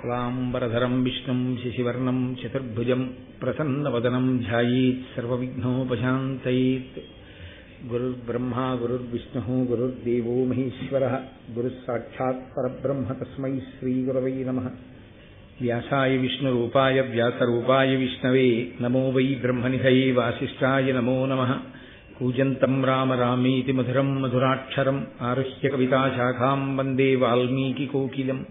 శుక్లాంబరధరం విష్ణుం శశివర్ణం చతుర్భుజం ప్రసన్నవదనం ధ్యాయేత్ సర్వవిఘ్నోపశాంతయేత్. గురుర్బ్రహ్మా గురుర్విష్ణుః గురుర్దేవో మహేశ్వరః గురుః సాక్షాత్ పరబ్రహ్మ తస్మై శ్రీగురవై నమః. వ్యాసాయ విష్ణురూపాయ వ్యాసరూపాయ విష్ణవే నమో వై బ్రహ్మనిధయే వాసిష్ఠాయ నమో నమః. కూజంతం రామ రామేతి మధురం మధురాక్షరం ఆరుహ్య కవితాశాఖాం వందే వాల్మీకికోకిలం.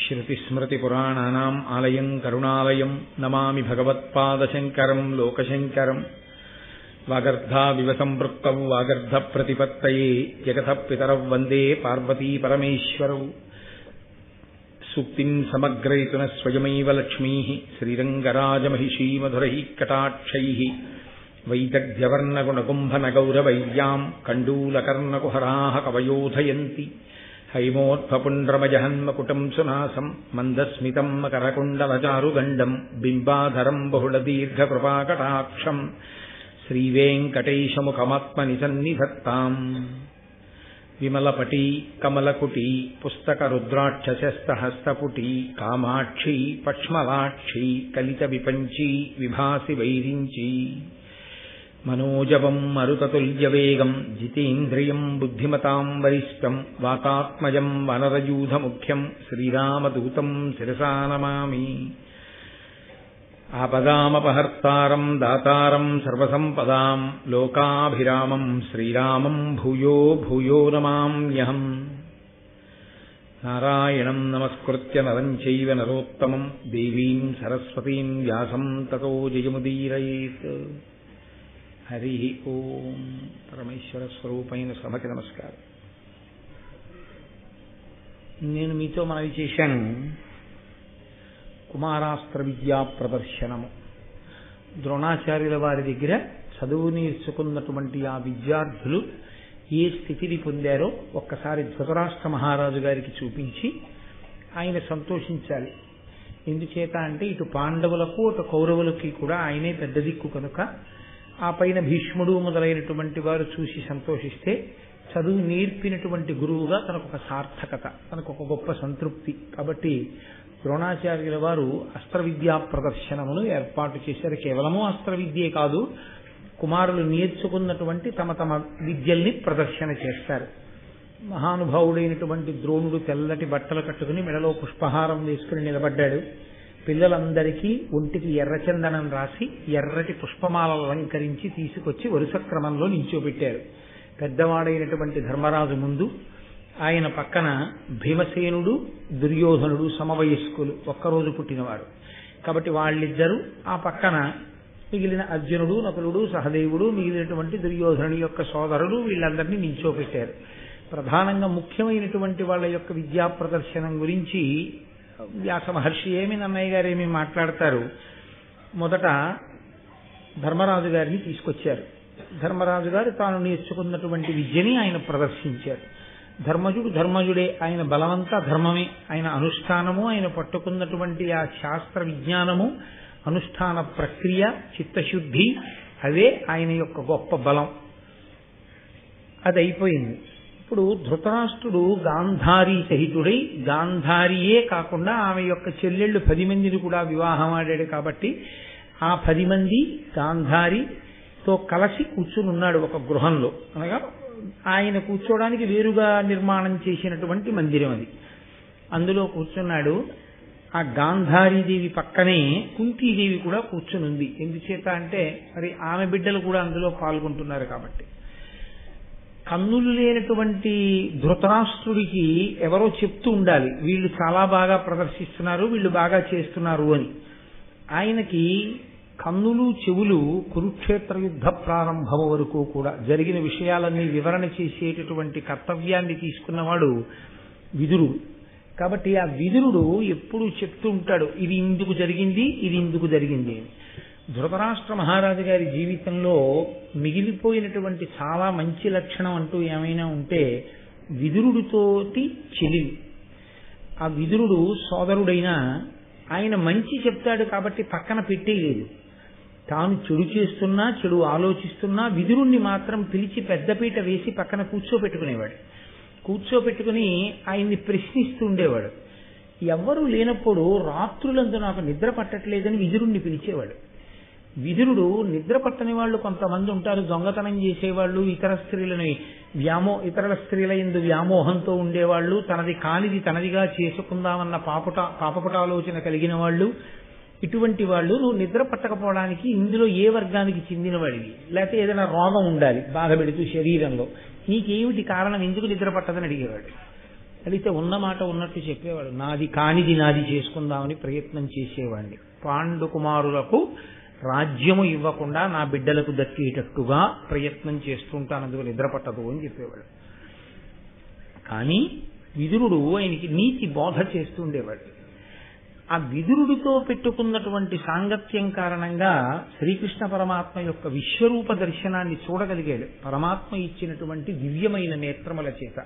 శ్రుతిస్మృతిపురాణానాం ఆలయం కరుణాలయం నమామి భగవత్పాదశంకరం లోకశంకరం. వాగర్ధావివ సంపృక్తౌ వాగర్ధప్రతిపత్తయే జగతః పితరౌ వందే పార్వతీపరమేశ్వరౌ. సూక్తిం సమగ్రయతున స్వయమైవ లక్ష్మీః శ్రీరంగరాజమహిషీ మధురైః కటాక్షైః. వైదగ్ధ్యవర్ణగుణకుంభనగౌరవైర్యాం కండూలకర్ణకుహరాः కవయోధయంతి. హైమోర్ధ్వపుండ్రమజహన్మకుటం సునాసం మందస్మితం మకరకుండలచారుగండం బింబాధరం బహుళదీర్ఘకృపాకటాక్షం. శ్రీవేంకటేశముఖమాత్మని సన్నిధత్తాం. విమలపటీ కమలకుటీ పుస్తకరుద్రాక్షశస్తహస్తపుటీ కామాక్షీ పక్ష్మలాక్షీ కలిత విపంచీ విభాసి వైరించీ. మనోజవం మరుతతుల్యవేగం జితేంద్రియం బుద్ధిమతాం వరిష్టం వాతాత్మజం వనరయూధముఖ్యం శ్రీరామదూతం శిరసా నమామి. ఆపదామపహర్తారం దాతారం సర్వసంపదాం లోకాభిరామం శ్రీరామం భూయో భూయో నమామ్యహం. నారాయణం నమస్కృత్య నరం చైవ నరోత్తమం దేవీం సరస్వతీం వ్యాసం తతో జయముదీరయేత్. హరి ఓం. పరమేశ్వర స్వరూపైన సభకి నమస్కారం. నేను మీతో మనవి చేశాను కుమారాస్త్ర విద్యా ప్రదర్శనము. ద్రోణాచార్యుల వారి దగ్గర చదువు నేర్చుకున్నటువంటి ఆ విద్యార్థులు ఏ స్థితిని పొందారో ఒక్కసారి ధృతరాష్ట్ర మహారాజు గారికి చూపించి ఆయన సంతోషించాలి. ఎందుచేత అంటే ఇటు పాండవులకు అటు కౌరవులకి కూడా ఆయనే పెద్ద దిక్కు కనుక ఆ పైన భీష్ముడు మొదలైనటువంటి వారు చూసి సంతోషిస్తే చదువు నేర్పినటువంటి గురువుగా తనకు ఒక సార్థకత, తనకు ఒక గొప్ప సంతృప్తి. కాబట్టి ద్రోణాచార్యుల వారు అస్త్ర విద్యా ప్రదర్శనమును ఏర్పాటు చేశారు. కేవలము అస్త్ర విద్యే కాదు, కుమారులు నేర్చుకున్నటువంటి తమ తమ విద్యల్ని ప్రదర్శన చేస్తారు. మహానుభావుడైనటువంటి ద్రోణుడు తెల్లటి బట్టలు కట్టుకుని మెడలో పుష్పహారం వేసుకుని నిలబడ్డాడు. పిల్లలందరికీ ఒంటికి ఎర్రచందనం రాసి ఎర్రటి పుష్పమాలలు అలంకరించి తీసుకొచ్చి వరుస క్రమంలో నించోబెట్టారు. పెద్దవాడైనటువంటి ధర్మరాజు ముందు, ఆయన పక్కన భీమసేనుడు దుర్యోధనుడు సమవయస్కులు, ఒక్కరోజు పుట్టినవాడు కాబట్టి వాళ్ళిద్దరూ, ఆ పక్కన మిగిలిన అర్జునుడు నకులుడు సహదేవుడు మిగిలినటువంటి దుర్యోధనుడి యొక్క సోదరుడు, వీళ్ళందరినీ నించోబెట్టారు. ప్రధానంగా ముఖ్యమైనటువంటి వాళ్ళ యొక్క విద్యా ప్రదర్శనం గురించి వ్యాస మహర్షి ఏమి నన్నయ్య గారు ఏమి మాట్లాడతారు. మొదట ధర్మరాజు గారిని తీసుకొచ్చారు. ధర్మరాజు గారు తాను నేర్చుకున్నటువంటి విద్యని ఆయన ప్రదర్శించారు. ధర్మజుడే, ఆయన బలమంతా ధర్మమే, ఆయన అనుష్ఠానము, ఆయన పట్టుకున్నటువంటి ఆ శాస్త్ర విజ్ఞానము, అనుష్ఠాన ప్రక్రియ, చిత్తశుద్ధి, అవే ఆయన యొక్క గొప్ప బలం. అది అయిపోయింది. ఇప్పుడు ధృతరాష్ట్రుడు గాంధారీ సహితుడై, గాంధారియే కాకుండా ఆమె యొక్క చెల్లెళ్ళు 10 మందిని కూడా వివాహం ఆడాడు. కాబట్టి ఆ 10 మంది గాంధారితో కలిసి కూర్చుని ఉన్నాడు ఒక గృహంలో. అనగా ఆయన కూర్చోడానికి వేరుగా నిర్మాణం చేసినటువంటి మందిరం అది. అందులో కూర్చున్నాడు. ఆ గాంధారీదేవి పక్కనే కుంతీదేవి కూడా కూర్చుని ఉంది. ఎందుచేత అంటే మరి ఆమె బిడ్డలు కూడా అందులో పాల్గొంటున్నారు కాబట్టి. కన్నులు లేనటువంటి ధృతరాష్ట్రుడికి ఎవరో చెప్తూ ఉండాలి, వీళ్ళు చాలా బాగా ప్రదర్శిస్తున్నారు, వీళ్ళు బాగా చేస్తున్నారు అని. ఆయనకి కన్నులు చెవులు కురుక్షేత్ర యుద్ధ ప్రారంభం వరకు కూడా జరిగిన విషయాలన్నీ వివరణ చేసేటటువంటి కర్తవ్యాన్ని తీసుకున్నవాడు విదురుడు. కాబట్టి ఆ విదురుడు ఎప్పుడూ చెప్తూ ఉంటాడు, ఇది ఇందుకు జరిగింది, ఇది ఇందుకు జరిగింది అని. ధృతరాష్ట్ర మహారాజు గారి జీవితంలో మిగిలిపోయినటువంటి చాలా మంచి లక్షణం అంటూ ఏమైనా ఉంటే విదురుడితోటి చెలివి. ఆ విదురుడు సోదరుడైనా ఆయన మంచి చెప్తాడు కాబట్టి పక్కన పెట్టేయలేదు. తాను చెడు చేస్తున్నా, చెడు ఆలోచిస్తున్నా విదురుణ్ణి మాత్రం పిలిచి పెద్దపీట వేసి పక్కన కూర్చోపెట్టుకునేవాడు. కూర్చోపెట్టుకుని ఆయన్ని ప్రశ్నిస్తూ ఉండేవాడు. ఎవ్వరూ లేనప్పుడు రాత్రులంతా నాకు నిద్ర పట్టట్లేదని విదురుణ్ణి పిలిచేవాడు. విదురుడు నిద్ర పట్టని వాళ్ళు కొంతమంది ఉంటారు, దొంగతనం చేసేవాళ్ళు, ఇతరుల స్త్రీల యందు వ్యామోహంతో ఉండేవాళ్ళు, తనది కానిది తనదిగా చేసుకుందామన్న పాపపుటాలోచన కలిగిన వాళ్ళు. ఇటువంటి వాళ్ళు నువ్వు నిద్ర పట్టకపోవడానికి ఇందులో ఏ వర్గానికి చెందినవాడివి, లేకపోతే ఏదైనా రోగం ఉండాలి బాధ పెడుతూ శరీరంలో, నీకేమిటి కారణం, ఎందుకు నిద్ర పట్టదని అడిగేవాడు. అడిగితే ఉన్న మాట ఉన్నట్టు చెప్పేవాడు. నాది కానిది నాది చేసుకుందామని ప్రయత్నం చేసేవాడిని. పాండుకుమారులకు రాజ్యము ఇవ్వకుండా నా బిడ్డలకు దక్కేటట్టుగా ప్రయత్నం చేస్తుంటాను, అందుకు నిద్ర పట్టదు అని చెప్పేవాడు. కానీ విదురుడు ఆయనకి నీతి బోధ చేస్తుండేవాడు. ఆ విదురుడితో పెట్టుకున్నటువంటి సాంగత్యం కారణంగా శ్రీకృష్ణ పరమాత్మ యొక్క విశ్వరూప దర్శనాన్ని చూడగలిగాడు. పరమాత్మ ఇచ్చినటువంటి దివ్యమైన నేత్రముల చేత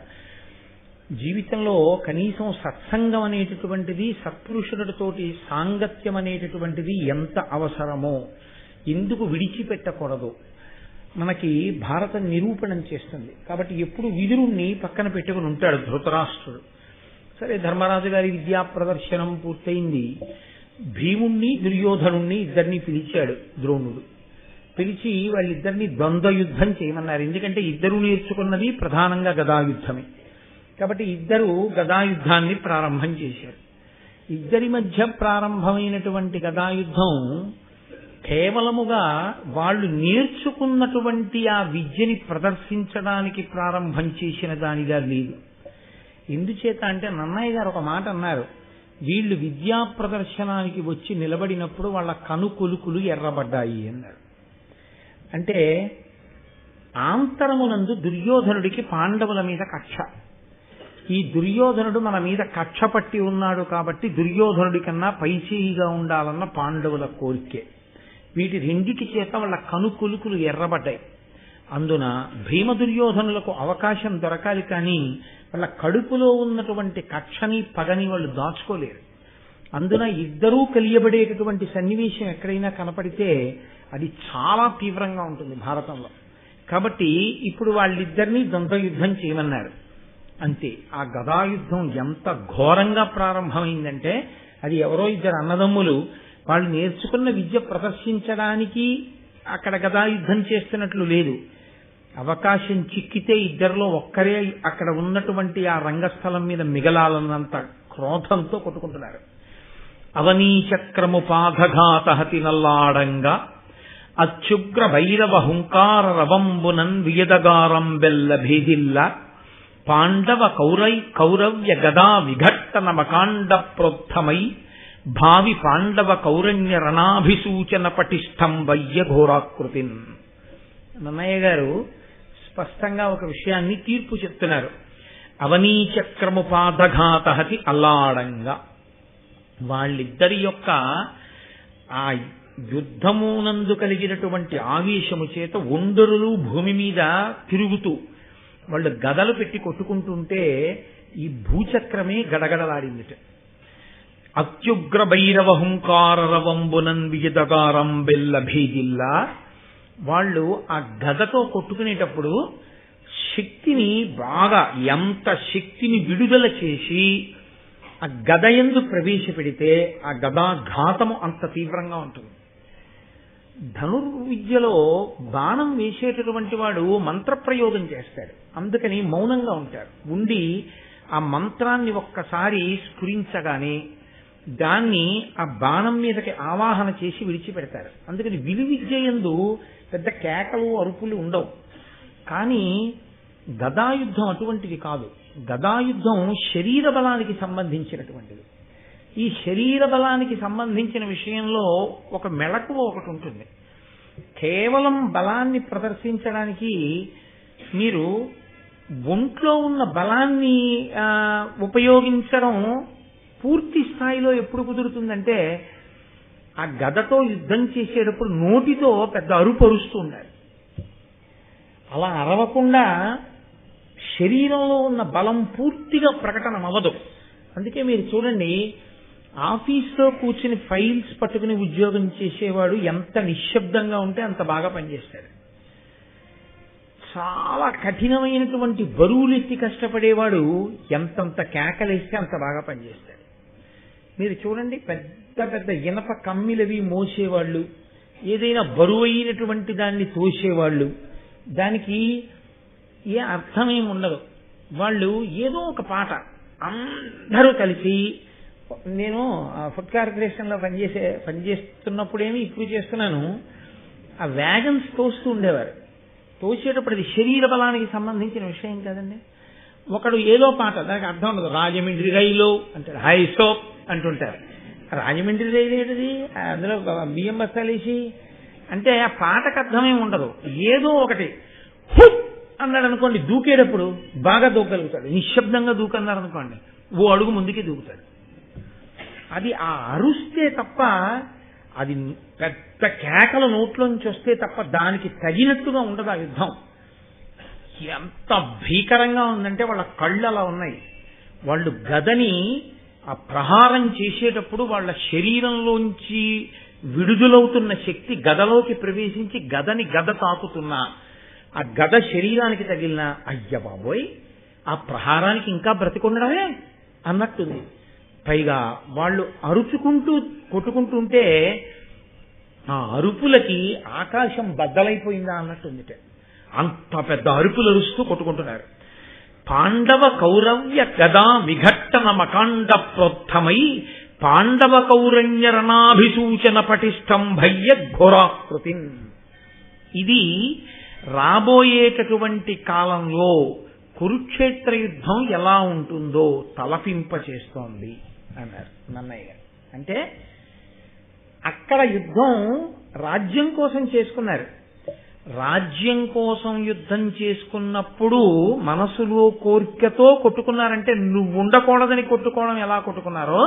జీవితంలో కనీసం సత్సంగం అనేటటువంటిది, సత్పురుషుడితోటి సాంగత్యం అనేటటువంటిది ఎంత అవసరమో, ఎందుకు విడిచిపెట్టకూడదు మనకి భారతం నిరూపణం చేస్తుంది. కాబట్టి ఎప్పుడు విదురుణ్ణి పక్కన పెట్టుకుని ఉంటాడు ధృతరాష్ట్రుడు. సరే, ధర్మరాజు గారి విద్యా ప్రదర్శనం పూర్తయింది. భీముణ్ణి దుర్యోధనుణ్ణి ఇద్దరిని పిలిచాడు ద్రోణుడు. పిలిచి వాళ్ళిద్దరిని ద్వంద్వ యుద్ధం చేయమన్నారు. ఎందుకంటే ఇద్దరు నేర్చుకున్నది ప్రధానంగా గదాయుద్ధమే. కాబట్టి ఇద్దరు గదాయుద్ధాన్ని ప్రారంభం చేశారు. ఇద్దరి మధ్య ప్రారంభమైనటువంటి గదాయుద్ధం కేవలముగా వాళ్ళు నేర్చుకున్నటువంటి ఆ విద్యని ప్రదర్శించడానికి ప్రారంభం చేసిన దానిగా లేదు. ఎందుచేత అంటే నన్నయ్య గారు ఒక మాట అన్నారు, వీళ్ళు విద్యా ప్రదర్శనానికి వచ్చి నిలబడినప్పుడు వాళ్ళ కనుకొలుకులు ఎర్రబడ్డాయి అన్నారు. అంటే ఆంతరమునందు దుర్యోధనుడికి పాండవుల మీద కక్ష. ఈ దుర్యోధనుడు మన మీద కక్ష పట్టి ఉన్నాడు కాబట్టి దుర్యోధనుడి కన్నా పైచేయిగా ఉండాలన్న పాండవుల కోరికే. వీటి రెండిటి చేత వాళ్ళ కనుకొలుకులు ఎర్రబడ్డాయి. అందున భీమ దుర్యోధనులకు అవకాశం దొరకాలి, కానీ వాళ్ళ కడుపులో ఉన్నటువంటి కక్షని పగని వాళ్ళు దాచుకోలేరు. అందున ఇద్దరూ కలియబడేటటువంటి సన్నివేశం ఎక్కడైనా కనపడితే అది చాలా తీవ్రంగా ఉంటుంది భారతంలో. కాబట్టి ఇప్పుడు వాళ్ళిద్దరినీ ద్వంద్వ యుద్ధం చేయమన్నారు. అంతే. ఆ గదాయుద్ధం ఎంత ఘోరంగా ప్రారంభమైందంటే, అది ఎవరో ఇద్దరు అన్నదమ్ములు వాళ్ళు నేర్చుకున్న విద్య ప్రదర్శించడానికి అక్కడ గదాయుద్ధం చేస్తున్నట్లు లేదు. అవకాశం చిక్కితే ఇద్దరిలో ఒక్కరే అక్కడ ఉన్నటువంటి ఆ రంగస్థలం మీద మిగలాలన్నంత క్రోధంతో కొట్టుకుంటున్నారు. అవనీచక్రము పాదఘాతహతి నల్లాడంగా అత్యుగ్ర భైరవ హుంకార రవంబునన్ వియదగారం బెల్ల భేదిల్ల పాండవ కౌరవ్య గదా విఘట్టన మకాండ ప్రోత్థమై భావి పాండవ కౌరణ్య రణాభిసూచన పటిష్టం వయ్య ఘోరాకృతిన్. నన్నయ్య గారు స్పష్టంగా ఒక విషయాన్ని తీర్పు చెప్తున్నారు. అవనీచక్రము పాదఘాతహతి అల్లాడంగా, వాళ్ళిద్దరి యొక్క ఆ యుద్ధమునందు కలిగినటువంటి ఆవేశము చేత ఒండరులు భూమి మీద తిరుగుతూ వాళ్ళు గదలు పెట్టి కొట్టుకుంటుంటే ఈ భూచక్రమే గడగడలాడిందిట. అత్యుగ్ర భైరవ హుంకార రవంబునన్ విజదగారం బెల్ల భేదిల్లా, వాళ్ళు ఆ గదతో కొట్టుకునేటప్పుడు శక్తిని బాగా ఎంత శక్తిని విడుదల చేసి ఆ గదయందు ప్రవేశపెడితే ఆ గదాఘాతము అంత తీవ్రంగా ఉంటుంది. ధనుర్విద్యలో బాణం వేసేటటువంటి వాడు మంత్రప్రయోగం చేస్తాడు, అందుకని మౌనంగా ఉంటారు. ఉండి ఆ మంత్రాన్ని ఒక్కసారి స్ఫురించగానే దాన్ని ఆ బాణం మీదకి ఆవాహన చేసి విడిచిపెడతారు. అందుకని విలువిద్యయందు పెద్ద కేకలు అరుపులు ఉండవు. కానీ గదాయుద్ధం అటువంటిది కాదు. గదాయుద్ధం శరీర బలానికి సంబంధించినటువంటిది. ఈ శరీర బలానికి సంబంధించిన విషయంలో ఒక మెళకువ ఒకటి ఉంటుంది. కేవలం బలాన్ని ప్రదర్శించడానికి మీరు ఒంట్లో ఉన్న బలాన్ని ఉపయోగించడం పూర్తి స్థాయిలో ఎప్పుడు కుదురుతుందంటే ఆ గదతో యుద్ధం చేసేటప్పుడు నోటితో పెద్ద అరుపు అరుస్తూ ఉండాలి. అలా అరవకుండా శరీరంలో ఉన్న బలం పూర్తిగా ప్రకటన అవ్వదు. అందుకే మీరు చూడండి, ఆఫీస్లో కూర్చుని ఫైల్స్ పట్టుకుని ఉద్యోగం చేసేవాడు ఎంత నిశ్శబ్దంగా ఉంటే అంత బాగా పనిచేస్తాడు. చాలా కఠినమైనటువంటి బరువులెత్తి కష్టపడేవాడు ఎంతంత కేకలేస్తే అంత బాగా పనిచేస్తాడు. మీరు చూడండి, పెద్ద పెద్ద ఇనప కమ్మిలవి మోసేవాళ్ళు, ఏదైనా బరువైనటువంటి దాన్ని తోసేవాళ్ళు, దానికి ఏ అర్థమేమి ఉండదు. వాళ్ళు ఏదో ఒక పాట అందరూ కలిసి, నేను ఫుడ్ కార్పొరేషన్లో పనిచేస్తున్నప్పుడేమి ఇప్పుడు చేస్తున్నాను, ఆ వ్యాగన్స్ తోస్తూ ఉండేవారు. తోసేటప్పుడు అది శరీర బలానికి సంబంధించిన విషయం కదండి. ఒకడు ఏదో పాట, దానికి అర్థం ఉండదు. రాజమండ్రి రైలు అంటారు, హై సోప్ అంటుంటారు. రాజమండ్రి రైలు ఏంటిది, అందులో బియ్యం బస్తాలేసి అంటే ఆ పాటకు అర్థమేమి ఉండదు. ఏదో ఒకటి హుట్ అన్నాడు అనుకోండి, దూకేటప్పుడు బాగా దూకగలుగుతాడు. నిశ్శబ్దంగా దూకన్నారు అనుకోండి, ఓ అడుగు ముందుకే దూకుతాడు. అది ఆ అరుస్తే తప్ప, అది పెద్ద కేకల నోట్లోంచి వస్తే తప్ప దానికి తగినట్టుగా ఉండదు ఆ యుద్ధం. ఎంత భీకరంగా ఉందంటే వాళ్ళ కళ్ళు అలా ఉన్నాయి. వాళ్ళు గదని ఆ ప్రహారం చేసేటప్పుడు వాళ్ళ శరీరంలోంచి విడుదలవుతున్న శక్తి గదలోకి ప్రవేశించి గద తాకుతున్నా, ఆ గద శరీరానికి తగిలినా అయ్య బాబోయ్ ఆ ప్రహారానికి ఇంకా బ్రతికొండడమే అన్నట్టుంది. పైగా వాళ్ళు అరుచుకుంటూ కొట్టుకుంటుంటే ఆ అరుపులకి ఆకాశం బద్దలైపోయిందా అన్నట్టుంది. అంత పెద్ద అరుపులు అరుస్తూ కొట్టుకుంటున్నారు. పాండవ కౌరవ్య గదా విఘట్టన మకాండ ప్రోత్తమై పాండవ కౌరణ్య రణాభిసూచన పటిష్టం భయ్య ఘోరాకృతి. ఇది రాబోయేటటువంటి కాలంలో కురుక్షేత్ర యుద్ధం ఎలా ఉంటుందో తలపింపచేస్తోంది అన్నారు నన్నయ్య గారు. అంటే అక్కడ యుద్ధం రాజ్యం కోసం చేసుకున్నారు. రాజ్యం కోసం యుద్ధం చేసుకున్నప్పుడు మనసులో కోరికతో కొట్టుకున్నారంటే, నువ్వు ఉండకూడదని కొట్టుకోవడం ఎలా కొట్టుకున్నారో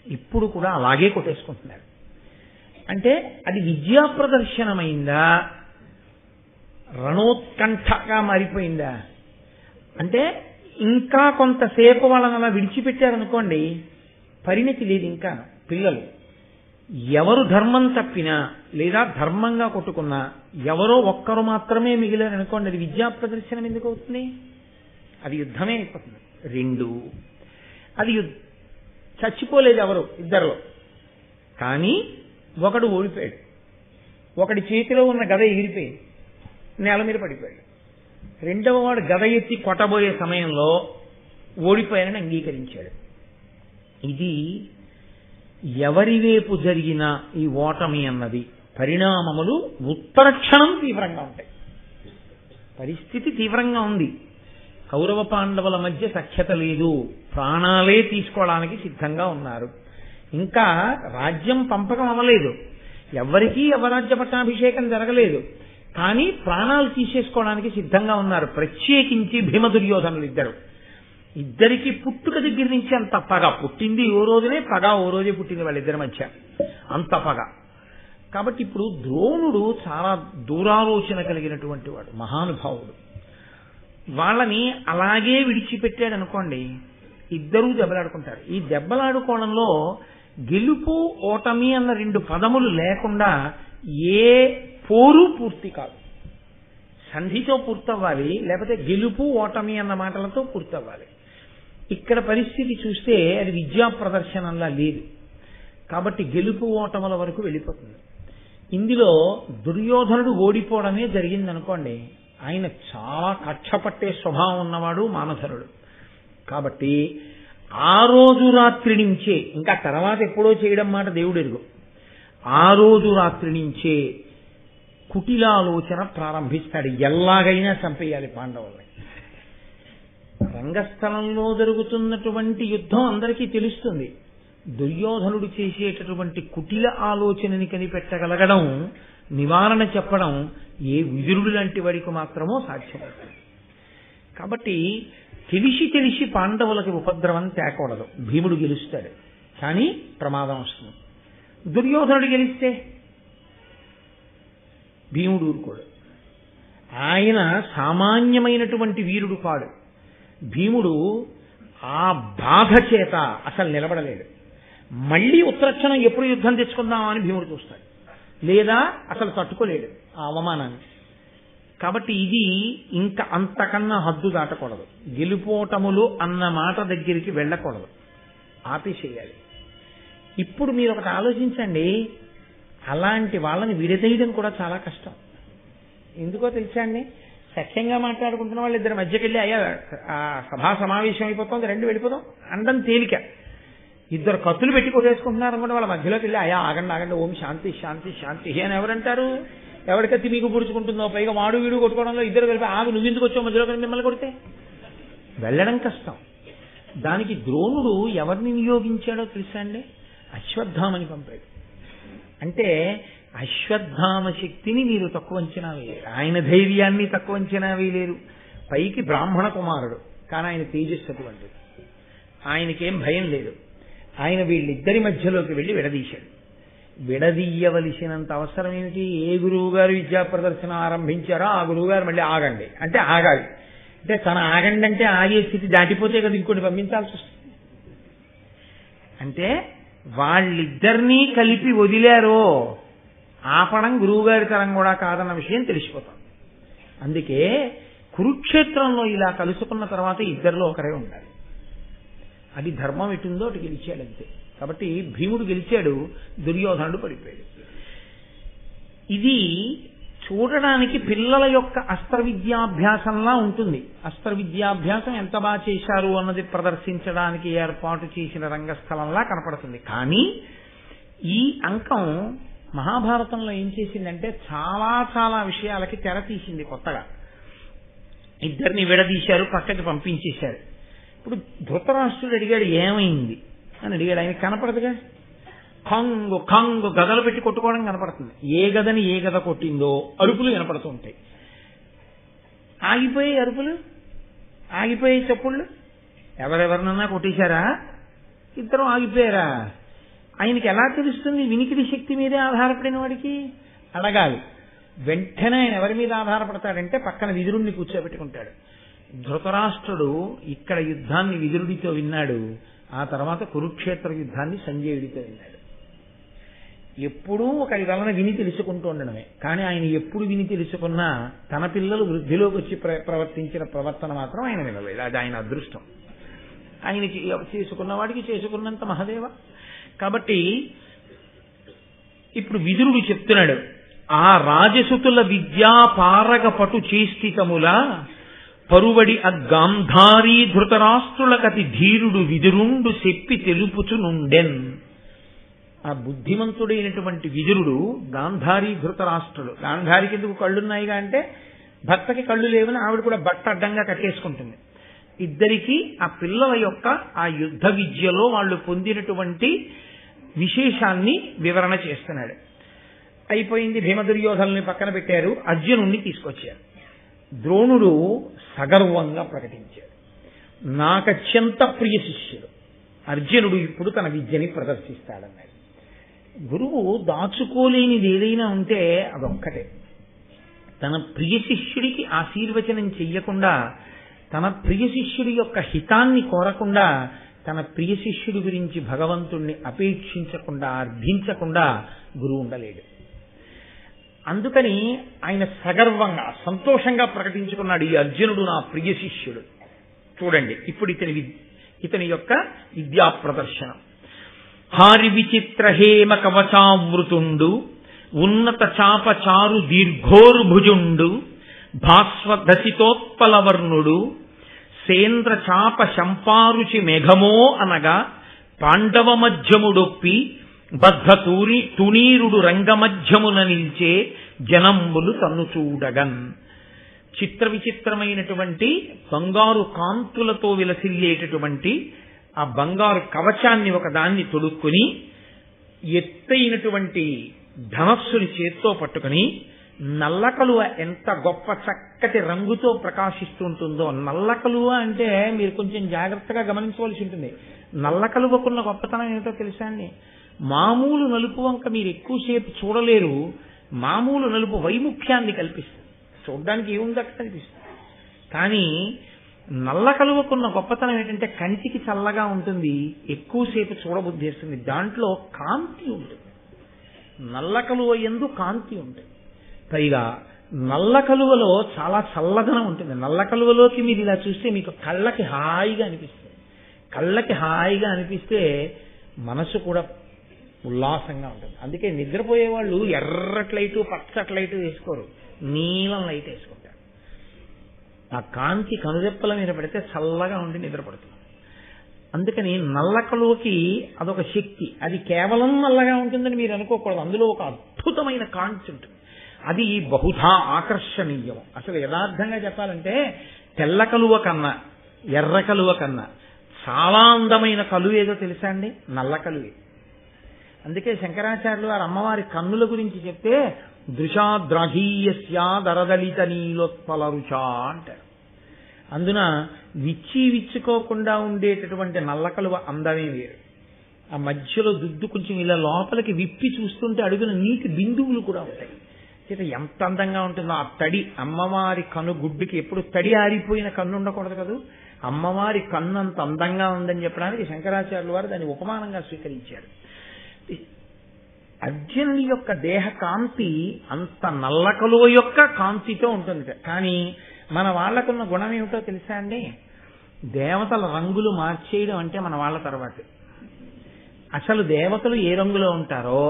ఇప్పుడు కూడా అలాగే కొట్టేసుకుంటున్నారు. అంటే అది విద్యా ప్రదర్శనమైందా, రణోత్కంఠగా మారిపోయిందా? అంటే ఇంకా కొంతసేపు వాళ్ళని అలా విడిచిపెట్టారనుకోండి, పరిణతి లేదు. ఇంకా పిల్లలు ఎవరు ధర్మం తప్పినా లేదా ధర్మంగా కొట్టుకున్నా ఎవరో ఒక్కరు మాత్రమే మిగిలారనుకోండి, అది విద్యా ప్రదర్శనం ఎందుకు అవుతుంది? అది యుద్ధమే అయిపోతుంది. రెండు, అది చచ్చిపోలేదు ఎవరు ఇద్దరిలో, కానీ ఒకడు ఓడిపోయాడు, ఒకడి చేతిలో ఉన్న గద ఎగిరిపోయింది, నేల మీద పడిపోయాడు. రెండవ వాడు గద ఎత్తి కొట్టబోయే సమయంలో ఓడిపోయానని అంగీకరించాడు. ఇది ఎవరి వైపు జరిగిన ఈ ఓటమి అన్నది పరిణామములు ఉత్తర క్షణం తీవ్రంగా ఉంటాయి. పరిస్థితి తీవ్రంగా ఉంది. కౌరవ పాండవుల మధ్య సఖ్యత లేదు, ప్రాణాలే తీసుకోవడానికి సిద్ధంగా ఉన్నారు. ఇంకా రాజ్యం పంపకం అవ్వలేదు, ఎవరికీ యవరాజ్య పట్టాభిషేకం జరగలేదు, కానీ ప్రాణాలు తీసేసుకోవడానికి సిద్ధంగా ఉన్నారు. ప్రత్యేకించి భీమ దుర్యోధనులు ఇద్దరికి పుట్టుక దగ్గర నుంచి అంత పగ. పుట్టింది ఓ రోజునే, పగ ఓ రోజే పుట్టింది వాళ్ళిద్దరి మధ్య, అంత పగ. కాబట్టి ఇప్పుడు ద్రోణుడు చాలా దూరాలోచన కలిగినటువంటి వాడు, మహానుభావుడు. వాళ్ళని అలాగే విడిచిపెట్టాడు అనుకోండి, ఇద్దరూ దెబ్బలాడుకుంటారు. ఈ దెబ్బలాడుకోవడంలో గెలుపు ఓటమి అన్న రెండు పదములు లేకుండా ఏ పోరు పూర్తి కాదు. సంధితో పూర్తవ్వాలి, లేకపోతే గెలుపు ఓటమి అన్న మాటలతో పూర్తవ్వాలి. ఇక్కడ పరిస్థితి చూస్తే అది విద్యా ప్రదర్శనంలా లేదు. కాబట్టి గెలుపు ఓటముల వరకు వెళ్ళిపోతుంది. ఇందులో దుర్యోధనుడు ఓడిపోవడమే జరిగిందనుకోండి, ఆయన చాలా కక్ష పట్టే స్వభావం ఉన్నవాడు మానధరుడు. కాబట్టి ఆ రోజు రాత్రి నుంచే, ఇంకా తర్వాత ఎప్పుడో చేయడం మాట దేవుడు ఎరుగు, ఆ రోజు రాత్రి నుంచే కుటిలాలోచన ప్రారంభిస్తాడు. ఎలాగైనా చంపేయాలి పాండవుల్ని. రంగస్థలంలో జరుగుతున్నటువంటి యుద్ధం అందరికీ తెలుస్తుంది. దుర్యోధనుడు చేసేటటువంటి కుటిల ఆలోచనని కనిపెట్టగలగడం, నివారణ చెప్పడం ఏ విదురుడు లాంటి వాడికి మాత్రమో సాధ్యమవుతుంది. కాబట్టి తెలిసి పాండవులకి ఉపద్రవం తేకూడదు. భీముడు గెలుస్తాడు, కానీ ప్రమాదం వస్తుంది. దుర్యోధనుడు గెలిస్తే భీముడు ఊరుకోడు. ఆయన సామాన్యమైనటువంటి వీరుడు కాడు. భీముడు ఆ బాధ చేత అసలు నిలబడలేడు. మళ్ళీ ఉత్తరక్షణం ఎప్పుడు యుద్ధం తెచ్చుకుందామని భీముడు చూస్తాడు, లేదా అసలు తట్టుకోలేడు ఆ అవమానాన్ని. కాబట్టి ఇది ఇంకా అంతకన్నా హద్దు దాటకూడదు. గెలుపోటములు అన్న మాట దగ్గరికి వెళ్ళకూడదు, ఆపేసేయాలి. ఇప్పుడు మీరు ఒకటి ఆలోచించండి, అలాంటి వాళ్ళని విడదీయడం కూడా చాలా కష్టం. ఎందుకో తెలుసా అండి, సఖ్యంగా మాట్లాడుకుంటున్న వాళ్ళు ఇద్దరి మధ్యకి వెళ్ళి అయ్యా ఆ సభా సమావేశం అయిపోతుంది రెండు వెళ్ళిపోతాం అనడం తేలిక. ఇద్దరు కత్తులు పెట్టి కొట్టేసుకుంటున్నారు అనుకుంటే వాళ్ళ మధ్యలోకి వెళ్ళి అయ్యా ఆగండి ఆగండి ఓం శాంతి శాంతి శాంతి అని ఎవరంటారు? ఎవరి కత్తి మీకు పుడుచుకుంటుందో, పైగా వాడు వీడు కొట్టుకోవడంలో ఇద్దరు కలిపి ఆగు నువ్వు ఎందుకు వచ్చావు మధ్యలో మిమ్మల్ని కొడితే వెళ్ళడం కష్టం. దానికి ద్రోణుడు ఎవరిని నియోగించాడో తెలుసా అండి? అశ్వత్థామని పంపాడు. అంటే అశ్వత్థామ శక్తిని మీరు తక్కువ అంచనా వేయలేరు, ఆయన ధైర్యాన్ని తక్కువ అంచనా వేయలేరు. పైకి బ్రాహ్మణ కుమారుడు, కానీ ఆయన తేజస్సు అటువంటిది, ఆయనకేం భయం లేదు. ఆయన వీళ్ళిద్దరి మధ్యలోకి వెళ్ళి విడదీశాడు. విడదీయవలసినంత అవసరం ఏమిటి? ఏ గురువు గారు విద్యా ప్రదర్శన ఆరంభించారో ఆ గురువు గారు మళ్ళీ ఆగండి అంటే ఆగాలి. అంటే తన ఆగండి అంటే ఆగే స్థితి దాటిపోతే కదా ఇంకోటి పంపించాల్సి వస్తుంది. అంటే వాళ్ళిద్దరినీ కలిపి వదిలారో ఆపడం గురువుగారి తరం కూడా కాదన్న విషయం తెలిసిపోతాం. అందుకే కురుక్షేత్రంలో ఇలా కలుసుకున్న తర్వాత ఇద్దరిలో ఒకరే ఉండాలి. అది ధర్మం ఎటుందో అటు గెలిచాడు అంతే. కాబట్టి భీముడు గెలిచాడు, దుర్యోధనుడు పడిపోయాడు. ఇది చూడడానికి పిల్లల యొక్క అస్త్ర విద్యాభ్యాసంలా ఉంటుంది. అస్త్ర విద్యాభ్యాసం ఎంత బాగా చేశారు అన్నది ప్రదర్శించడానికి ఏర్పాటు చేసిన రంగస్థలంలా కనపడుతుంది. కానీ ఈ అంకం మహాభారతంలో ఏం చేసిందంటే చాలా చాలా విషయాలకి తెర తీసింది కొత్తగా. ఇద్దరిని విడదీశారు, పక్కకి పంపించేశారు. ఇప్పుడు ధృతరాష్ట్రుడు అడిగాడు ఏమైంది అని అడిగాడు. ఆయన కనపడదుగా, కంగు కంగు గదలు పెట్టి కొట్టుకోవడం కనపడుతుంది. ఏ గదని ఏ గద కొట్టిందో అరుపులు వినపడుతూ ఉంటాయి. ఆగిపోయాయి అరుపులు, ఆగిపోయాయి చెప్పుళ్ళు. ఎవరెవరినన్నా కొట్టేశారా? ఇద్దరు ఆగిపోయారా? ఆయనకి ఎలా తెలుస్తుంది? వినికిడి శక్తి మీదే ఆధారపడిన వాడికి అడగాలి. వెంటనే ఆయన ఎవరి మీద ఆధారపడతాడంటే పక్కన విదురుణ్ణి కూర్చోబెట్టుకుంటాడు. ధృతరాష్ట్రుడు ఇక్కడ యుద్ధాన్ని విదురుడితో విన్నాడు, ఆ తర్వాత కురుక్షేత్ర యుద్ధాన్ని సంజయుడితో విన్నాడు. ఎప్పుడూ ఒకరి వలన విని తెలుసుకుంటూ ఉండడమే. కానీ ఆయన ఎప్పుడు విని తెలుసుకున్నా తన పిల్లలు వృద్ధిలోకి వచ్చి ప్రవర్తించిన ప్రవర్తన మాత్రం ఆయన వినలేదు. అది ఆయన అదృష్టం. ఆయనకి చేసుకున్న వాడికి చేసుకున్నంత మహదేవ. కాబట్టి ఇప్పుడు విదురుడు చెప్తున్నాడు, ఆ రాజసుతుల విద్యా పారగ పటు చేష్టితముల పరువడి అగ్గాంధారీ ధృతరాష్ట్రులకతి ధీరుడు విదురుండు చెప్పి తెలుపుచునుండెన్. ఆ బుద్ధిమంతుడైనటువంటి విదురుడు గాంధారీ ధృతరాష్ట్రుడు. గాంధారికి ఎందుకు కళ్ళున్నాయిగా అంటే భర్తకి కళ్ళు లేవని ఆవిడ కూడా బట్ట అడ్డంగా కట్టేసుకుంటుంది. ఇద్దరికీ ఆ పిల్లల యొక్క ఆ యుద్ధ విద్యలో వాళ్ళు పొందినటువంటి విశేషాన్ని వివరణ చేస్తున్నాడు. అయిపోయింది. భీమ దుర్యోధనుల్ని పక్కన పెట్టారు, అర్జునుణ్ణి తీసుకొచ్చారు. ద్రోణుడు సగర్వంగా ప్రకటించాడు, నాకత్యంత ప్రియ శిష్యుడు అర్జునుడు ఇప్పుడు తన విద్యని ప్రదర్శిస్తాడన్నాడు. గురువు దాచుకోలేనిది ఏదైనా ఉంటే అదొక్కటే. తన ప్రియ శిష్యుడికి ఆశీర్వచనం చెయ్యకుండా, తన ప్రియ శిష్యుడి యొక్క హితాన్ని కోరకుండా, తన ప్రియ శిష్యుడి గురించి భగవంతుణ్ణి అపేక్షించకుండా అర్థించకుండా గురువు ఉండలేడు. అందుకని ఆయన సగర్వంగా సంతోషంగా ప్రకటించుకున్నాడు, ఈ అర్జునుడు నా ప్రియ శిష్యుడు. చూడండి ఇప్పుడు ఇతని యొక్క విద్యా ప్రదర్శనం. హారి విచిత్ర హేమ కవచావృతుండు ఉన్నత చాపచారు దీర్ఘోర్భుజుండు భాస్వదసితోత్పలవర్ణుడు సేంద్ర చాప శంపారుచి మేఘమో అనగా పాండవ మధ్యముడొప్పి బద్ధ తునీరుడు రంగమధ్యమున నిల్చే జనంబులు తన్ను చూడగన్. చిత్ర విచిత్రమైనటువంటి బంగారు కాంతులతో విలసిల్లేటటువంటి ఆ బంగారు కవచాన్ని ఒకదాన్ని తొడుక్కుని ఎత్తైనటువంటి ధనస్సుని చేత్తో పట్టుకుని, నల్ల కలువ ఎంత గొప్ప చక్కటి రంగుతో ప్రకాశిస్తుంటుందో. నల్ల కలువ అంటే మీరు కొంచెం జాగ్రత్తగా గమనించవలసి ఉంటుంది. నల్ల కలువకున్న గొప్పతనం ఏమిటో తెలుసా అండి? మామూలు నలుపు వంక మీరు ఎక్కువసేపు చూడలేరు. మామూలు నలుపు వైముఖ్యాన్ని కల్పిస్తుంది, చూడడానికి ఏముంది అక్కడ కనిపిస్తుంది. కానీ నల్ల కలువకున్న గొప్పతనం ఏంటంటే కంటికి చల్లగా ఉంటుంది, ఎక్కువసేపు చూడబుద్ధిస్తుంది. దాంట్లో కాంతి ఉంటుంది. నల్ల కలువ యందు కాంతి ఉంటుంది. పైగా నల్ల కలువలో చాలా చల్లదనం ఉంటుంది. నల్ల కలువలోకి మీరు ఇలా చూస్తే మీకు కళ్ళకి హాయిగా అనిపిస్తుంది. కళ్ళకి హాయిగా అనిపిస్తే మనసు కూడా ఉల్లాసంగా ఉంటుంది. అందుకే నిద్రపోయే వాళ్ళు ఎర్రటి లైటు పచ్చటి లైటు వేసుకోరు, నీలం లైట్ వేసుకుంటారు. ఆ కాంతి కనురెప్పల మీద పడితే చల్లగా ఉండి నిద్రపడుతుంది. అందుకని నల్లకలోకి అదొక శక్తి. అది కేవలం నల్లగా ఉంటుందని మీరు అనుకోకూడదు. అందులో ఒక అద్భుతమైన కాంతి ఉంటుంది. అది బహుధా ఆకర్షణీయం. అసలు యథార్థంగా చెప్పాలంటే తెల్ల కలువ కన్నా ఎర్ర కలువ కన్నా చాలా అందమైన కలువ ఏదో తెలుసా అండి? నల్ల కలువే. అందుకే శంకరాచార్యులు వారు అమ్మవారి కన్నుల గురించి చెప్తే దృశాద్రాఘీయస్యా దరదలిత నీలోత్పల రుచా అంటారు. అందున విచ్చుకోకుండా ఉండేటటువంటి నల్ల కలువ అందమే వేరు. ఆ మధ్యలో దుద్దు కొంచెం ఇలా లోపలికి విప్పి చూస్తుంటే అడుగున నీటి బిందువులు కూడా ఉంటాయి. ఎంత అందంగా ఉంటుందో ఆ తడి. అమ్మవారి కన్ను గుడ్డుకి ఎప్పుడు తడి ఆరిపోయిన కన్ను ఉండకూడదు కదా. అమ్మవారి కన్ను అంత అందంగా ఉందని చెప్పడానికి శంకరాచార్యుల వారు దాన్ని ఉపమానంగా స్వీకరించారు. అర్జునుడి యొక్క దేహ కాంతి అంత నల్ల కలువ యొక్క కాంతితో ఉంటుంది. కానీ మన వాళ్లకున్న గుణం ఏమిటో తెలుసా అండి? దేవతల రంగులు మార్చేయడం అంటే మన వాళ్ళ తర్వాత. అసలు దేవతలు ఏ రంగులో ఉంటారో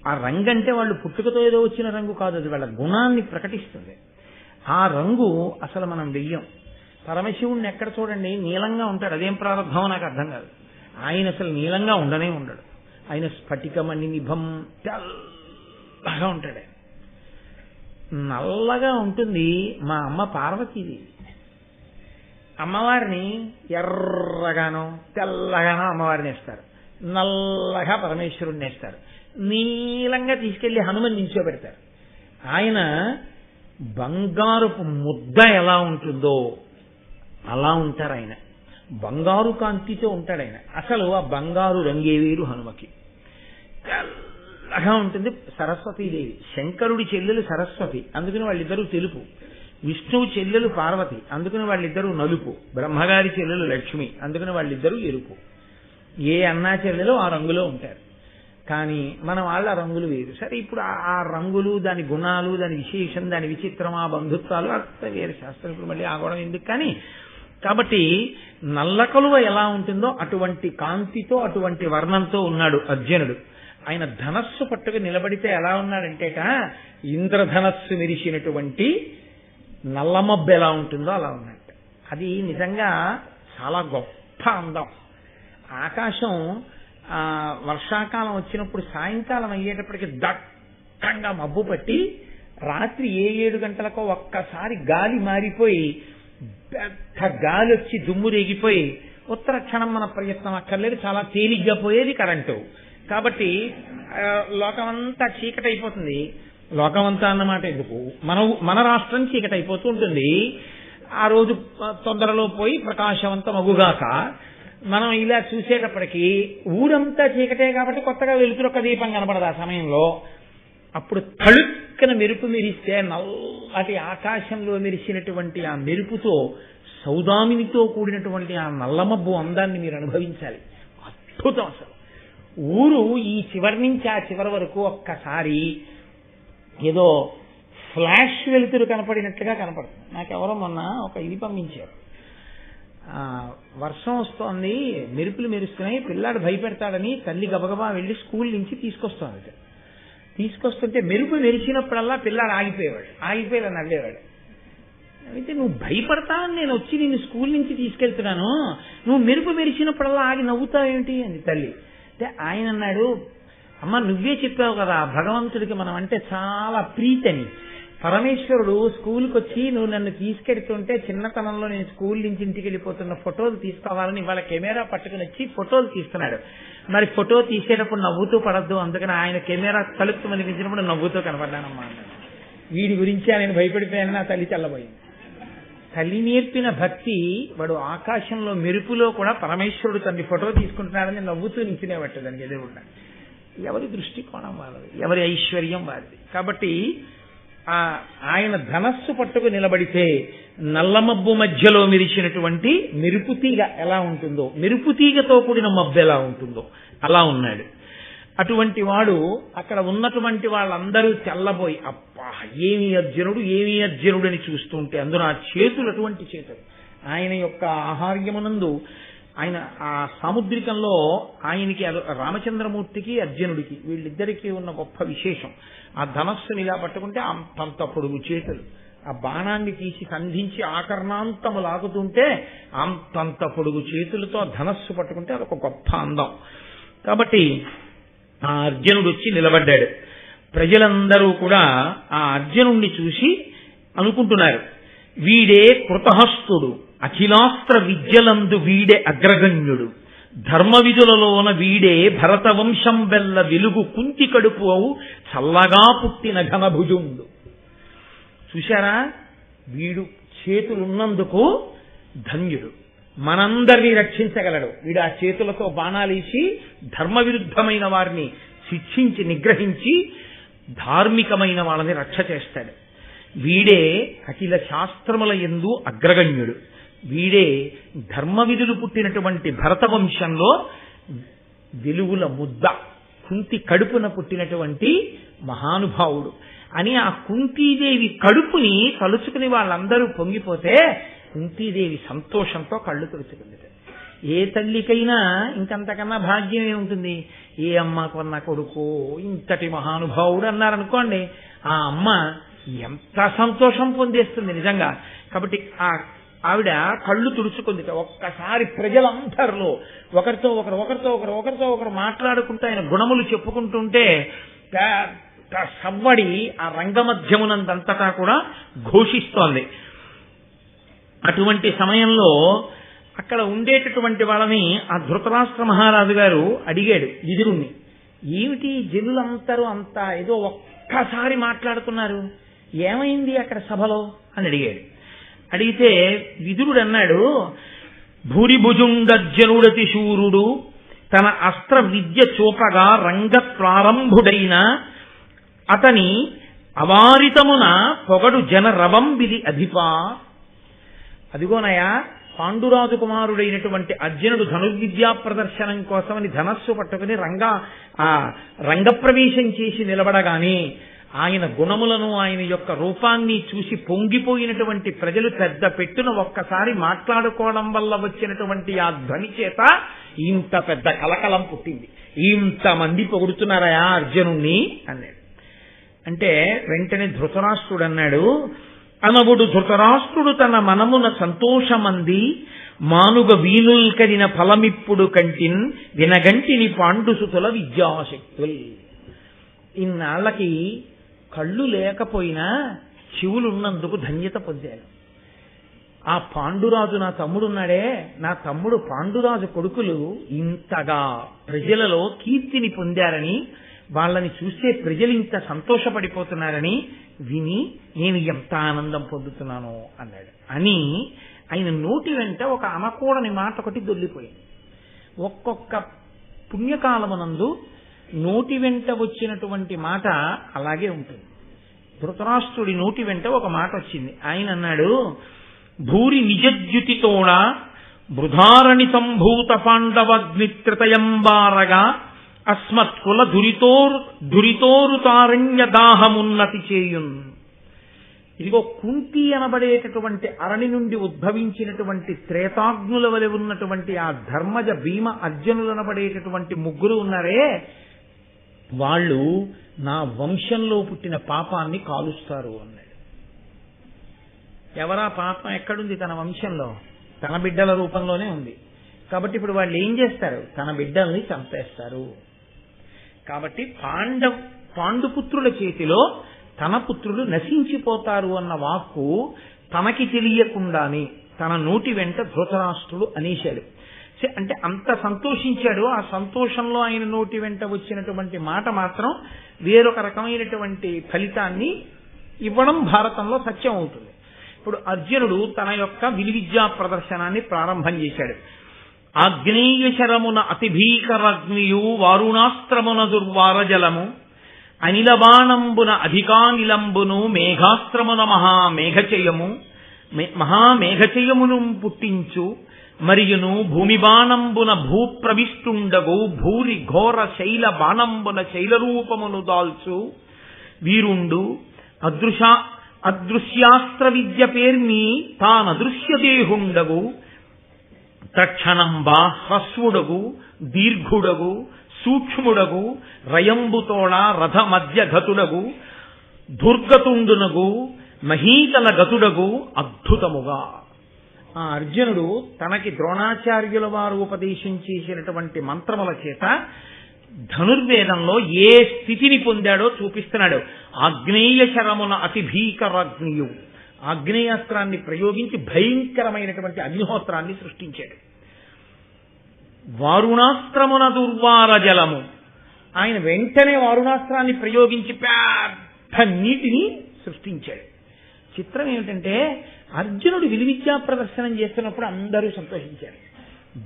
ఆ రంగు అంటే వాళ్ళు పుట్టుకతో ఏదో వచ్చిన రంగు కాదు, అది వాళ్ళ గుణాన్ని ప్రకటిస్తుంది. ఆ రంగు అసలు మనం వెయ్యం. పరమశివుణ్ణి ఎక్కడ చూడండి నీలంగా ఉంటాడు. అదేం ప్రారంభమో నాకు అర్థం కాదు. ఆయన అసలు నీలంగా ఉండనే ఉండడు. ఆయన స్ఫటికమణి నిభం తెల్లగా ఉంటాడు. నల్లగా ఉంటుంది. మా అమ్మ పార్వతీది అమ్మవారిని ఎర్రగానో తెల్లగానో అమ్మవారిని వేస్తారు, నల్లగా పరమేశ్వరుణ్ణి వేస్తారు, నీలంగా తీసుకెళ్లి హనుమని నిల్చోబెడతారు. ఆయన బంగారుపు ముద్ద ఎలా ఉంటుందో అలా ఉంటారు. ఆయన బంగారు కాంతితో ఉంటాడు. ఆయన అసలు ఆ బంగారు రంగే వేరు హనుమకి. తెల్లగా ఉంటుంది. సరస్వతీదేవి, శంకరుడి చెల్లెలు సరస్వతి, అందుకని వాళ్ళిద్దరూ తెలుపు. విష్ణువు చెల్లెలు పార్వతి, అందుకని వాళ్ళిద్దరూ నలుపు. బ్రహ్మగారి చెల్లెలు లక్ష్మి, అందుకని వాళ్ళిద్దరూ ఎరుపు. ఏ అన్నా చెల్లెలు ఆ రంగులో ఉంటారు. కానీ మన వాళ్ళ రంగులు వేరు. సరే, ఇప్పుడు ఆ రంగులు, దాని గుణాలు, దాని విశేషం, దాని విచిత్రం, ఆ బంధుత్వాలు అంత వేరే శాస్త్రం. ఇప్పుడు మళ్ళీ ఆగడం ఎందుకు. కానీ కాబట్టి నల్ల కలువ ఎలా ఉంటుందో అటువంటి కాంతితో అటువంటి వర్ణంతో ఉన్నాడు అర్జునుడు. ఆయన ధనస్సు పట్టుకు నిలబడితే ఎలా ఉన్నాడంటేట ఇంద్రధనస్సు మెరిసినటువంటి నల్లమబ్బు ఎలా ఉంటుందో అలా ఉన్నట్టు. అది నిజంగా చాలా గొప్ప అందం. ఆకాశం వర్షాకాలం వచ్చినప్పుడు సాయంకాలం అయ్యేటప్పటికి దట్టంగా మబ్బు పట్టి రాత్రి 7 గంటలకో ఒక్కసారి గాలి మారిపోయి పెద్ద గాలి వచ్చి దుమ్ము రేగిపోయి ఉత్తర క్షణం మన ప్రయత్నం అక్కర్లేదు, చాలా తేలిగ్గా పోయేది కరెంటు. కాబట్టి లోకమంతా చీకటి అయిపోతుంది. లోకమంతా అన్నమాట ఎందుకు, మన రాష్ట్రం చీకటి అయిపోతూ ఉంటుంది. ఆ రోజు తొందరలో పోయి ప్రకాశవంతం అగుగాక మనం ఇలా చూసేటప్పటికీ ఊరంతా చీకటే కాబట్టి కొత్తగా వెలుతురొక్క దీపం కనపడదు ఆ సమయంలో. అప్పుడు తళుక్కన మెరుపు మెరిస్తే నల్లటి ఆకాశంలో మెరిసినటువంటి ఆ మెరుపుతో సౌదామినితో కూడినటువంటి ఆ నల్లమబ్బు అందాన్ని మీరు అనుభవించాలి. అద్భుతం అసలు. ఊరు ఈ చివరి నుంచి ఆ చివరి వరకు ఒక్కసారి ఏదో ఫ్లాష్ వెలుతురు కనపడినట్లుగా కనపడుతుంది. నాకెవరో మొన్న ఒక ఇది పంపించారు. వర్షం వస్తోంది, మెరుపులు మెరుస్తున్నాయి, పిల్లాడు భయపెడతాడని తల్లి గబగబా వెళ్ళి స్కూల్ నుంచి తీసుకొస్తోంది. తీసుకొస్తుంటే మెరుపు మెరిచినప్పుడల్లా పిల్లాడు ఆగిపోయి నవ్వేవాడు. అయితే నువ్వు భయపడతావని నేను వచ్చి నిన్ను స్కూల్ నుంచి తీసుకెళ్తున్నాను, నువ్వు మెరుపు మెరిచినప్పుడల్లా ఆగి నవ్వుతావేమిటి అంది తల్లి. అంటే ఆయన అన్నాడు, అమ్మ నువ్వే చెప్పావు కదా భగవంతుడికి మనం అంటే చాలా ప్రీతని. పరమేశ్వరుడు స్కూల్కి వచ్చి నువ్వు నన్ను తీసుకెడుతుంటే చిన్నతనంలో నేను స్కూల్ నుంచి ఇంటికి వెళ్ళిపోతున్న ఫోటోలు తీసుకోవాలని ఇవాళ కెమెరా పట్టుకుని వచ్చి ఫోటోలు తీస్తున్నాడు. మరి ఫోటో తీసేటప్పుడు నవ్వుతూ పడద్దు, అందుకని ఆయన కెమెరా తలుపు మనిపించినప్పుడు నవ్వుతూ కనపడ్డానమ్మా అన్నాడు. వీడి గురించి ఆయన భయపడిపోయానని నా తల్లి తెల్లబోయింది. తల్లి నేర్పిన భక్తి వాడు ఆకాశంలో మెరుపులో కూడా పరమేశ్వరుడు తల్లి ఫోటో తీసుకుంటున్నాడని నవ్వుతూ నించునేవట్టు దానికి ఎదురుకుండా. ఎవరి దృష్టికోణం వారిది, ఎవరి ఐశ్వర్యం వారిది. కాబట్టి ఆయన ధనస్సు పట్టుకు నిలబడితే నల్లమబ్బు మధ్యలో మెరిచినటువంటి మెరుపుతీగ ఎలా ఉంటుందో, మెరుపుతీగతో కూడిన మబ్బు ఎలా ఉంటుందో అలా ఉన్నాడు. అటువంటి వాడు అక్కడ ఉన్నటువంటి వాళ్ళందరూ తెల్లబోయి అబ్బా ఏమి అర్జునుడు అని చూస్తుంటే అందులో ఆ చేతులు అటువంటి చేతులు. ఆయన యొక్క ఆహార్యమునందు ఆయన ఆ సాముద్రికంలో ఆయనకి రామచంద్రమూర్తికి అర్జునుడికి వీళ్ళిద్దరికీ ఉన్న గొప్ప విశేషం, ఆ ధనస్సుని ఇలా పట్టుకుంటే అంతంత పొడుగు చేతులు, ఆ బాణాన్ని తీసి సంధించి ఆకర్ణాంతము లాగుతుంటే అంతంత పొడుగు చేతులతో ధనస్సు పట్టుకుంటే అదొక గొప్ప అందం. కాబట్టి ఆ అర్జునుడు వచ్చి నిలబడ్డాడు. ప్రజలందరూ కూడా ఆ అర్జునుణ్ణి చూసి అనుకుంటున్నారు, వీడే కృతహస్తుడు, అఖిలాస్త్ర విద్యలందు వీడే అగ్రగణ్యుడు, ధర్మవిధులలోన వీడే భరతవంశం వెల్ల వెలుగు కుంతి కడుపు అవు చల్లగా పుట్టిన ఘనభుజుండు. చూశారా, వీడు చేతులున్నందుకు ధన్యుడు, మనందరినీ రక్షించగలడు. వీడు ఆ చేతులతో బాణాలేసి ధర్మ విరుద్ధమైన వారిని శిక్షించి నిగ్రహించి ధార్మికమైన వాళ్ళని రక్ష చేస్తాడు. వీడే అఖిల శాస్త్రముల యందు అగ్రగణ్యుడు, వీడే ధర్మ విధులు పుట్టినటువంటి భరతవంశంలో వెలుగుల ముద్ద, కుంతి కడుపున పుట్టినటువంటి మహానుభావుడు అని ఆ కుంతీదేవి కడుపుని తలుచుకుని వాళ్ళందరూ పొంగిపోతే కుంతీదేవి సంతోషంతో కళ్ళు తుడుచుకుంది. ఏ తల్లికైనా ఇంకంతకన్నా భాగ్యం ఏముంటుంది? ఏ అమ్మ కొన్న కొడుకు ఇంతటి మహానుభావుడు అన్నారనుకోండి, ఆ అమ్మ ఎంత సంతోషం పొందేస్తుంది నిజంగా. కాబట్టి ఆవిడ కళ్ళు తుడుచుకుంది. ఒక్కసారి ప్రజలందరిలో ఒకరితో ఒకరు మాట్లాడుకుంటూ ఆయన గుణములు చెప్పుకుంటుంటే సవ్వడి ఆ రంగమధ్యమునందంతటా కూడా ఘోషిస్తోంది. అటువంటి సమయంలో అక్కడ ఉండేటటువంటి వాళ్ళని ఆ ధృతరాష్ట్ర మహారాజు గారు అడిగాడు విదురుణ్ణి, ఏమిటి జనులందరూ అంతా ఏదో ఒక్కసారి మాట్లాడుతున్నారు, ఏమైంది అక్కడ సభలో అని అడిగాడు. అడిగితే విదురుడు అన్నాడు, భూరిభుజుండర్జనుడతి శూరుడు తన అస్త్ర విద్య చూపగా రంగ ప్రారంభుడైన అతని అవారితమున పొగడు జన రవంబిది అధిపా. అదిగోనయా, పాండురాజు కుమారుడైనటువంటి అర్జునుడు ధనుర్విద్యా ప్రదర్శనం కోసమని ధనస్సు పట్టుకుని రంగప్రవేశం చేసి నిలబడగానే ఆయన గుణములను ఆయన యొక్క రూపాన్ని చూసి పొంగిపోయినటువంటి ప్రజలు పెద్ద పెట్టున ఒక్కసారి మాట్లాడుకోవడం వల్ల వచ్చినటువంటి ఆ ధ్వని చేత ఇంత పెద్ద కలకలం పుట్టింది. ఇంతమంది పొగుడుతున్నారయా అర్జునుణ్ణి అన్నాడు. అంటే వెంటనే ధృతరాష్ట్రుడు అన్నాడు, అనవుడు ధృతరాష్ట్రుడు తన మనమున సంతోషమంది మానుగ వీనుల్కరిన ఫలమిప్పుడు కంటిన్ వినగంటిని పాండుసుతుల విద్యాశక్తుల్. ఇన్నాళ్లకి కళ్ళు లేకపోయినా చెవులున్నందుకు ధన్యత పొందాను. ఆ పాండురాజు నా తమ్ముడున్నాడే, నా తమ్ముడు పాండురాజు కొడుకులు ఇంతగా ప్రజలలో కీర్తిని పొందారని, వాళ్ళని చూస్తే ప్రజలు ఇంత సంతోషపడిపోతున్నారని విని నేను ఎంత ఆనందం పొందుతున్నానో అన్నాడు. అని ఆయన నోటి వెంట ఒక అనకూడని మాట ఒకటి దొల్లిపోయింది. ఒక్కొక్క పుణ్యకాలమునందు నోటి వెంట వచ్చినటువంటి మాట అలాగే ఉంటుంది. ధృతరాష్ట్రుడి నోటి వెంట ఒక మాట వచ్చింది. ఆయన అన్నాడు, భూరి నిజద్యుతితోడ బృధారణి సంభూత పాండవగ్నిత్రితయంబారగా అస్మత్ కుల దురితోరుతారణ్య దాహమున్నతి చేయున్. ఇదిగో కుంతి అనబడేటటువంటి అరణి నుండి ఉద్భవించినటువంటి త్రేతాగ్నుల వలె ఉన్నటువంటి ఆ ధర్మజ భీమ అర్జునులు అనబడేటటువంటి ముగ్గురు ఉన్నారే, వాళ్ళు నా వంశంలో పుట్టిన పాపాన్ని కాలుస్తారు అన్నాడు. ఎవరా పాపం ఎక్కడుంది? తన వంశంలో, తన బిడ్డల రూపంలోనే ఉంది. కాబట్టి ఇప్పుడు వాళ్ళు ఏం చేస్తారు? తన బిడ్డల్ని చంపేస్తారు. కాబట్టి పాండుపుత్రుల చేతిలో తన పుత్రులు నశించిపోతారు అన్న వాక్కు తనకి తెలియకుండానే తన నోటి వెంట ధృతరాష్ట్రుడు అనేశాడు. అంటే అంత సంతోషించాడు. ఆ సంతోషంలో ఆయన నోటి వెంట వచ్చినటువంటి మాట మాత్రం వేరొక రకమైనటువంటి ఫలితాన్ని ఇవ్వడం భారతంలో సత్యం అవుతుంది. ఇప్పుడు అర్జునుడు తన యొక్క విలువిద్యా ప్రదర్శనాన్ని ప్రారంభం చేశాడు. ఆగ్నేయ శరమున అతి భీకరగ్నియు వారుణాస్త్రమున దుర్వారజలము అనిలబాణంబున అధికానిలంబును మేఘాస్త్రమున మహామేఘచయమును పుట్టించు మరియును భూమి బాణంబున భూప్రవిష్టుండగు భూరి ఘోర శైల బాణంబున శైలరూపమును దాల్చు వీరుండు అదృశ్యాస్త్ర విద్య పేర్మి తానదృశ్యదేహుండగు తక్షణంబా హ్రస్వుడగు దీర్ఘుడగు సూక్ష్ముడగు రయంబుతోళ రథ మధ్య గతుడగు దుర్గతుండునగు మహీతల గతుడగు అద్భుతముగా. ఆ అర్జునుడు తనకి ద్రోణాచార్యుల వారు ఉపదేశం చేసినటువంటి మంత్రముల చేత ధనుర్వేదంలో ఏ స్థితిని పొందాడో చూపిస్తున్నాడు. ఆగ్నేయ శరమున అతి భీకరాగ్నియు, ఆగ్నేయాస్త్రాన్ని ప్రయోగించి భయంకరమైనటువంటి అగ్నిహోత్రాన్ని సృష్టించాడు. వారుణాస్త్రమున దుర్వార జలము, ఆయన వెంటనే వారుణాస్త్రాన్ని ప్రయోగించి పెద్ద నీటిని సృష్టించాడు. చిత్రం ఏమిటంటే అర్జునుడు విలువిద్యా ప్రదర్శనం చేస్తున్నప్పుడు అందరూ సంతోషించారు.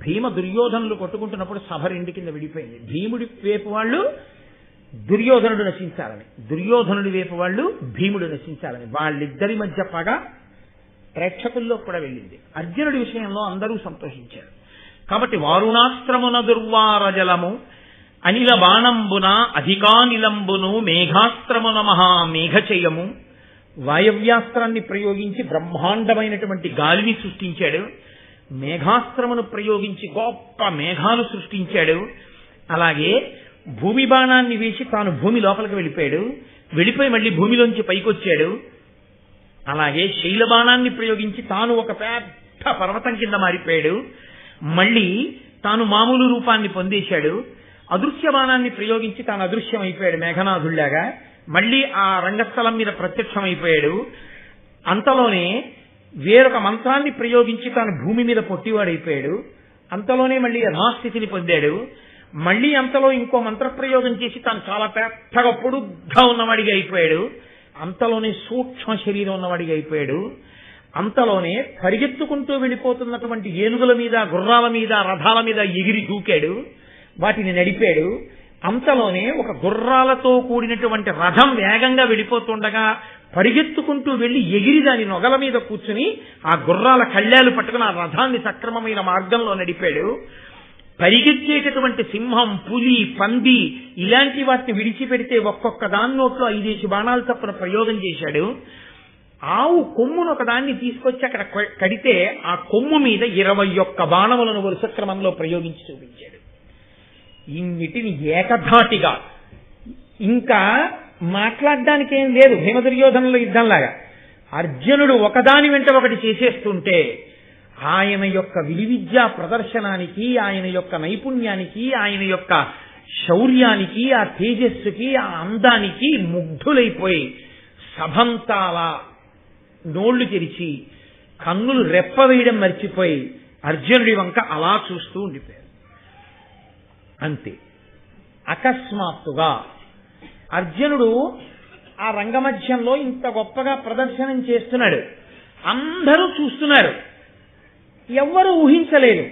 భీమ దుర్యోధనులు కొట్టుకుంటున్నప్పుడు సభ రెండు కింద విడిపోయింది. భీముడి వైపు వాళ్ళు దుర్యోధనుడు నశించాలని, దుర్యోధనుడి వైపు వాళ్ళు భీముడు నశించాలని, వాళ్ళిద్దరి మధ్య పగ ప్రేక్షకుల్లో కూడా వెళ్ళింది. అర్జునుడి విషయంలో అందరూ సంతోషించారు. కాబట్టి వారుణాస్త్రమున దుర్వార జలము, అనిల బాణంబున అధికానిలంబును, మేఘాస్త్రమున మహామేఘచయము, వాయవ్యాస్త్రాన్ని ప్రయోగించి బ్రహ్మాండమైనటువంటి గాలిని సృష్టించాడు. మేఘాస్త్రమును ప్రయోగించి గొప్ప మేఘాలు సృష్టించాడు. అలాగే భూమి బాణాన్ని వేసి తాను భూమి లోపలికి వెళ్ళిపోయి మళ్ళీ భూమిలోంచి పైకొచ్చాడు. అలాగే శైల బాణాన్ని ప్రయోగించి తాను ఒక పెద్ద పర్వతం కింద మారిపోయాడు. మళ్ళీ తాను మామూలు రూపాన్ని పొందేశాడు. అదృశ్య బాణాన్ని ప్రయోగించి తాను అదృశ్యమైపోయాడు మేఘనాథుళ్లాగా. మళ్ళీ ఆ రంగస్థలం మీద ప్రత్యక్షమైపోయాడు. అంతలోనే వేరొక మంత్రాన్ని ప్రయోగించి తాను భూమి మీద పొట్టివాడైపోయాడు. అంతలోనే మళ్ళీ యథాస్థితిని పొందాడు. మళ్ళీ అంతలో ఇంకో మంత్రప్రయోగం చేసి తాను చాలా పెద్దగా పొడుగ్గా ఉన్నవాడిగా అయిపోయాడు. అంతలోనే సూక్ష్మ శరీరం ఉన్నవాడిగా అయిపోయాడు. అంతలోనే పరిగెత్తుకుంటూ వెళ్ళిపోతున్నటువంటి ఏనుగుల మీద, గుర్రాల మీద, రథాల మీద ఎగిరి దూకాడు, వాటిని నడిపాడు. అంతలోనే ఒక గుర్రాలతో కూడినటువంటి రథం వేగంగా వెళ్ళిపోతుండగా పరిగెత్తుకుంటూ వెళ్లి ఎగిరి దాని నొగల మీద కూర్చుని ఆ గుర్రాల కళ్యాలు పట్టుకుని ఆ రథాన్ని సక్రమమైన మార్గంలో నడిపాడు. పరిగెత్తేటటువంటి సింహం, పులి, పంది ఇలాంటి వాటిని విడిచిపెడితే ఒక్కొక్క దాని నోట్లో 5 బాణాలు తప్పున ప్రయోగం చేశాడు. ఆవు కొమ్మును ఒకదాన్ని తీసుకొచ్చి అక్కడ కడితే ఆ కొమ్ము మీద 21 బాణములను వరుస క్రమంలో ప్రయోగించి చూపించాడు. ఇన్నిటిని ఏకధాటిగా, ఇంకా మాట్లాడడానికి ఏం లేదు భీమ దుర్యోధనుల యుద్ధంలాగా. అర్జునుడు ఒకదాని వెంట ఒకటి చేసేస్తుంటే ఆయన యొక్క విలువిద్యా ప్రదర్శనానికి, ఆయన యొక్క నైపుణ్యానికి, ఆయన యొక్క శౌర్యానికి, ఆ తేజస్సుకి, ఆ అందానికి ముగ్ధులైపోయి సభంతాలా నోళ్లు తెరిచి కన్నులు రెప్పవేయడం మర్చిపోయి అర్జునుడి వంక అలా చూస్తూ ఉండిపోయారు. అంతే. అకస్మాత్తుగా అర్జునుడు ఆ రంగమధ్యంలో ఇంత గొప్పగా ప్రదర్శనం చేస్తున్నాడు. అందరూ చూస్తున్నారు. ఎవ్వరూ ఊహించలేదు.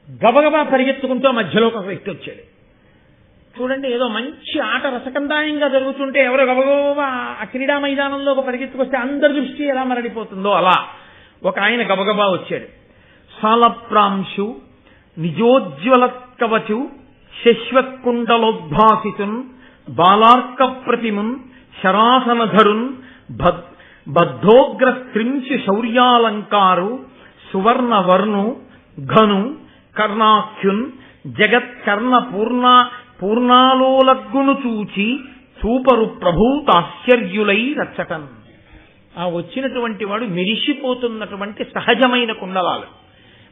గబగబా పరిగెత్తుకుంటూ మధ్యలోకి ఒక వ్యక్తి వచ్చాడు. చూడండి, ఏదో మంచి ఆట రసకందాయంగా జరుగుతుంటే ఎవరో గబగబా ఆ క్రీడా మైదానంలో పరిగెత్తుకొస్తే అందరి దృష్టి ఎలా మరడిపోతుందో అలా ఒక ఆయన గబగబా వచ్చాడు. సాలప్రాంశు నిజోజ్వల కవచు శశ్వత్కుండలోద్భాసితున్ బాలార్క ప్రతిమున్ శరాసనధరున్ బద్ధోగ్రస్త్రింశు శౌర్యాలంకారు సువర్ణవర్ణు ఘను కర్ణాఖ్యున్ జగత్కర్ణ పూర్ణాలోలగ్గును చూచి చూపరు ప్రభూతాశ్చర్యులై రచ్చటన్. ఆ వచ్చినటువంటి వాడు మెరిసిపోతున్నటువంటి సహజమైన కుండలాలు.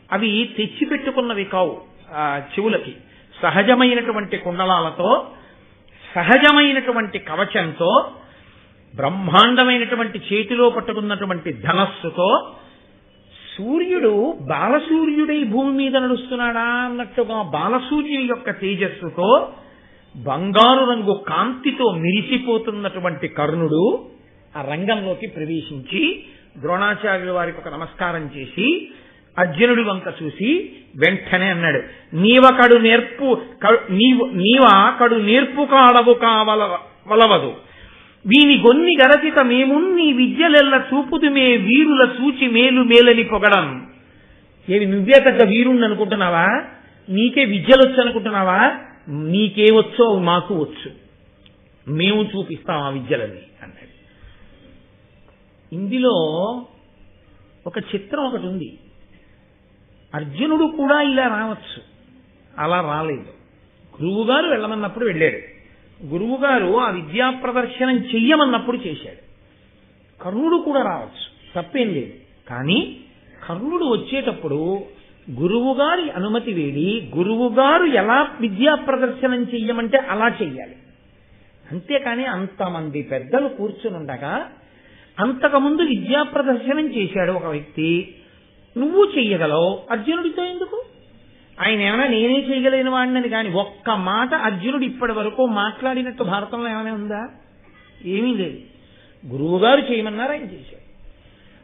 అవి తెచ్చిపెట్టుకున్నవి కావు. చెవులకి సహజమైనటువంటి కుండలాలతో, సహజమైనటువంటి కవచంతో, బ్రహ్మాండమైనటువంటి చేతిలో పట్టుకున్నటువంటి ధనస్సుతో సూర్యుడు బాలసూర్యుడై భూమి మీద నడుస్తున్నాడా అన్నట్టుగా బాలసూర్యుని యొక్క తేజస్సుతో బంగారు రంగు కాంతితో మెరిసిపోతున్నటువంటి కర్ణుడు ఆ రంగంలోకి ప్రవేశించి ద్రోణాచార్యుల వారికి ఒక నమస్కారం చేసి అర్జునుడి వంక చూసి వెంటనే అన్నాడు, నీవా కడు నేర్పు కాడవు కావలవదు, వీని గొన్ని గరచిత మేమున్ని విద్యలెల్ల చూపుదుమే వీరుల సూచి మేలు మేలని పొగడం. ఏవి నువ్వే పెద్ద వీరుణ్ణి అనుకుంటున్నావా? నీకే విద్యలొచ్చు అనుకుంటున్నావా? నీకేవచ్చో మాకు వచ్చు, మేము చూపిస్తాం ఆ విద్యలని అన్నాడు. ఇందులో ఒక చిత్రం ఒకటి ఉంది. అర్జునుడు కూడా ఇలా రావచ్చు, అలా రాలేదు. గురువుగారు వెళ్ళమన్నప్పుడు వెళ్ళాడు, గురువుగారు ఆ విద్యా ప్రదర్శనం చెయ్యమన్నప్పుడు చేశాడు. కర్ణుడు కూడా రావచ్చు, తప్పేం లేదు. కానీ కర్ణుడు వచ్చేటప్పుడు గురువుగారి అనుమతి వేడి గురువుగారు ఎలా విద్యా ప్రదర్శనం చెయ్యమంటే అలా చెయ్యాలి. అంతేకాని అంతమంది పెద్దలు కూర్చునుండగా అంతకుముందు విద్యా ప్రదర్శనం చేశాడు ఒక వ్యక్తి, నువ్వు చెయ్యగలవు, అర్జునుడితో ఎందుకు? ఆయన ఏమైనా నేనే చేయగలేని వాడినని కానీ ఒక్క మాట అర్జునుడు ఇప్పటి వరకు మాట్లాడినట్టు భారతంలో ఏమైనా ఉందా? ఏమీ లేదు. గురువుగారు చేయమన్నారు, ఆయన చేశాడు.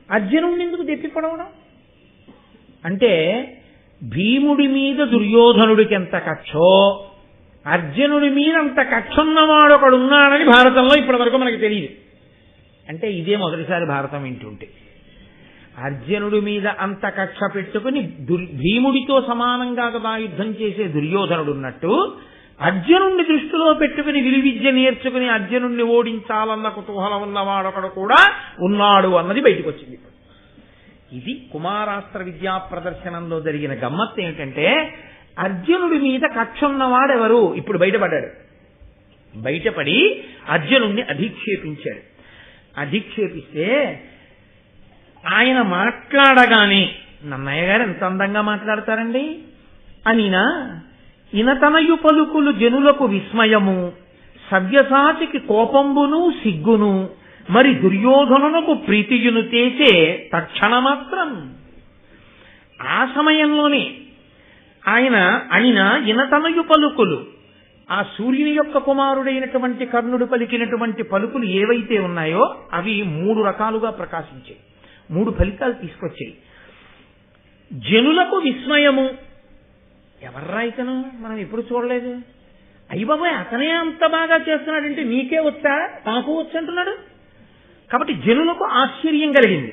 అర్జునుడిని ఎందుకు తెప్పిపడవడం? అంటే భీముడి మీద దుర్యోధనుడికి ఎంత కక్షో అర్జునుడి మీద అంత కక్ష ఉన్నవాడు ఒకడున్నాడని భారతంలో ఇప్పటి వరకు మనకు తెలియదు. అంటే ఇదే మొదటిసారి భారతం వింటుంటే. అర్జునుడి మీద అంత కక్ష పెట్టుకుని భీముడితో సమానంగా కదా యుద్ధం చేసే దుర్యోధనుడు ఉన్నట్టు అర్జునుడిని దృష్టిలో పెట్టుకుని విలువిద్య నేర్చుకుని అర్జునుడిని ఓడించాలన్న కుతూహలం ఉన్నవాడొకడు కూడా ఉన్నాడు అన్నది బయటకు వచ్చింది. ఇది కుమారాస్త్ర విద్యా ప్రదర్శనంలో జరిగిన గమ్మత్తు ఏమిటంటే అర్జునుడి మీద కక్ష ఉన్నవాడెవరు ఇప్పుడు బయటపడ్డాడు. బయటపడి అర్జునుడిని అధిక్షేపించాడు. అధిక్షేపిస్తే ఆయన మాట్లాడగానే నన్నయ్య గారు ఎంత అందంగా మాట్లాడతారండి అనినా ఇనతనయు పలుకులు జనులకు విస్మయము సవ్యసాచికి కోపంబును సిగ్గును మరి దుర్యోధనునకు ప్రీతియును చేసే తక్షణమాత్రం. ఆ సమయంలోనే ఆయన అనిన ఇనతనయు పలుకులు ఆ సూర్యుని యొక్క కుమారుడైనటువంటి కర్ణుడు పలికినటువంటి పలుకులు ఏవైతే ఉన్నాయో అవి 3 రకాలుగా ప్రకాశించాయి, 3 ఫలితాలు తీసుకొచ్చాయి. జనులకు విస్మయము, ఎవర్రా ఇతను మనం ఎప్పుడు చూడలేదు, అయ్య బాబాయ్ అతనే అంత బాగా చేస్తున్నాడంటే నీకే వచ్చా నాకు వచ్చంటున్నాడు. కాబట్టి జనులకు ఆశ్చర్యం కలిగింది.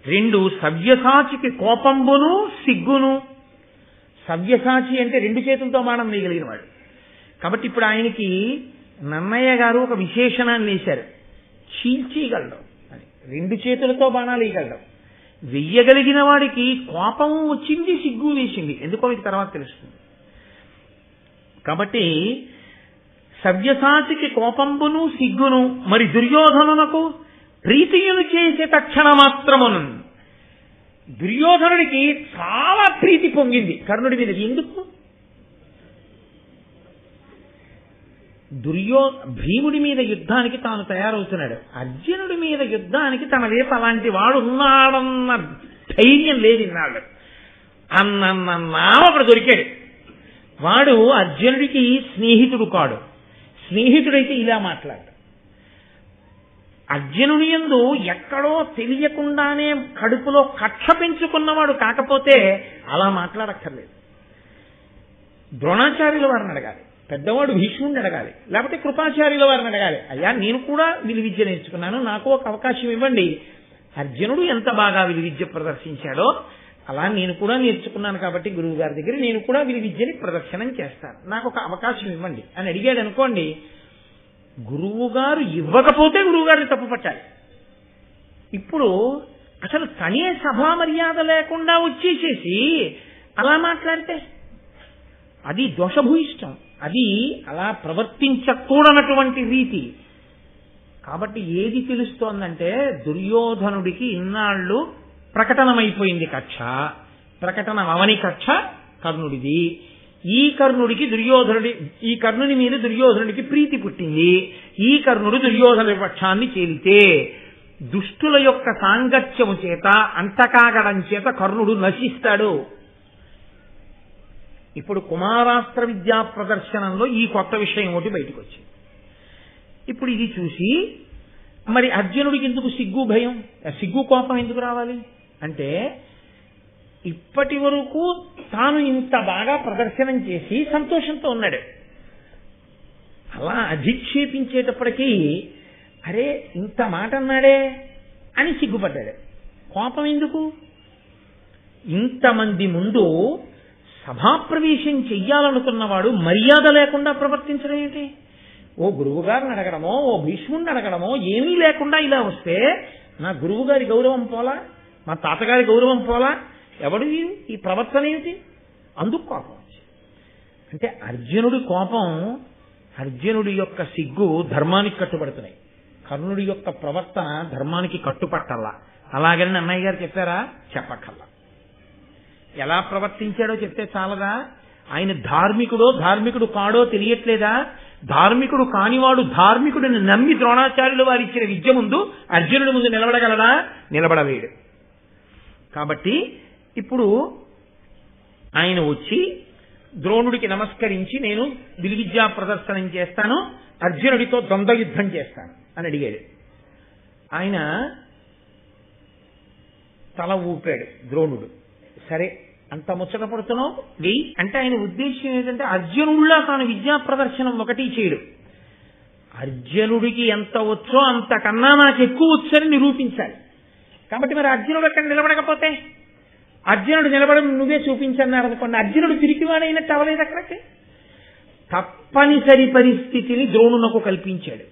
2 సవ్యసాచికి కోపంబును సిగ్గును. సవ్యసాచి అంటే 2 చేతులతో బాణం వేయగలిగిన వాడు. కాబట్టి ఇప్పుడు ఆయనకి నన్నయ్య గారు ఒక విశేషణాన్ని వేశారు, చీల్చేయగలడం అని. 2 చేతులతో బాణాలు వేయగలడం. వెయ్యగలిగిన వాడికి కోపం వచ్చింది, సిగ్గు వేసింది. ఎందుకో మీకు తర్వాత తెలుస్తుంది. కాబట్టి సవ్యసాచికి కోపంబును సిగ్గును మరి దుర్యోధనునకు ప్రీతియును చేసే తక్షణ మాత్రమును. దుర్యోధనుడికి చాలా ప్రీతి పొంగింది కర్ణుడి మీద. ఎందుకు? భీముడి మీద యుద్ధానికి తాను తయారవుతున్నాడు, అర్జునుడి మీద యుద్ధానికి తన వైపు అలాంటి వాడు ఉన్నాడన్న ధైర్యం లేదు ఇన్నాళ్ళు. అన్న ఒకడు దొరికాడు. వాడు అర్జునుడికి స్నేహితుడు కాడు. స్నేహితుడైతే ఇలా మాట్లాడు. అర్జునుని యందు ఎక్కడో తెలియకుండానే కడుపులో కక్ష పెంచుకున్నవాడు కాకపోతే అలా మాట్లాడక్కర్లేదు. ద్రోణాచార్యుల వారిని అడగాలి, పెద్దవాడు భీష్ముడిని అడగాలి, లేకపోతే కృపాచార్యుల వారిని అడగాలి. అయ్యా నేను కూడా విలువిద్య నేర్చుకున్నాను, నాకు ఒక అవకాశం ఇవ్వండి. అర్జునుడు ఎంత బాగా విలువిద్య ప్రదర్శించాడో అలా నేను కూడా నేర్చుకున్నాను కాబట్టి గురువు గారి దగ్గర నేను కూడా విలువిద్యని ప్రదర్శనం చేస్తాను, నాకు ఒక అవకాశం ఇవ్వండి అని అడిగాడు అనుకోండి. గురువు గారు ఇవ్వకపోతే గురువు గారిని తప్పు పట్టాలి. ఇప్పుడు అసలు తనే సభా మర్యాద లేకుండా వచ్చేసేసి అలా మాట్లాడితే అది దోషభూయిష్టం, అది అలా ప్రవర్తించకూడనటువంటి రీతి. కాబట్టి ఏది తెలుస్తోందంటే దుర్యోధనుడికి ఇన్నాళ్ళు ప్రకటనమైపోయింది కక్ష, ప్రకటన అవని కక్ష కర్ణుడిది. ఈ కర్ణుని మీద దుర్యోధనుడికి ప్రీతి పుట్టింది. ఈ కర్ణుడు దుర్యోధనుడి పక్షాన్ని చేరితే దుష్టుల యొక్క సాంగత్యము చేత అంతకాగడం చేత కర్ణుడు నశిస్తాడు. ఇప్పుడు కుమారాస్త్ర విద్యా ప్రదర్శనంలో ఈ కొత్త విషయం ఒకటి బయటకు వచ్చింది. ఇప్పుడు ఇది చూసి మరి అర్జునుడికి ఎందుకు సిగ్గు భయం, సిగ్గు కోపం ఎందుకు రావాలి అంటే ఇప్పటి వరకు తాను ఇంత బాగా ప్రదర్శనం చేసి సంతోషంతో ఉన్నాడు. అలా అధిక్షేపించేటప్పటికీ అరే ఇంత మాట అన్నాడే అని సిగ్గుపడ్డాడు. కోపం ఎందుకు? ఇంతమంది ముందు సభాప్రవేశం చెయ్యాలనుకున్నవాడు మర్యాద లేకుండా ప్రవర్తించడం ఏంటి? ఓ గురువు గారిని అడగడమో ఓ భీష్ముడిని అడగడమో ఏమీ లేకుండా ఇలా వస్తే నా గురువు గారి గౌరవం పోలా, మా తాతగారి గౌరవం పోలా, ఎవడు ఈ ప్రవర్తన ఏమిటి? అందుకు కోపం వచ్చింది. అంటే అర్జునుడి కోపం, అర్జునుడి యొక్క సిగ్గు ధర్మానికి కట్టుబడుతున్నాయి. కర్ణుడి యొక్క ప్రవర్తన ధర్మానికి కట్టుపట్టల్లా. అలాగని అన్నయ్య గారు చెప్పారా? చెప్పక్కల్లా. ఎలా ప్రవర్తించాడో చెప్తే చాలదా? ఆయన ధార్మికుడు కాడో తెలియట్లేదా? ధార్మికుడు కానివాడు ధార్మికుడిని నమ్మి ద్రోణాచార్యులు వారు ఇచ్చిన విద్య ముందు అర్జునుడి ముందు నిలబడగలడా? నిలబడలేడు. కాబట్టి ఇప్పుడు ఆయన వచ్చి ద్రోణుడికి నమస్కరించి నేను విలువిద్యా ప్రదర్శనం చేస్తాను, అర్జునుడితో ద్వంద్వ యుద్ధం చేస్తాను అని అడిగాడు. ఆయన తల ఊపాడు ద్రోణుడు. సరే, అంత ముచ్చట పడుతున్నావు వెయ్యి అంటే ఆయన ఉద్దేశం ఏంటంటే అర్జునుడిలా తాను విద్యా ప్రదర్శనం ఒకటి చేయడు. అర్జునుడికి ఎంత వచ్చో అంతకన్నా నాకు ఎక్కువ వచ్చని నిరూపించాలి. కాబట్టి మరి అర్జునుడు అక్కడ నిలబడకపోతే, అర్జునుడు నిలబడం నువ్వే చూపించన్నారు అనుకోండి, అర్జునుడు తిరిగివాడైనట్టు అవలేదు. అక్కడికి తప్పనిసరి పరిస్థితిని ద్రోణునకు కల్పించాడు.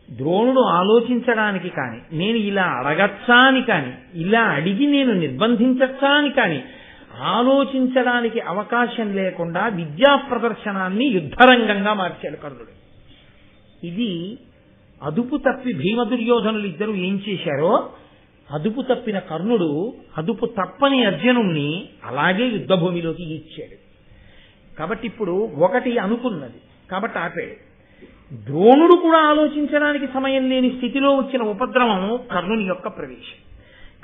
ద్రోణుడు ఆలోచించడానికి కానీ, నేను ఇలా అడగచ్చా అని కానీ, ఇలా అడిగి నేను నిర్బంధించచ్చా అని కానీ ఆలోచించడానికి అవకాశం లేకుండా విద్యా ప్రదర్శనాన్ని యుద్ధరంగంగా మార్చాడు కర్ణుడు. ఇది అదుపు తప్పి భీమదుర్యోధనులు ఇద్దరు ఏం చేశారో, అదుపు తప్పిన కర్ణుడు అదుపు తప్పని అర్జునుణ్ణి అలాగే యుద్ధభూమిలోకి ఈడ్చాడు. కాబట్టి ఇప్పుడు ఒకటి అనుకున్నది కాబట్టి ఆపాడు. ద్రోణుడు కూడా ఆలోచించడానికి సమయం లేని స్థితిలో వచ్చిన ఉపద్రవం కర్ణుని యొక్క ప్రవేశం.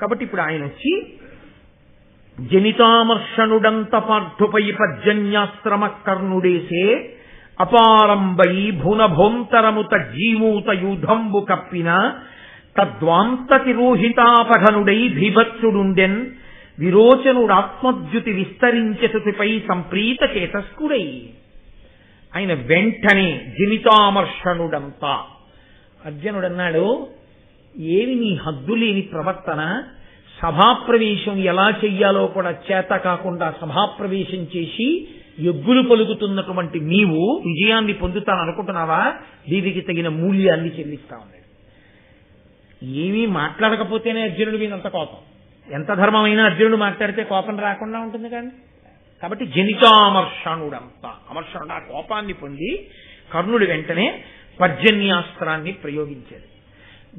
కాబట్టి ఇప్పుడు ఆయన వచ్చి జనితామర్షణుడంత పార్థుపై పర్జన్యాశ్రమ కర్ణుడేసే అపారంబై భునభోంతరముత జీమూత యూధంబు కప్పిన తద్వాంతతిరోహితాపఘనుడై భీభత్సుడుండెన్ విరోచనుడాత్మద్యుతి విస్తరించతుతిపై సంప్రీత చేతస్కుడై. ఆయన వెంటనే జనితామర్షణుడంతా అర్జునుడన్నాడు, ఏమి నీ హద్దులేని ప్రవర్తన, సభాప్రవేశం ఎలా చెయ్యాలో కూడా చేత కాకుండా సభాప్రవేశం చేసి ఎగ్గులు పలుకుతున్నటువంటి నీవు విజయాన్ని పొందుతాననుకుంటున్నావా? దీనికి తగిన మూల్యాన్ని చెల్లిస్తా ఉన్నాడు. ఏమీ మాట్లాడకపోతేనే అర్జునుడి మీద అంత కోపం. ఎంత ధర్మమైనా అర్జునుడు మాట్లాడితే కోపం రాకుండా ఉంటుంది కానీ. కాబట్టి జనితామర్షణుడంతా, అమర్షణుడు ఆ కోపాన్ని పొంది కర్ణుడు వెంటనే పర్జన్యాస్త్రాన్ని ప్రయోగించాడు.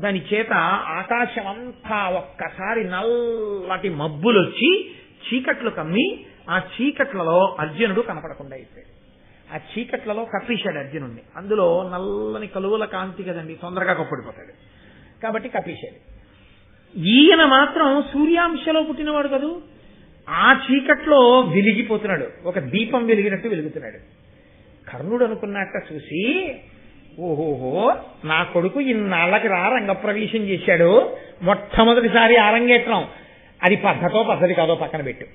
దాని చేత ఆకాశమంతా ఒక్కసారి నల్లటి మబ్బులొచ్చి చీకట్లు కమ్మి ఆ చీకట్లలో అర్జునుడు కనపడకుండా అయిపోయాడు. ఆ చీకట్లలో కప్పేశాడు అర్జునుడిని. అందులో నల్లని కలువల కాంతి కదండి, తొందరగా కప్పడిపోతాడు కాబట్టి కప్పేశాడు. ఈయన మాత్రం సూర్యాంశలో పుట్టినవాడు కదూ, ఆ చీకట్లో వెలిగిపోతున్నాడు, ఒక దీపం వెలిగినట్టు వెలుగుతున్నాడు. కర్ణుడు అనుకున్నట్ట చూసి, ఓహోహో నా కొడుకు ఇన్నాళ్ళకి రంగప్రవేశం చేశాడు, మొట్టమొదటిసారి అరంగేట్రం, అది పద్ధతి కాదో పక్కన పెట్టు,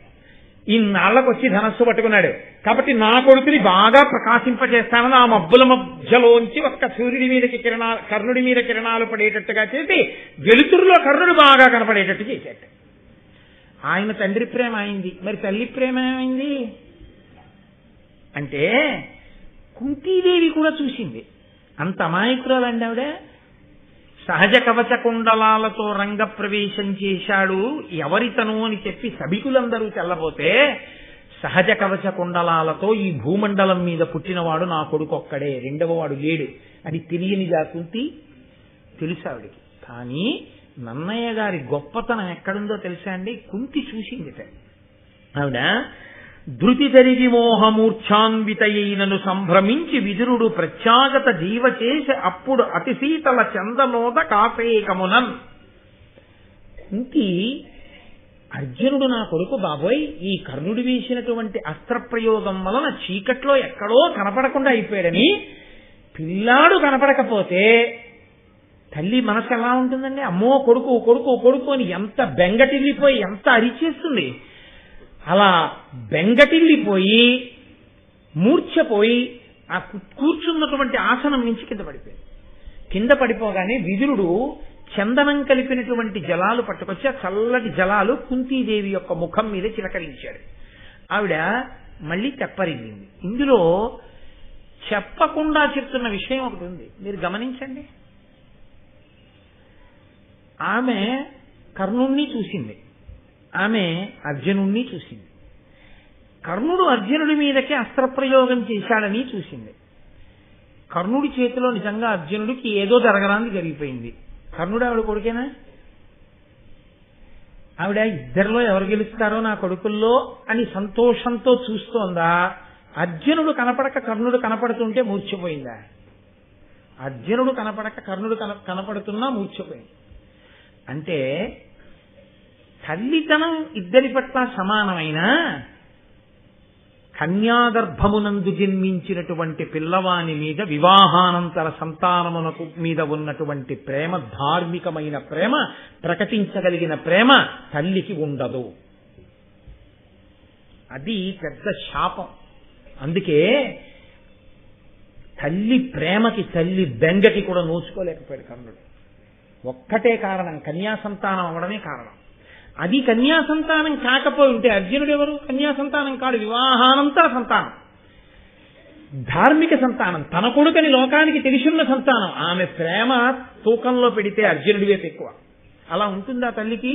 ఇన్నాళ్ళకు వచ్చి ధనస్సు పట్టుకున్నాడు కాబట్టి నా కొడుకుని బాగా ప్రకాశింపజేస్తానని ఆ మబ్బుల మధ్యలోంచి ఒక్క సూర్యుడి మీదకి కర్ణుడి మీద కిరణాలు పడేటట్టుగా చేసి వెలుతురులో కర్ణుడు బాగా కనపడేటట్టు చేశాడు. ఆయన తండ్రి ప్రేమ అయింది, మరి తల్లి ప్రేమ ఏమైంది అంటే కుంతీదేవి కూడా చూసింది. అంత అమాయకురాలండి ఆవిడ. సహజ కవచ కుండలాలతో రంగప్రవేశం చేశాడు ఎవరితను అని చెప్పి సభికులందరూ తెల్లబోతే, సహజ కవచ కుండలాలతో ఈ భూమండలం మీద పుట్టినవాడు నా కొడుకు ఒక్కడే, రెండవ వాడు లేడు అని తెలియనిదా కుంతి? తెలుసు ఆవిడికి. కానీ నన్నయ్య గారి గొప్పతనం ఎక్కడుందో తెలుసా అండి? కుంతి చూసిందిట. ఆవిడ ధృతి తరిగి మోహమూర్ఛాన్వితయైనను సంభ్రమించి విదురుడు ప్రత్యాగత జీవ చేసి అప్పుడు అతిశీతల చందనోద కాపేకమునన్. కుంతి అర్జునుడు నా కొడుకు బాబోయ్, ఈ కర్ణుడు వేసినటువంటి అస్త్రప్రయోగం వలన చీకట్లో ఎక్కడో కనపడకుండా అయిపోయాడని, పిల్లాడు కనపడకపోతే తల్లి మనసు ఎలా ఉంటుందండి? అమ్మో కొడుకు కొడుకు కొడుకు అని ఎంత బెంగటిల్లిపోయి ఎంత అరిచేస్తుంది. అలా బెంగటిల్లిపోయి మూర్ఛపోయి ఆ కూర్చున్నటువంటి ఆసనం నుంచి కింద పడిపోయింది. కింద పడిపోగానే విదురుడు చందనం కలిపినటువంటి జలాలు పట్టుకొచ్చి ఆ చల్లటి జలాలు కుంతీదేవి యొక్క ముఖం మీద చిలకరించాడు. ఆవిడ మళ్ళీ తెప్పరిల్లింది. ఇందులో చెప్పకుండా చెప్తున్న విషయం ఒకటి ఉంది, మీరు గమనించండి. ఆమె కర్ణుణ్ణి చూసింది, ఆమె అర్జునుణ్ణి చూసింది. కర్ణుడు అర్జునుడి మీదకి అస్త్రప్రయోగం చేశాడని చూసింది. కర్ణుడి చేతిలో నిజంగా అర్జునుడికి ఏదో జరగడానికి జరిగిపోయింది. కర్ణుడు ఆవిడ కొడుకేనా? ఆవిడ ఇద్దరిలో ఎవరు గెలుస్తారో నా కొడుకుల్లో అని సంతోషంతో చూస్తోందా? అర్జునుడు కనపడక కర్ణుడు కనపడుతుంటే మూర్ఛపోయిందా? అర్జునుడు కనపడక కర్ణుడు కనపడుతున్నా మూర్ఛపోయింది. అంటే తల్లితనం ఇద్దరి పట్ల సమానమైన కన్యాగర్భమునందు జన్మించినటువంటి పిల్లవాని మీద వివాహానంతర సంతానమునకు మీద ఉన్నటువంటి ప్రేమ, ధార్మికమైన ప్రేమ, ప్రకటించగలిగిన ప్రేమ తల్లికి ఉండదు. అది పెద్ద శాపం. అందుకే తల్లి ప్రేమకి, తల్లి బెంగకి కూడా నోచుకోలేకపోయాడు కర్ణుడు. ఒక్కటే కారణం, కన్యా సంతానం అవడమే కారణం. అది కన్యా సంతానం కాకపోయి ఉంటే అర్జునుడు ఎవరు? కన్యా సంతానం కాడు, వివాహానంతర సంతానం, ధార్మిక సంతానం, తన కొడుకని లోకానికి తెలిసిన సంతానం. ఆమె ప్రేమ తూకంలో పెడితే అర్జునుడి వైపు ఎక్కువ. అలా ఉంటుందా తల్లికి?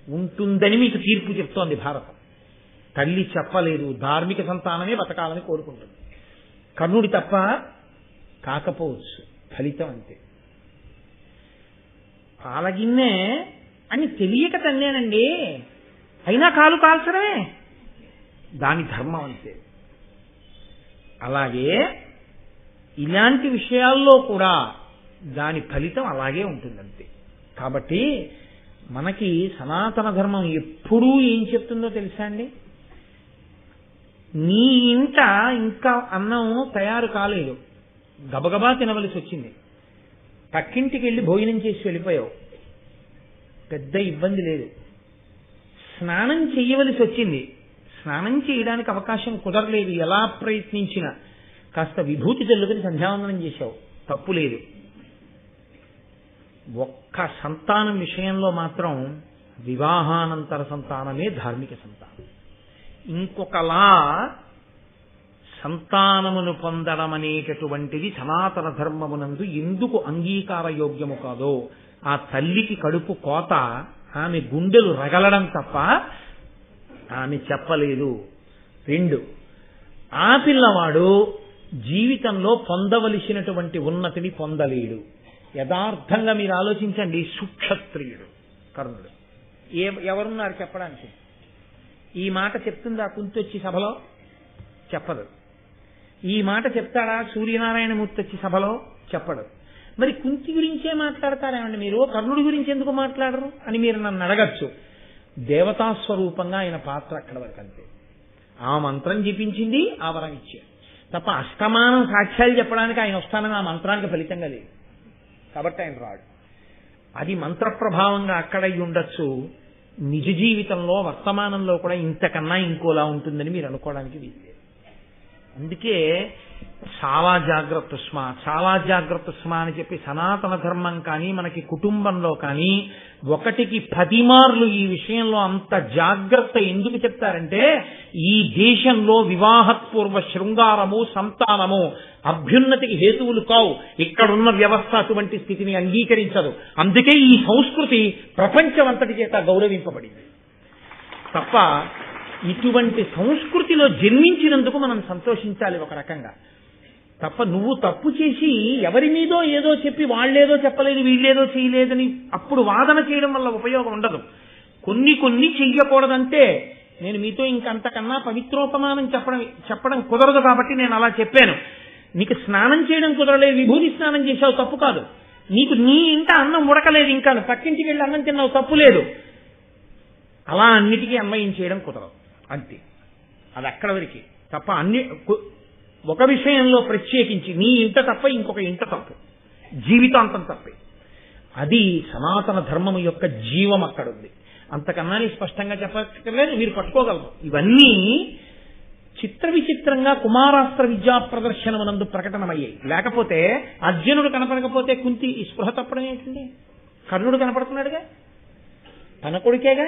ఉంటుందని మీకు తీర్పు చెప్తోంది భారతం. తల్లి చెప్పలేదు, ధార్మిక సంతానమే బతకాలని కోరుకుంటుంది. కర్ణుడి తప్ప కాకపోవచ్చు, ఫలితం అంతే. పాలగిన్నే అని తెలియక తల్లేనండి, అయినా కాలు కాల్చడమే దాని ధర్మం అంతే. అలాగే ఇలాంటి విషయాల్లో కూడా దాని ఫలితం అలాగే ఉంటుందంతే. కాబట్టి మనకి సనాతన ధర్మం ఎప్పుడూ ఏం చెప్తుందో తెలుసా అండి? నీ ఇంట ఇంకా అన్నం తయారు కాలేదు, గబగబా తినవలసి వచ్చింది, పక్కింటికి వెళ్ళి భోజనం చేసి వెళ్ళిపోయావు, పెద్ద ఇబ్బంది లేదు. స్నానం చెయ్యవలసి వచ్చింది, స్నానం చేయడానికి అవకాశం కుదరలేదు, ఎలా ప్రయత్నించినా కాస్త విభూతి చల్లుకుని సంధ్యావందనం చేశావు, తప్పు లేదు. ఒక్క సంతానం విషయంలో మాత్రం వివాహానంతర సంతానమే ధార్మిక సంతానం. ఇంకొకలా సంతానమును పొందడం అనేటటువంటిది సనాతన ధర్మమునందు ఎందుకు అంగీకార యోగ్యము కాదో, ఆ తల్లికి కడుపు కోత, ఆమె గుండెలు రగలడం తప్ప ఆమె చెప్పలేదు. 2, ఆ పిల్లవాడు జీవితంలో పొందవలసినటువంటి ఉన్నతిని పొందలేడు. యథార్థంగా మీరు ఆలోచించండి, సుక్షత్రియుడు కర్ణుడు. ఎవరున్నారు చెప్పడానికి? ఈ మాట చెప్తుందా కుంతి వచ్చి సభలో? చెప్పదు. ఈ మాట చెప్తాడా సూర్యనారాయణమూర్తి వచ్చి సభలో? చెప్పడు. మరి కుంతి గురించే మాట్లాడతారేమండి మీరు, కర్ణుడి గురించి ఎందుకు మాట్లాడరు అని మీరు నన్ను అడగచ్చు. దేవతాస్వరూపంగా ఆయన పాత్ర అక్కడ వరకు అంతే. ఆ మంత్రం జపించింది, ఆ వరం ఇచ్చాడు తప్ప అస్తమానం సాక్ష్యాలు చెప్పడానికి ఆయన వస్తానని ఆ మంత్రానికి ఫలితంగా లేదు. కాబట్టి ఆయన రాడు. అది మంత్ర ప్రభావంగా అక్కడై ఉండొచ్చు, నిజ జీవితంలో వర్తమానంలో కూడా ఇంతకన్నా ఇంకోలా ఉంటుందని మీరు అనుకోవడానికి వీలు. అందుకే చాలా జాగ్రత్త స్మా, చాలా జాగ్రత్త స్మా అని చెప్పి సనాతన ధర్మం కానీ మనకి కుటుంబంలో కానీ 1కి 10 మార్లు ఈ విషయంలో అంత జాగ్రత్త ఎందుకు చెప్తారంటే, ఈ దేశంలో వివాహపూర్వ శృంగారము, సంతానము అభ్యున్నతికి హేతువులు కావు. ఇక్కడున్న వ్యవస్థ అటువంటి స్థితిని అంగీకరించదు. అందుకే ఈ సంస్కృతి ప్రపంచమంతటి చేత గౌరవింపబడింది తప్ప ఇటువంటి సంస్కృతిలో జన్మించినందుకు మనం సంతోషించాలి ఒక రకంగా. తప్ప నువ్వు తప్పు చేసి ఎవరి మీదో ఏదో చెప్పి వాళ్ళేదో చెప్పలేదు వీళ్ళేదో చేయలేదని అప్పుడు వాదన చేయడం వల్ల ఉపయోగం ఉండదు. కొన్ని చెయ్యకూడదంటే నేను మీతో ఇంకంతకన్నా పవిత్రోపమానం చెప్పడం కుదరదు కాబట్టి నేను అలా చెప్పాను. నీకు స్నానం చేయడం కుదరలేదు, విభూతి స్నానం చేసావు, తప్పు కాదు. నీకు నీ ఇంట అన్నం ఉడకలేదు, ఇంకా పక్కింటికి వెళ్ళి అన్నం తిన్నావు, తప్పు లేదు. అలా అన్నిటికీ అన్వయం చేయడం కుదరదు అంతే. అది అక్కడ వరకు తప్ప ఒక విషయంలో ప్రత్యేకించి నీ ఇంట తప్ప ఇంకొక ఇంట తప్పు, జీవితాంతం తప్పే. అది సనాతన ధర్మం యొక్క జీవం అక్కడ ఉంది. అంతకన్నా స్పష్టంగా చెప్పలేదు, మీరు పట్టుకోగలరు. ఇవన్నీ చిత్ర విచిత్రంగా కుమారాస్త్ర విద్యా ప్రదర్శనమునందు ప్రకటనమయ్యాయి. లేకపోతే అర్జునుడు కనపడకపోతే కుంతి స్పృహ తప్పడం ఏంటండి? కర్ణుడు కనపడుతున్నాడుగా, తన కొడుకేగా.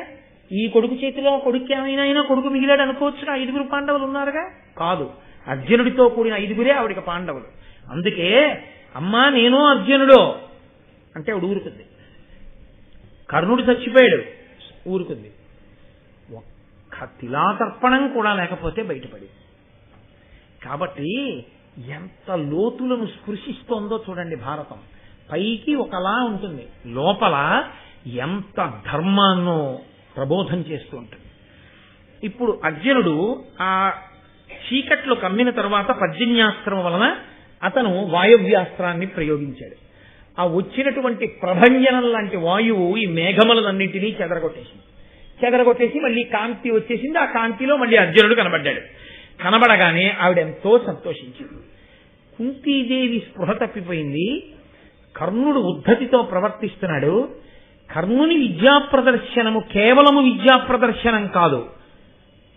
ఈ కొడుకు చేతిలో కొడుకు ఏమైనా కొడుకు మిగిలాడు అనుకోవచ్చుగా. 5 పాండవులు ఉన్నారుగా. కాదు, అర్జునుడితో కూడిన 5 ఆవిడికి పాండవులు. అందుకే అమ్మా నేను అర్జునుడు అంటే ఆవిడ ఊరుకుంది. కర్ణుడు చచ్చిపోయాడు, ఊరుకుంది. తిలాతర్పణం కూడా లేకపోతే బయటపడి. కాబట్టి ఎంత లోతులను స్పృశిస్తోందో చూడండి భారతం. పైకి ఒకలా ఉంటుంది, లోపల ఎంత ధర్మాన్నో ప్రబోధం చేస్తూ ఉంటుంది. ఇప్పుడు అర్జునుడు ఆ చీకట్లు కమ్మిన తర్వాత పర్జన్యాస్త్రం వలన అతను వాయవ్యాస్త్రాన్ని ప్రయోగించాడు. ఆ వచ్చినటువంటి ప్రభంజనం లాంటి వాయువు ఈ మేఘములన్నింటినీ చెదరగొట్టేసి మళ్ళీ కాంతి వచ్చేసింది. ఆ కాంతిలో మళ్ళీ అర్జునుడు కనబడ్డాడు. కనబడగానే ఆవిడ ఎంతో సంతోషించింది. కుంతీదేవి స్పృహ తప్పిపోయింది. కర్ణుడు ఉద్ధతితో ప్రవర్తిస్తున్నాడు. కర్ణుని విద్యా ప్రదర్శనము కేవలము విద్యా ప్రదర్శనం కాదు,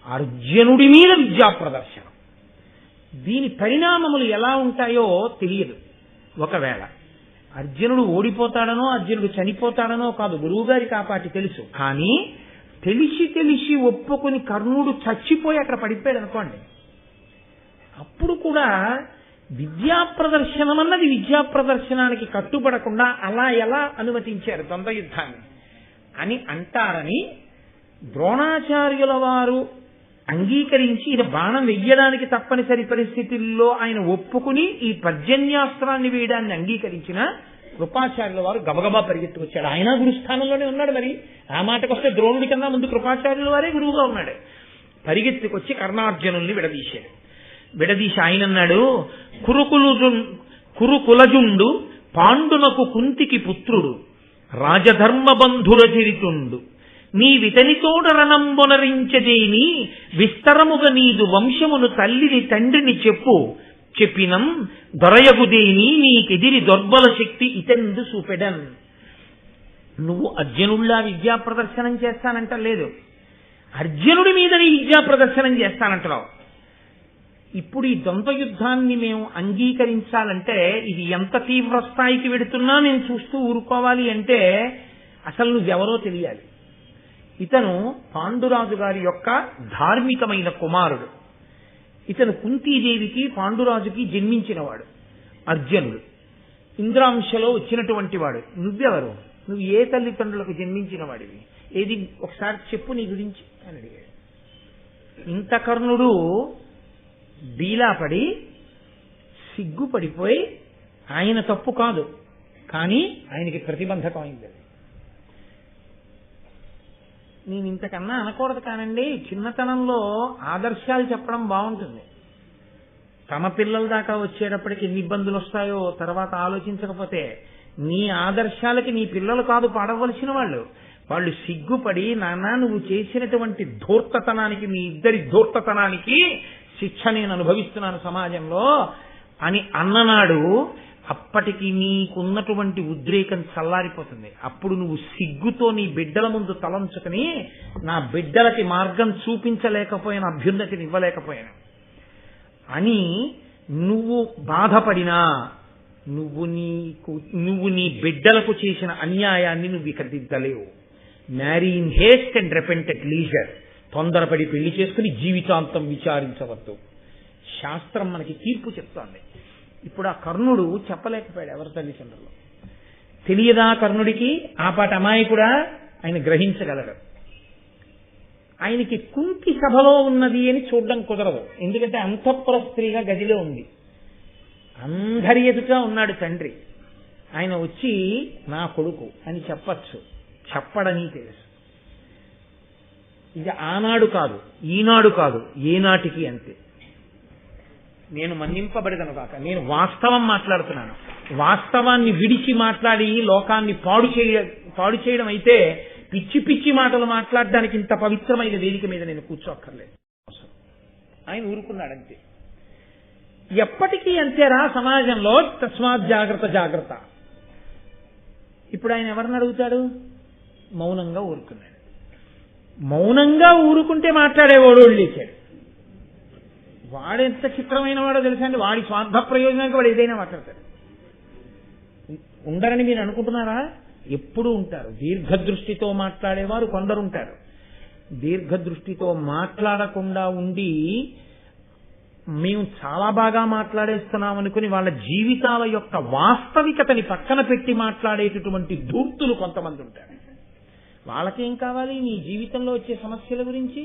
అర్జునుడి మీద విద్యా ప్రదర్శనం. దీని పరిణామములు ఎలా ఉంటాయో తెలియదు. ఒకవేళ అర్జునుడు ఓడిపోతాడనో అర్జునుడు చనిపోతాడనో కాదు, గురువుగారికి ఆ పాటి తెలుసు. కానీ తెలిసి ఒప్పుకుని కర్ణుడు చచ్చిపోయి అక్కడ పడిపోయాడు అనుకోండి, అప్పుడు కూడా విద్యా ప్రదర్శనం అన్నది విద్యా ప్రదర్శనానికి కట్టుబడకుండా అలా ఎలా అనుమతించారు ద్వంద్వ యుద్ధాన్ని అని అంటారని ద్రోణాచార్యుల వారు అంగీకరించి ఇది బాణం వెయ్యడానికి తప్పనిసరి పరిస్థితుల్లో ఆయన ఒప్పుకుని ఈ పర్జన్యాస్త్రాన్ని వేయడాన్ని అంగీకరించిన కృపాచార్యుల వారు గబగబా పరిగెత్తుకొచ్చాడు. ఆయన గురుస్థానంలోనే ఉన్నాడు. మరి ఆ మాటకొస్తే ద్రోణుడి కన్నా ముందు కృపాచార్యుల వారే గురువుగా ఉన్నాడు. పరిగెత్తుకొచ్చి కర్ణార్జునుల్ని విడదీసి ఆయన అన్నాడు, కురుకులజుండు పాండునకు కుంతికి పుత్రుడు రాజధర్మ బంధుర చరితుండు నీ వితనితోడ రణంబొనరించదేని విస్తరముగా నీదు వంశమును తల్లిని తండ్రిని చెప్పినం దొరయగుదేని నీకెదిరి దుర్బల శక్తి ఇతెందు చూపెడన్. నువ్వు అర్జునుడిలా విద్యా ప్రదర్శనం చేస్తానంటలేదు, అర్జునుడి మీద నీ విద్యా ప్రదర్శనం చేస్తానంటున్నావు. ఇప్పుడు ఈ ద్వంద్వ యుద్ధాన్ని మేము అంగీకరించాలంటే ఇది ఎంత తీవ్ర స్థాయికి వెడుతున్నా నేను చూస్తూ ఊరుకోవాలి అంటే అసలు నువ్వెవరో తెలియాలి. ఇతను పాండురాజు గారి యొక్క ధార్మికమైన కుమారుడు. ఇతను కుంతీదేవికి పాండురాజుకి జన్మించినవాడు. అర్జునుడు ఇంద్రాంశలో వచ్చినటువంటి వాడు. నువ్వెవరు? నువ్వు ఏ తల్లిదండ్రులకు జన్మించిన వాడివి? ఏది ఒకసారి చెప్పు నీ గురించి అని అడిగాడు. ఇంత కర్ణుడు డీలాపడి సిగ్గుపడిపోయి ఆయన తప్పు కాదు, కానీ ఆయనకి ప్రతిబంధకం అయింది. నేను ఇంతకన్నా అనకూడదు కానండి, చిన్నతనంలో ఆదర్శాలు చెప్పడం బాగుంటుంది. తమ పిల్లల దాకా వచ్చేటప్పటికి ఎన్ని ఇబ్బందులు వస్తాయో తర్వాత ఆలోచించకపోతే నీ ఆదర్శాలకి నీ పిల్లలు కాదు పాడవలసిన వాళ్ళు సిగ్గుపడి నాన్న నువ్వు చేసినటువంటి ధూర్తతనానికి, మీ ఇద్దరి ధూర్తతనానికి శిక్ష నేను అనుభవిస్తున్నాను సమాజంలో అని అన్ననాడు అప్పటికి నీకున్నటువంటి ఉద్రేకం చల్లారిపోతుంది. అప్పుడు నువ్వు సిగ్గుతో నీ బిడ్డల ముందు తలంచుకుని నా బిడ్డలకి మార్గం చూపించలేకపోయిన, అభ్యున్నతిని ఇవ్వలేకపోయాను అని నువ్వు బాధపడినా నువ్వు నీ బిడ్డలకు చేసిన అన్యాయాన్ని నువ్వు ఇక దిద్దలేవు. Marry in haste and repent at leisure. తొందరపడి పెళ్లి చేసుకుని జీవితాంతం విచారించవద్దు. శాస్త్రం మనకి తీర్పు చెప్తోంది. ఇప్పుడు ఆ కర్ణుడు చెప్పలేకపోయాడు ఎవరి తల్లిదండ్రులు. తెలియదా కర్ణుడికి ఆ పాట అమాయకుడా? ఆయన గ్రహించగలడు. ఆయనకి కుంతి సభలో ఉన్నది అని చూడడం కుదరదు. ఎందుకంటే అంతఃపుర స్త్రీగా గదిలో ఉంది, అందరి ఎదుట ఉన్నాడు తండ్రి. ఆయన వచ్చి నా కొడుకు అని చెప్పచ్చు, చెప్పడని తెలుసు. ఇది ఆనాడు కాదు, ఈనాడు కాదు, ఏనాటికి అంతే. నేను మన్నింపబడదను కాక, నేను వాస్తవం మాట్లాడుతున్నాను. వాస్తవాన్ని విడిచి మాట్లాడి లోకాన్ని పాడు చేయడం అయితే పిచ్చి పిచ్చి మాటలు మాట్లాడడానికి ఇంత పవిత్రమైన వేదిక మీద నేను కూర్చోక్కర్లేదు. ఆయన ఊరుకున్నాడంతే. ఎప్పటికీ అంతేరా సమాజంలో, తస్మాత్ జాగ్రత్త. ఇప్పుడు ఆయన ఎవరిని అడుగుతాడు? మౌనంగా ఊరుకున్నాడు. మౌనంగా ఊరుకుంటే మాట్లాడేవాడు లేచాడు. వాడెంత చిత్రమైన వాడో తెలుసా అండి. వాడి స్వార్థ ప్రయోజనానికి వాడు ఏదైనా మాట్లాడతాడు. ఉండరని మీరు అనుకుంటున్నారా? ఎప్పుడూ ఉంటారు. దీర్ఘదృష్టితో మాట్లాడేవారు కొందరుంటారు. దీర్ఘదృష్టితో మాట్లాడకుండా ఉండి మేము చాలా బాగా మాట్లాడేస్తున్నాం అనుకుని వాళ్ళ జీవితాల యొక్క వాస్తవికతని పక్కన పెట్టి మాట్లాడేటటువంటి ధూర్తులు కొంతమంది ఉంటారు. వాళ్ళకేం కావాలి? నీ జీవితంలో వచ్చే సమస్యల గురించి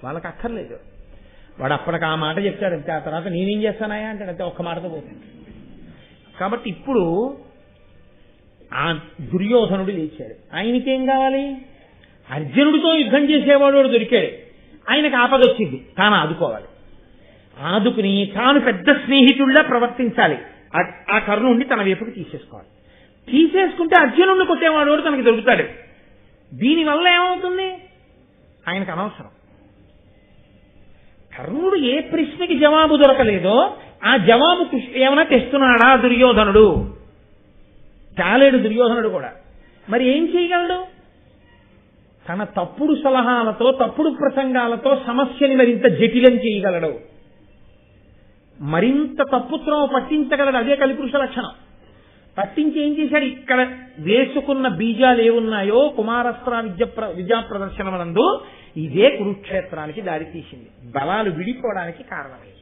వాళ్ళకి అక్కర్లేదు. వాడు అప్పటికి ఆ మాట చెప్తాడు అంతే, ఆ తర్వాత నేనేం చేస్తానాయా అంటాడు అంతే, ఒక్క మాటతో పోతాడు. కాబట్టి ఇప్పుడు ఆ దుర్యోధనుడు లేచాడు. ఆయనకేం కావాలి? అర్జునుడితో యుద్ధం చేసేవాడు దొరికాడు, ఆయనకు ఆపదొచ్చింది, తాను ఆదుకోవాలి. ఆదుకుని తాను పెద్ద స్నేహితుడిలా ప్రవర్తించాలి. ఆ కర్ణుడిని తన వైపుకి తీసేసుకోవాలి. తీసేసుకుంటే అర్జునుడిని కొట్టేవాడు తనకి దొరుకుతాడు. దీనివల్ల ఏమవుతుంది? ఆయనకు అనవసరం. కర్ణుడు ఏ ప్రశ్నకి జవాబు దొరకలేదో ఆ జవాబు ఏమైనా తెస్తున్నాడా దుర్యోధనుడు? చాలేడు దుర్యోధనుడు కూడా. మరి ఏం చేయగలడు? తన తప్పుడు సలహాలతో తప్పుడు ప్రసంగాలతో సమస్యని మరింత జటిలం చేయగలడు, మరింత తప్పుత్రమ పట్టించగలడు. అదే కలిపురుష లక్షణం. పట్టించి ఏం చేశాడు? ఇక్కడ వేసుకున్న బీజాలు ఏమున్నాయో కుమారస్త్ర విద్యా ప్రదర్శననందు ఇదే కురుక్షేత్రానికి దారితీసింది, బలాలు విడిపోవడానికి కారణమైంది.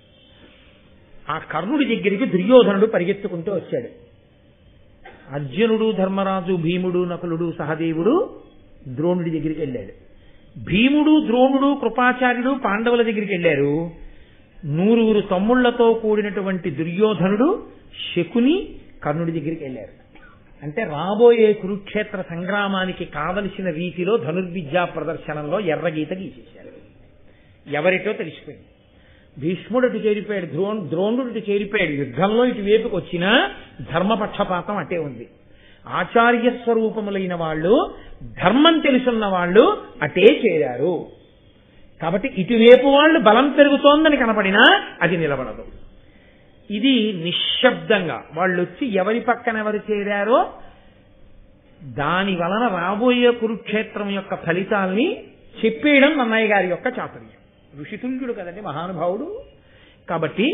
ఆ కర్ణుడి దగ్గరికి దుర్యోధనుడు పరిగెత్తుకుంటూ వచ్చాడు. అర్జునుడు, ధర్మరాజు, భీముడు, నకులుడు, సహదేవుడు ద్రోణుడి దగ్గరికి వెళ్ళాడు. భీముడు, ద్రోణుడు, కృపాచార్యుడు పాండవుల దగ్గరికి వెళ్ళారు. 100 తమ్ముళ్లతో కూడినటువంటి దుర్యోధనుడు, శకుని కర్ణుడి దగ్గరికి వెళ్ళారు. అంటే రాబోయే కురుక్షేత్ర సంగ్రామానికి కావలసిన రీతిలో ధనుర్విద్యా ప్రదర్శనంలో ఎర్రగీత గీసేశారు. ఎవరిటో తెలిసిపోయింది. భీష్ముడు ఇటు చేరిపోయాడు, ద్రోణుడు ఇటు చేరిపోయాడు. యుద్ధంలో ఇటువైపుకి వచ్చినా ధర్మపక్షపాతం అటే ఉంది. ఆచార్య స్వరూపములైన వాళ్ళు, ధర్మం తెలుసున్న వాళ్ళు అటే చేరారు. కాబట్టి ఇటువైపు వాళ్ళు బలం పెరుగుతోందని కనపడినా అది నిలబడదు. ఇది నిశ్శబ్దంగా వాళ్ళు వచ్చి ఎవరి పక్కన ఎవరు చేరారో దాని వలన రాబోయే కురుక్షేత్రం యొక్క ఫలితాల్ని చెప్పేయడం నన్నయ్య గారి యొక్క చాతుర్యం. ఋషితుల్యుడు కదండి మహానుభావుడు. కాబట్టి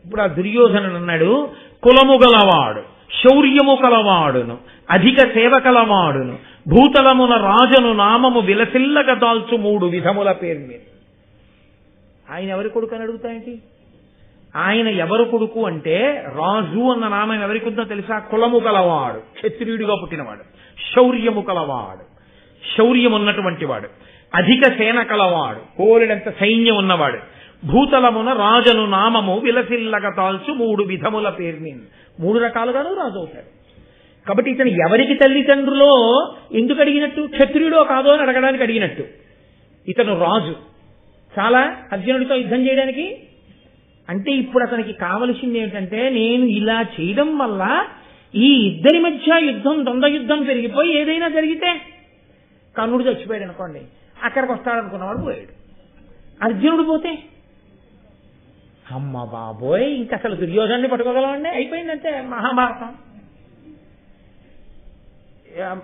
ఇప్పుడు ఆ దుర్యోధనుడు అన్నాడు, కులము గలవాడు, శౌర్యము కలవాడును, అధిక సేవ కలవాడును, భూతలమున రాజను నామము విలసిల్లగా దాల్చు 3 విధముల పేరు మీద. ఆయన ఎవరి కొడుకు అని అడుగుతాయేంటి? ఆయన ఎవరు కొడుకు అంటే రాజు అన్న నామం ఎవరికి ఉందో తెలుసా? కులము గలవాడు, క్షత్రియుడిగా పుట్టినవాడు, శౌర్యము కలవాడు, శౌర్యం ఉన్నటువంటి వాడు, అధిక సేన కలవాడు, కోరిడంత సైన్యం ఉన్నవాడు, భూతలమున రాజను నామము విలసిల్లగా తాల్చు 3 విధముల పేరు మీద. 3 రకాలుగాను రాజు అవుతాడు. కాబట్టి ఇతను ఎవరికి తల్లిదండ్రులో ఎందుకు అడిగినట్టు? క్షత్రియుడో కాదో అని అడగడానికి అడిగినట్టు. ఇతను రాజు చాలా అర్జునుడితో యుద్ధం చేయడానికి. అంటే ఇప్పుడు అతనికి కావలసింది ఏమిటంటే, నేను ఇలా చేయడం వల్ల ఈ ఇద్దరి మధ్య యుద్ధం, ద్వంద్వ యుద్ధం పెరిగిపోయి ఏదైనా జరిగితే, కర్ణుడు చచ్చిపోయాడు అనుకోండి, అక్కడికి వస్తాడనుకున్నవాడు పోయాడు. అర్జునుడు పోతే అమ్మ బాబోయ్, ఇంక అసలు దుర్యోధనాన్ని పట్టుకోగలమండి, అయిపోయిందంటే మహాభారతం.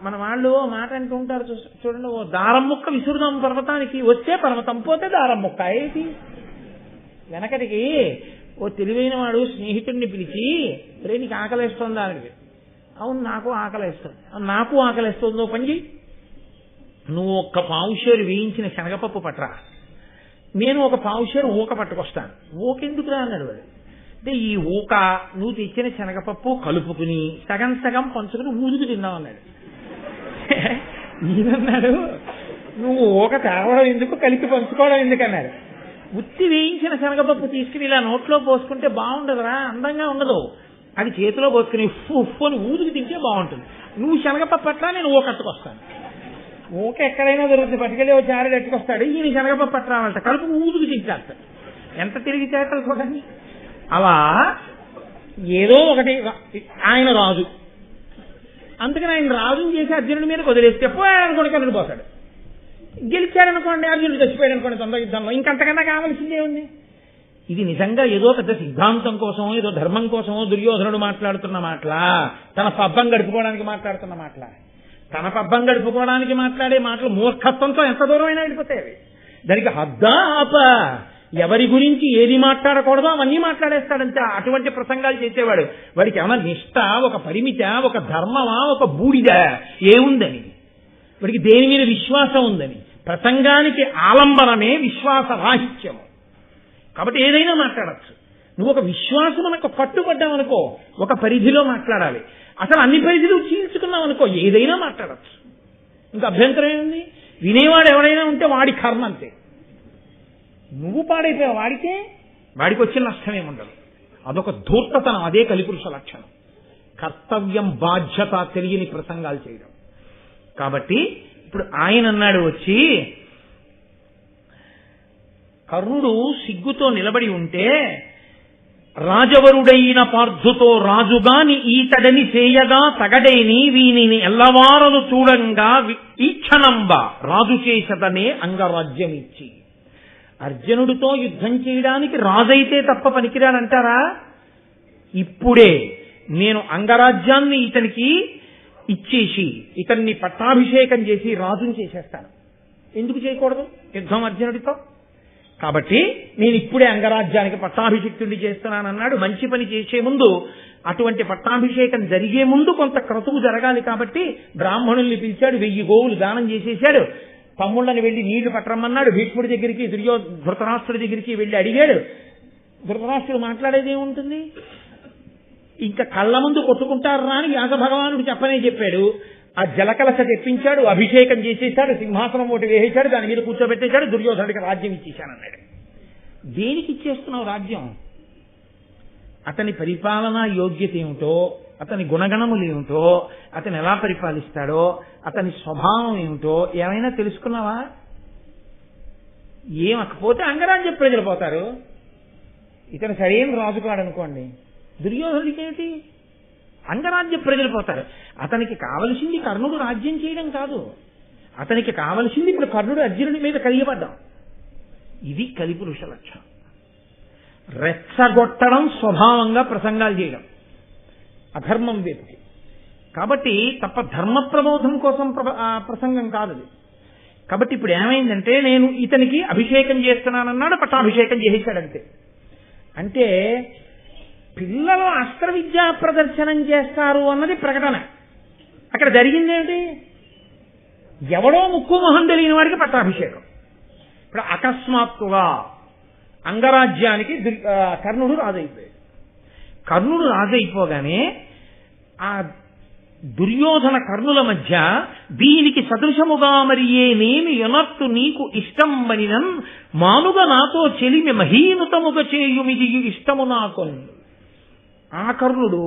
మన వాళ్ళు మాట అంటూ ఉంటారు చూడండి, ఓ దారం ముక్క విసురుదాం పర్వతానికి, వస్తే పర్వతం, పోతే దారం ముక్క. ఏంటి వెనకటికి ఓ తెలివైన వాడు స్నేహితుడిని పిలిచి, రే నీకు ఆకలేస్తుందా అని. అవును నాకు ఆకలేస్తుంది. నాకు ఆకలేస్తుందో పని చెయ్యి, నువ్వు 1 పావుషేరు వేయించిన శనగపప్పు పట్టరా, నేను 1 పావుషేరు ఊక పట్టుకొస్తాను. ఊకెందుకురా అన్నాడు వాడు. అంటే ఈ ఊక నువ్వు తెచ్చిన శనగపప్పు కలుపుకుని సగం సగం పంచుకుని ఊదుకు తిన్నావు అన్నాడు. ఈయనన్నాడు, నువ్వు ఊక తేవడం ఎందుకు, కలిపి పంచుకోవడం ఎందుకన్నాడు. ఉత్తి వేయించిన శనగపప్పు తీసుకుని ఇలా నోట్లో పోసుకుంటే బాగుండదురా, అందంగా ఉండదు. అది చేతిలో పోసుకుని ఉప్పు అని ఊదుకు తింటే బాగుంటుంది. నువ్వు శనగపప్పు అట్లా, నేను ఊకట్టుకొస్తాను. ఊక ఎక్కడైనా దొరుకుతుంది, పట్టుకెళ్ళి ఓ చారెడు ఎట్టుకొస్తాడు. ఈయన శనగపప్పు అట్లా రావాలంట, కలుపు ఊదుకు తింటాడు. ఎంత తిరిగి చేస్తారు చూడండి. అలా ఏదో ఒకటి. ఆయన రాజు, అందుకని ఆయన రాజుని చేసి అర్జునుడి మీద వదిలేస్తే పోయాడనుకోండి కర్ణుడు పోతాడు. గెలిచాడనుకోండి, అర్జునుడు చచ్చిపోయాడు అనుకోండి తొందర యుద్ధంలో, ఇంకంతకన్నా కావాల్సిందే ఉంది. ఇది నిజంగా ఏదో పెద్ద సిద్ధాంతం కోసమో ఏదో ధర్మం కోసమో దుర్యోధనుడు మాట్లాడుతున్న మాటలా, తన పబ్బం గడుపుకోవడానికి మాట్లాడుతున్న మాటలా? తన పబ్బం గడుపుకోవడానికి మాట్లాడే మాటలు మూర్ఖత్వంతో ఎంత దూరమైనా వెళ్ళిపోతాయి. దానికి హద్దా ఆప, ఎవరి గురించి ఏది మాట్లాడకూడదో అవన్నీ మాట్లాడేస్తాడంతే. అటువంటి ప్రసంగాలు చేసేవాడు. వాడికి ఏమన్నా నిష్ఠ, ఒక పరిమిత, ఒక ధర్మమా, ఒక బూడిద ఏముందని, వాడికి దేని మీద విశ్వాసం ఉందని. ప్రసంగానికి ఆలంబనమే విశ్వాస రాహిత్యము. కాబట్టి ఏదైనా మాట్లాడచ్చు. నువ్వు ఒక విశ్వాసం మనకు పట్టుబడ్డావనుకో, ఒక పరిధిలో మాట్లాడాలి. అసలు అన్ని పరిధిలో చీల్చుకున్నావు అనుకో, ఏదైనా మాట్లాడచ్చు. ఇంకా అభ్యంతరం ఏముంది? వినేవాడు ఎవరైనా ఉంటే వాడి కర్మ అంతే. నువ్వు పాడైపోయావు, వాడికి వచ్చిన నష్టమేముండదు. అదొక ధూర్తతనం, అదే కలిపురుష లక్షణం. కర్తవ్యం బాధ్యత తెలియని ప్రసంగాలు చేయడం. కాబట్టి ఇప్పుడు ఆయన అన్నాడు వచ్చి, కర్ణుడు సిగ్గుతో నిలబడి ఉంటే రాజవరుడైన పార్థుతో రాజుగాని ఈతడని చేయగా తగడేని వీనిని ఎల్లవారలు చూడంగా ఈక్షణంబ రాజు చేసదనే అంగరాజ్యమిచ్చి. అర్జునుడితో యుద్ధం చేయడానికి రాజైతే తప్ప పనికిరాడంటారా? ఇప్పుడే నేను అంగరాజ్యాన్ని ఇతనికి ఇచ్చేసి ఇతన్ని పట్టాభిషేకం చేసి రాజుని చేసేస్తాను. ఎందుకు చేయకూడదు యుద్ధం అర్జునుడితో? కాబట్టి నేను ఇప్పుడే అంగరాజ్యానికి పట్టాభిషిక్తుడిని చేస్తున్నానన్నాడు. మంచి పని చేసే ముందు, అటువంటి పట్టాభిషేకం జరిగే ముందు కొంత క్రతువు జరగాలి కాబట్టి బ్రాహ్మణుల్ని పిలిచాడు, 1000 గోవులు దానం చేసేశాడు. తమ్ముళ్ళని వెళ్లి నీళ్లు పట్టరమ్మన్నాడు. భీష్ముడి దగ్గరికి, ధృతరాష్ట్రుడి దగ్గరికి వెళ్లి అడిగాడు. ధృతరాష్ట్రుడు మాట్లాడేది ఏముంటుంది? ఇంకా కళ్ళ ముందు కొట్టుకుంటారా అని వ్యాస భగవానుడు చెప్పనే చెప్పాడు. ఆ జలకలశ తెప్పించాడు, అభిషేకం చేసేశాడు, సింహాసనం ఒకటి వేసేశాడు, దాని మీద కూర్చోబెట్టేశాడు, దుర్యోధనుడికి రాజ్యం ఇచ్చేశానన్నాడు. దేనికి ఇచ్చేస్తున్నావు రాజ్యం? అతని పరిపాలనా యోగ్యత ఏమిటో, అతని గుణగణములు ఏమిటో, అతను ఎలా పరిపాలిస్తాడో, అతని స్వభావం ఏమిటో ఏమైనా తెలుసుకున్నావా? ఏమకపోతే అంగరాజ్య ప్రజలు పోతారు. ఇతను సరైన రాజు కాడనుకోండి, దుర్యోధనుడికి ఏమిటి? అంగరాజ్య ప్రజలు పోతారు. అతనికి కావలసింది కర్ణుడు రాజ్యం చేయడం కాదు, అతనికి కావలసింది ఇప్పుడు కర్ణుడు అర్జునుడి మీద కలియబడ్డాం. ఇది కలిపురుష లక్షణం. రెచ్చగొట్టడం, స్వభావంగా ప్రసంగాలు చేయడం, అధర్మం వేపుకి. కాబట్టి తప్ప ధర్మ ప్రబోధం కోసం ప్రసంగం కాదు అది. కాబట్టి ఇప్పుడు ఏమైందంటే, నేను ఇతనికి అభిషేకం చేస్తున్నానన్నాడు, పట్టాభిషేకం చేసేశాడంతే. అంటే పిల్లలు అస్త్ర విద్యా ప్రదర్శనం చేస్తారు అన్నది ప్రకటన. అక్కడ జరిగిందేంటి? ఎవడో ముక్కు మొహం తెలియని వాడికి పట్టాభిషేకం. ఇప్పుడు అకస్మాత్తుగా అంగరాజ్యానికి కర్ణుడు రాజైపోయాడు. కర్ణుడు రాజైపోగానే ఆ దుర్యోధన కర్ణుల మధ్య దీనికి సదృశముగా మరి ఏనేమి యొనర్తు నీకు ఇష్టం మనినన్ మానుగా నాతో చెలిమి మహీనుతముగా చేయుమిది ఇష్టము నాకు. ఆ కర్ణుడు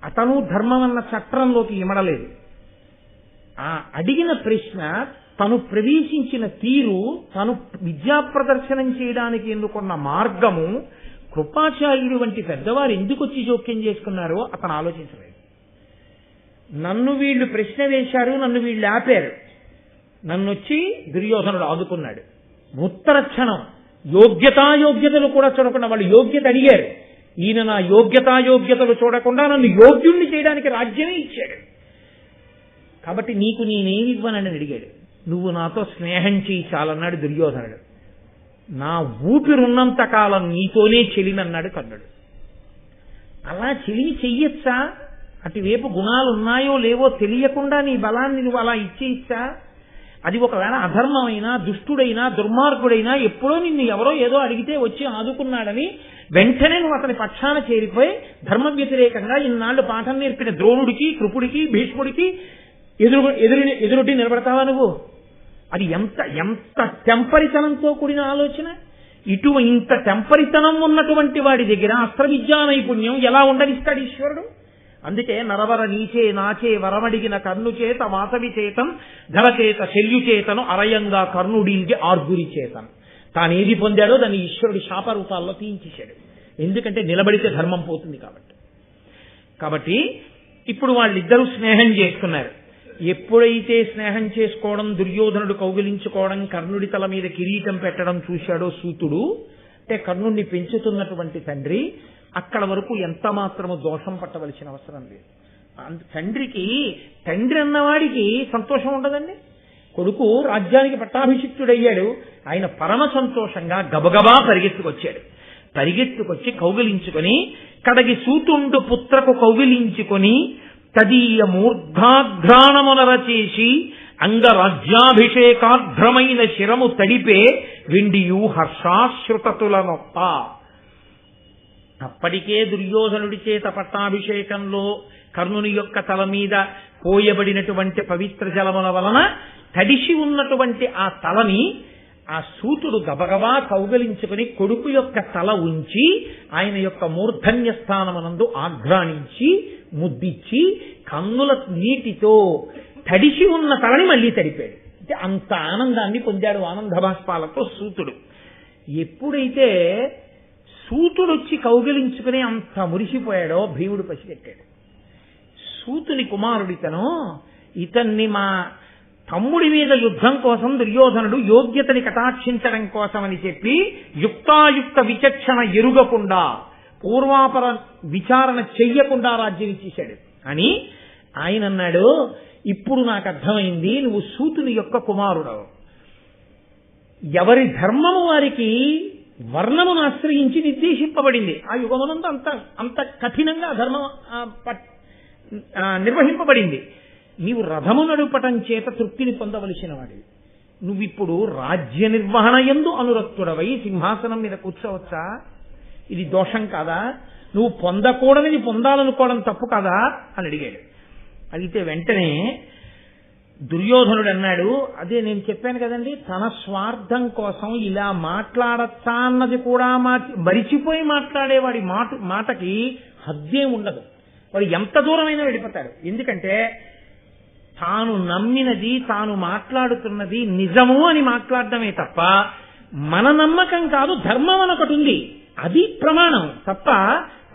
అతను ధర్మమన్న చట్రంలోకి ఇమడలేదు. ఆ అడిగిన ప్రశ్న, తను ప్రవేశించిన తీరు, తను విద్యా ప్రదర్శనం చేయడానికి ఎన్నుకున్న మార్గము, కృపాచార్యుడు వంటి పెద్దవారు ఎందుకు వచ్చి జోక్యం చేసుకున్నారో అతను ఆలోచించలేదు. నన్ను వీళ్ళు ప్రశ్న వేశారు, నన్ను వీళ్ళు ఆపారు, నన్నొచ్చి దుర్యోధనుడు ఆదుకున్నాడు. ఉత్తర క్షణం యోగ్యతాయోగ్యతలు కూడా చూడకుండా వాళ్ళు యోగ్యత అడిగారు. ఈయన నా యోగ్యతాయోగ్యతలు చూడకుండా నన్ను యోగ్యుణ్ణి చేయడానికి రాజ్యమే ఇచ్చాడు. కాబట్టి నీకు నేనేమి ఇవ్వనని అడిగాడు. నువ్వు నాతో స్నేహం చేయి చాలన్నాడు దుర్యోధనుడు. నా ఊపిరున్నంత కాలం నీతోనే చెలినన్నాడు కర్ణుడు. అలా చెలిమి చెయ్యొచ్చా? అటువైపు గుణాలు ఉన్నాయో లేవో తెలియకుండా నీ బలాన్ని నువ్వు అలా ఇచ్చేయచ్చా? అది ఒకవేళ అధర్మమైనా, దుష్టుడైనా, దుర్మార్గుడైనా ఎప్పుడో నిన్ను ఎవరో ఏదో అడిగితే వచ్చి ఆదుకున్నాడని వెంటనే నువ్వు అతని పక్షాన చేరిపోయి ధర్మ వ్యతిరేకంగా ఇన్నాళ్లు పాఠం నేర్పిన ద్రోణుడికి, కృపుడికి, భీష్ముడికి ఎదురుటి నిలబడతావా నువ్వు? అది ఎంత టెంపరితనంతో కూడిన ఆలోచన! ఇంత టెంపరితనం ఉన్నటువంటి వాడి దగ్గర అస్త్ర విద్యా నైపుణ్యం ఎలా ఉండనిస్తాడు ఈశ్వరుడు? అందుకే నరవర నీచే నాచే వరమడిగిన కర్ణు చేత వాసవి చేతం ధర చేత శల్యు చేతను అరయంగా కర్ణుడికి ఆర్గురి చేతను. తానేది పొందాడో దాన్ని ఈశ్వరుడు శాపరూపాల్లో తీయించేశాడు. ఎందుకంటే నిలబడితే ధర్మం పోతుంది కాబట్టి ఇప్పుడు వాళ్ళిద్దరూ స్నేహం చేసుకున్నారు. ఎప్పుడైతే స్నేహం చేసుకోవడం, దుర్యోధనుడు కౌగిలించుకోవడం, కర్ణుడి తల మీద కిరీటం పెట్టడం చూశాడో సూతుడు, అంటే కర్ణుడిని పెంచుతున్నటువంటి తండ్రి, అక్కడ వరకు ఎంత మాత్రము దోషం పట్టవలసిన అవసరం లేదు. తండ్రి అన్నవాడికి సంతోషం ఉండదండి. కొడుకు రాజ్యానికి పట్టాభిషిక్తుడయ్యాడు, ఆయన పరమ సంతోషంగా గబగబా పరిగెత్తుకొచ్చి కౌగిలించుకొని, కడగి సూతుండు పుత్రకు కౌగిలించుకొని తదీయ మూర్ధాఘ్రాణమునర చేసి అంగరాజ్యాభిషేకార్ధ్రమైన శిరము తడిపే వెండియు హర్షాశ్రుతతులనొప్ప. అప్పటికే దుర్యోధనుడి చేత పట్టాభిషేకంలో కర్ణుని యొక్క తల మీద పోయబడినటువంటి పవిత్ర జలముల వలన తడిసి ఉన్నటువంటి ఆ తలని ఆ సూతుడు గబగబా కౌగలించుకుని కొడుకు యొక్క తల ఉంచి ఆయన యొక్క మూర్ధన్య స్థానమునందు ఆఘ్రాణించి ముద్దిచ్చి కన్నుల నీటితో తడిసి ఉన్న తలని మళ్ళీ తడిపాడు. అంటే అంత ఆనందాన్ని పొందాడు ఆనందభాష్పాలతో సూతుడు. ఎప్పుడైతే సూతుడొచ్చి కౌగిలించుకుని అంత మురిసిపోయాడో భీముడు పసిగట్టాడు. సూతుని కుమారుడితను, ఇతన్ని మా తమ్ముడి మీద యుద్ధం కోసం దుర్యోధనుడు యోగ్యతని కటాక్షించడం కోసమని చెప్పి యుక్తాయుక్త విచక్షణ ఎరుగకుండా పూర్వాపర విచారణ చెయ్యకుండా రాజ్యం ఇచ్చేశాడు అని ఆయన అన్నాడు. ఇప్పుడు నాకు అర్థమైంది, నువ్వు సూతుని యొక్క కుమారుడవు. ఎవరి ధర్మము వారికి వర్ణమును ఆశ్రయించి నిర్దేశింపబడింది. ఆ యుగమునందు అంత కఠినంగా ధర్మం నిర్వహింపబడింది. నీవు రథము నడుపటం చేత తృప్తిని పొందవలసిన వాడివి. నువ్విప్పుడు రాజ్య నిర్వహణ యందు అనురక్తుడవై సింహాసనం మీద కూర్చోవచ్చా? ఇది దోషం కాదా? నువ్వు పొందకూడనిది పొందాలనుకోవడం తప్పు కాదా అని అడిగాడు. అడిగితే వెంటనే దుర్యోధనుడు అన్నాడు, అదే నేను చెప్పాను కదండి, తన స్వార్థం కోసం ఇలా మాట్లాడచ్చా అన్నది కూడా మరిచిపోయి మాట్లాడేవాడి మాటకి హద్దే ఉండదు. వాడు ఎంత దూరమైనా వెళ్ళిపోతాడు. ఎందుకంటే తాను నమ్మినది, తాను మాట్లాడుతున్నది నిజము అని మాట్లాడడమే తప్ప మన నమ్మకం కాదు, ధర్మం అనొకటి ఉంది, అది ప్రమాణం తప్ప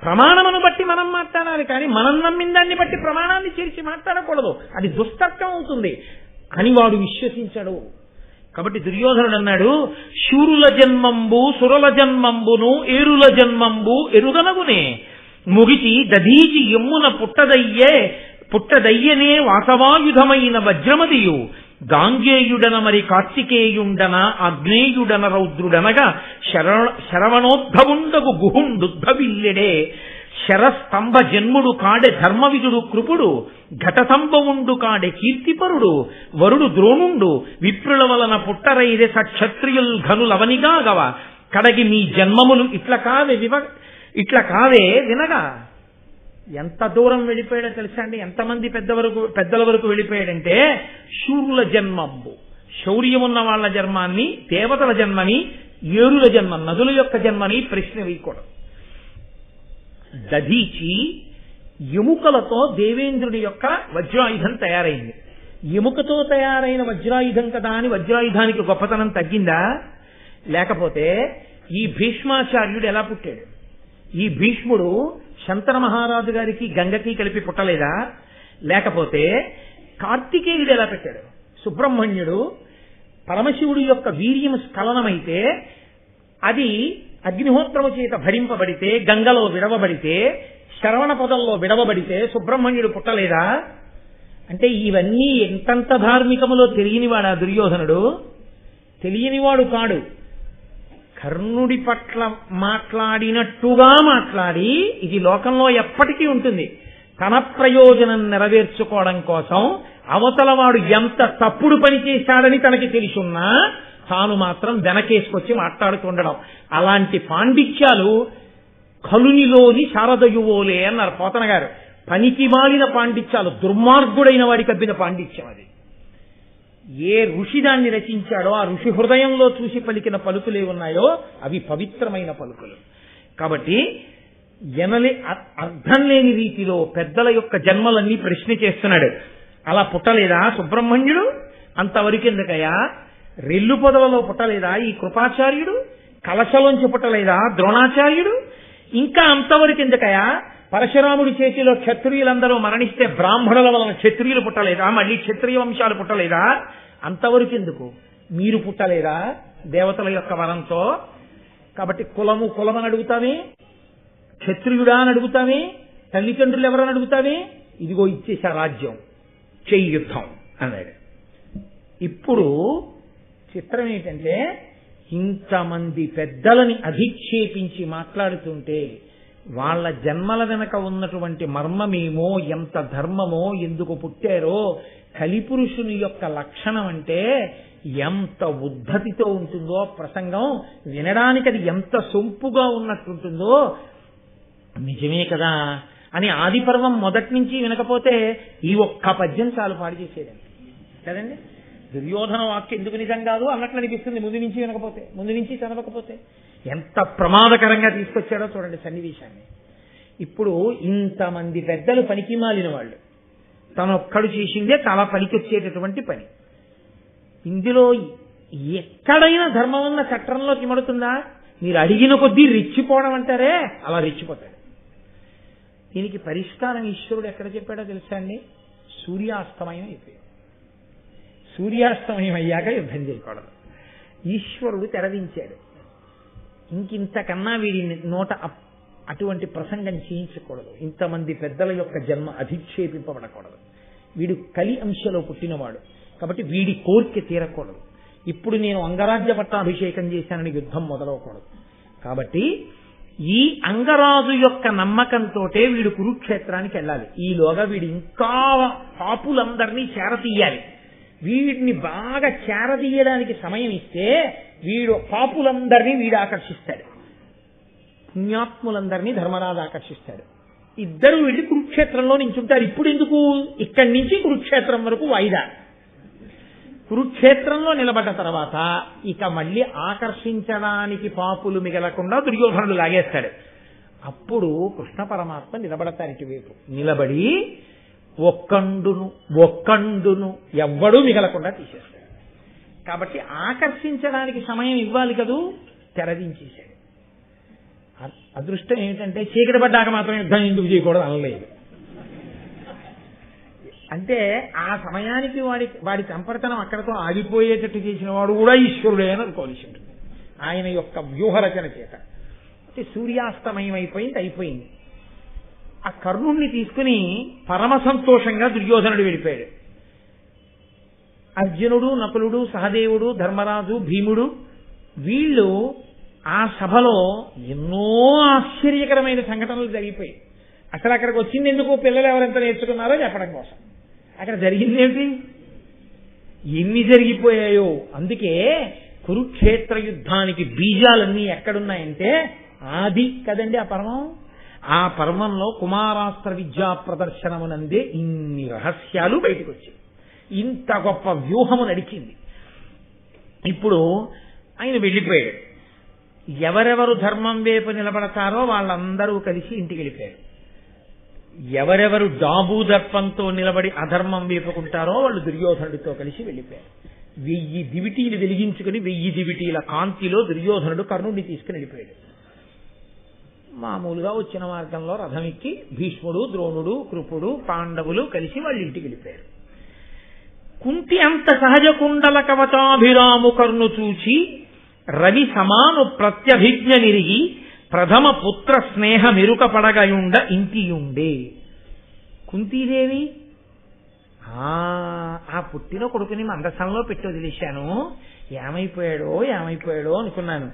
ప్రమాణమును బట్టి మనం మాట్లాడాలి. కానీ మనం నమ్మిన దాన్ని బట్టి ప్రమాణాన్ని చేర్చి మాట్లాడకూడదు, అది దుస్తర్కం అవుతుంది అని వాడు విశ్వసించాడు. కాబట్టి దుర్యోధనుడు అన్నాడు, శూరుల జన్మంబు సురల జన్మంబును ఏరుల జన్మంబు ఎరుగనగునే ముగిచి దధీచి ఎమ్మున పుట్టదయ్యనే వాసవాయుధమైన వజ్రమదియు గాంగేయుడన మరి కార్తికేయుండన అగ్నేయుడన రౌద్రుడనగా శరవణోద్భవుండగు గుహుండుద్భవిల్లెడే శరస్తంభ జన్ముడు కాడె ధర్మవిదుడు కృపుడు ఘటసంభవుండు కాడె కీర్తిపరుడు వరుడు ద్రోణుండు విప్రుల వలన పుట్టరైదే సక్షత్రియుల్ ఘనులవనిగా గవ కడగి మీ జన్మములు ఇట్ల కావే వినగా. ఎంత దూరం వెళ్ళిపోయాడో తెలుసా అండి? ఎంతమంది పెద్దల వరకు వెళ్ళిపోయాడంటే, శూరుల జన్మంబు, శౌర్యమున్న వాళ్ళ జన్మాన్ని, దేవతల జన్మని, ఏరుల జన్మ, నదుల యొక్క జన్మని ప్రశ్న వేయకూడదు. దధీచి ఎముకలతో దేవేంద్రుడి యొక్క వజ్రాయుధం తయారైంది. ఎముకతో తయారైన వజ్రాయుధం కదా అని వజ్రాయుధానికి గొప్పతనం తగ్గిందా? లేకపోతే ఈ భీష్మాచార్యుడు ఎలా పుట్టాడు? ఈ భీష్ముడు శంతన మహారాజు గారికి గంగకి కలిపి పుట్టలేదా? లేకపోతే కార్తికేయుడు ఎలా పెట్టాడు? సుబ్రహ్మణ్యుడు పరమశివుడి యొక్క వీర్యం స్ఖలనమైతే అది అగ్నిహోత్రము చేత భరింపబడితే, గంగలో విడవబడితే, శరవణ పదంలో విడవబడితే సుబ్రహ్మణ్యుడు పుట్టలేదా? అంటే ఇవన్నీ ఎంతంత ధార్మికములో తెలియనివాడా దుర్యోధనుడు? తెలియనివాడు కాడు. కర్ణుడి పట్ల మాట్లాడినట్టుగా మాట్లాడి, ఇది లోకంలో ఎప్పటికీ ఉంటుంది, తన ప్రయోజనం నెరవేర్చుకోవడం కోసం అవతలవాడు ఎంత తప్పుడు పని చేశాడని తనకి తెలుసున్నా తాను మాత్రం వెనకేసుకొచ్చి మాట్లాడుతుండడం. అలాంటి పాండిత్యాలు కలునిలోని శారదయువోలే అన్నారు పోతన గారు. పనికి మాలిన పాండిత్యాలు, దుర్మార్గుడైన వాడికి అబ్బిన పాండిత్యం అది. ఏ ఋషి దాన్ని రచించాడో ఆ ఋషి హృదయంలో చూసి పలికిన పలుకులే ఉన్నాయో అవి పవిత్రమైన పలుకులు. కాబట్టి అర్థం లేని రీతిలో పెద్దల యొక్క జన్మలన్నీ ప్రశ్న చేస్తున్నాడు. అలా పుట్టలేదా సుబ్రహ్మణ్యుడు? అంతవరకు ఎందుకయ్యా? రెల్లు పొదలలో పుట్టలేదా ఈ కృపాచార్యుడు? కలశలోంచి పుట్టలేదా ద్రోణాచార్యుడు? ఇంకా అంతవరకు ఎందుకయ్యా? పరశురాముడి చేతిలో క్షత్రియులందరూ మరణిస్తే బ్రాహ్మణుల వలన క్షత్రియులు పుట్టలేదా? మళ్ళీ క్షత్రియ వంశాలు పుట్టలేదా? అంతవరకు ఎందుకు? మీరు పుట్టలేదా దేవతల యొక్క వరంతో? కాబట్టి కులమని అడుగుతావే, క్షత్రియుడా అని అడుగుతావే, తల్లిదండ్రులు ఎవరని అడుగుతావే? ఇదిగో ఇచ్చేసా రాజ్యం, చెయ్యి యుద్ధం అన్నాడు. ఇప్పుడు చిత్రం ఏంటంటే, ఇంతమంది పెద్దలని అధిక్షేపించి మాట్లాడుతుంటే వాళ్ళ జన్మల వెనక ఉన్నటువంటి మర్మమేమో, ఎంత ధర్మమో, ఎందుకు పుట్టారో, కలిపురుషుని యొక్క లక్షణం అంటే ఎంత ఉద్ధతితో ఉంటుందో ప్రసంగం వినడానికి, అది ఎంత సొంపుగా ఉన్నట్టుంటుందో. నిజమే కదా అని ఆది పర్వం మొదటి నుంచి వినకపోతే ఈ ఒక్క పద్యం చాలు పాడు చేసేదండి కదండి. దుర్యోధన వాక్యం ఎందుకు నిజం కాదు అన్నట్లు అనిపిస్తుంది ముందు నుంచి వినకపోతే, ముందు నుంచి చదవకపోతే. ఎంత ప్రమాదకరంగా తీసుకొచ్చాడో చూడండి సన్నివేశాన్ని. ఇప్పుడు ఇంతమంది పెద్దలు పనికి మాలిన వాళ్ళు, తనొక్కడు చేసిందే చాలా పనికొచ్చేటటువంటి పని. ఇందులో ఎక్కడైనా ధర్మం ఉన్న చట్టంలోకి మడుతుందా? మీరు అడిగిన కొద్దీ రెచ్చిపోవడం అంటారే, అలా రెచ్చిపోతాడు. దీనికి పరిష్కారం ఈశ్వరుడు ఎక్కడ చెప్పాడో తెలుసా అండి? సూర్యాస్తమయం అయిపోయాడు. సూర్యాస్తమయం అయ్యాక యుద్ధం చేయకూడదు. ఈశ్వరుడు తెరదించాడు. ఇంకింతకన్నా వీడి నోట అటువంటి ప్రసంగం చేయించకూడదు. ఇంతమంది పెద్దల యొక్క జన్మ అధిక్షేపింపబడకూడదు. వీడు కలి అంశలో పుట్టినవాడు కాబట్టి వీడి కోరిక తీరకూడదు. ఇప్పుడు నేను అంగరాజ్య పట్టాభిషేకం చేశానని యుద్ధం మొదలవకూడదు. కాబట్టి ఈ అంగరాజు యొక్క నమ్మకంతో వీడు కురుక్షేత్రానికి వెళ్ళాలి. ఈలోగా వీడు ఇంకా పాపులందరినీ చేరతీయాలి. వీడిని బాగా చేరదీయడానికి సమయం ఇస్తే పాపులందరినీ వీడు ఆకర్షిస్తాడు, పుణ్యాత్ములందరినీ ధర్మరాజు ఆకర్షిస్తాడు. ఇద్దరు వెళ్ళి కురుక్షేత్రంలో నించుంటారు. ఇప్పుడు ఎందుకు? ఇక్కడి నుంచి కురుక్షేత్రం వరకు వాయిదా. కురుక్షేత్రంలో నిలబడ్డ తర్వాత ఇక మళ్ళీ ఆకర్షించడానికి పాపులు మిగలకుండా దుర్యోధనుడు లాగేస్తాడు. అప్పుడు కృష్ణ పరమాత్మ నిలబడతారు ఇటువైపు. నిలబడి ఒక్కండును ఎవ్వడూ మిగలకుండా తీసేస్తాడు. కాబట్టి ఆకర్షించడానికి సమయం ఇవ్వాలి కదూ, తెరదించేశాడు. అదృష్టం ఏమిటంటే చీకటి పడ్డాక మాత్రం యుద్ధం ఎందుకు చేయకూడదు అనలేదు. అంటే ఆ సమయానికి వాడి సంపర్తనం అక్కడతో ఆగిపోయేటట్టు చేసిన వాడు కూడా ఈశ్వరుడే అని అనుకోవాల్సి ఉంటుంది ఆయన యొక్క వ్యూహరచన చేత. అంటే సూర్యాస్తమయం అయిపోయింది. ఆ కర్ణుణ్ణి తీసుకుని పరమ సంతోషంగా దుర్యోధనుడు వెళ్ళిపోయాడు. అర్జునుడు, నకులుడు, సహదేవుడు, ధర్మరాజు, భీముడు వీళ్ళు ఆ సభలో ఎన్నో ఆశ్చర్యకరమైన సంఘటనలు జరిగిపోయాయి. అసలు అక్కడికి వచ్చింది ఎందుకు? పిల్లలు ఎవరెంత నేర్చుకున్నారో చెప్పడం కోసం. అక్కడ జరిగింది ఏమిటి? ఎన్ని జరిగిపోయాయో. అందుకే కురుక్షేత్ర యుద్ధానికి బీజాలన్నీ ఎక్కడున్నాయంటే ఆది కదండి ఆ పర్వం. ఆ పర్వంలో కుమారాస్త్ర విద్యా ప్రదర్శనమునందే ఇన్ని రహస్యాలు బయటకు వచ్చాయి. ఇంత గొప్ప వ్యూహము నడిచింది. ఇప్పుడు ఆయన వెళ్ళిపోయాడు. ఎవరెవరు ధర్మం వైపు నిలబడతారో వాళ్ళందరూ కలిసి ఇంటికి వెళ్ళిపోయారు. ఎవరెవరు డాబు దర్పంతో నిలబడి అధర్మం వేపుకుంటారో వాళ్ళు దుర్యోధనుడితో కలిసి వెళ్ళిపోయారు. 1000 దివిటీలు వెలిగించుకుని 1000 దివిటీల కాంతిలో దుర్యోధనుడు కర్ణుడిని తీసుకుని వెళ్ళిపోయాడు. మామూలుగా వచ్చిన మార్గంలో రథం ఎక్కి భీష్ముడు, ద్రోణుడు, కృపుడు, పాండవులు కలిసి వాళ్ళ ఇంటికి వెళ్ళిపోయారు. కుంతి అంత సహజ కుండల కవచాభిరాము కర్ణు చూచి రవి సమాను ప్రత్యభిజ్ఞ నిరిగి ప్రథమ పుత్ర స్నేహ మెరుక పడగయుండ ఇంటియుండే. కుంతీదేవి ఆ పుట్టిన కొడుకుని మందసంలో పెట్టి వదిలేశాను, ఏమైపోయాడో అనుకున్నాను.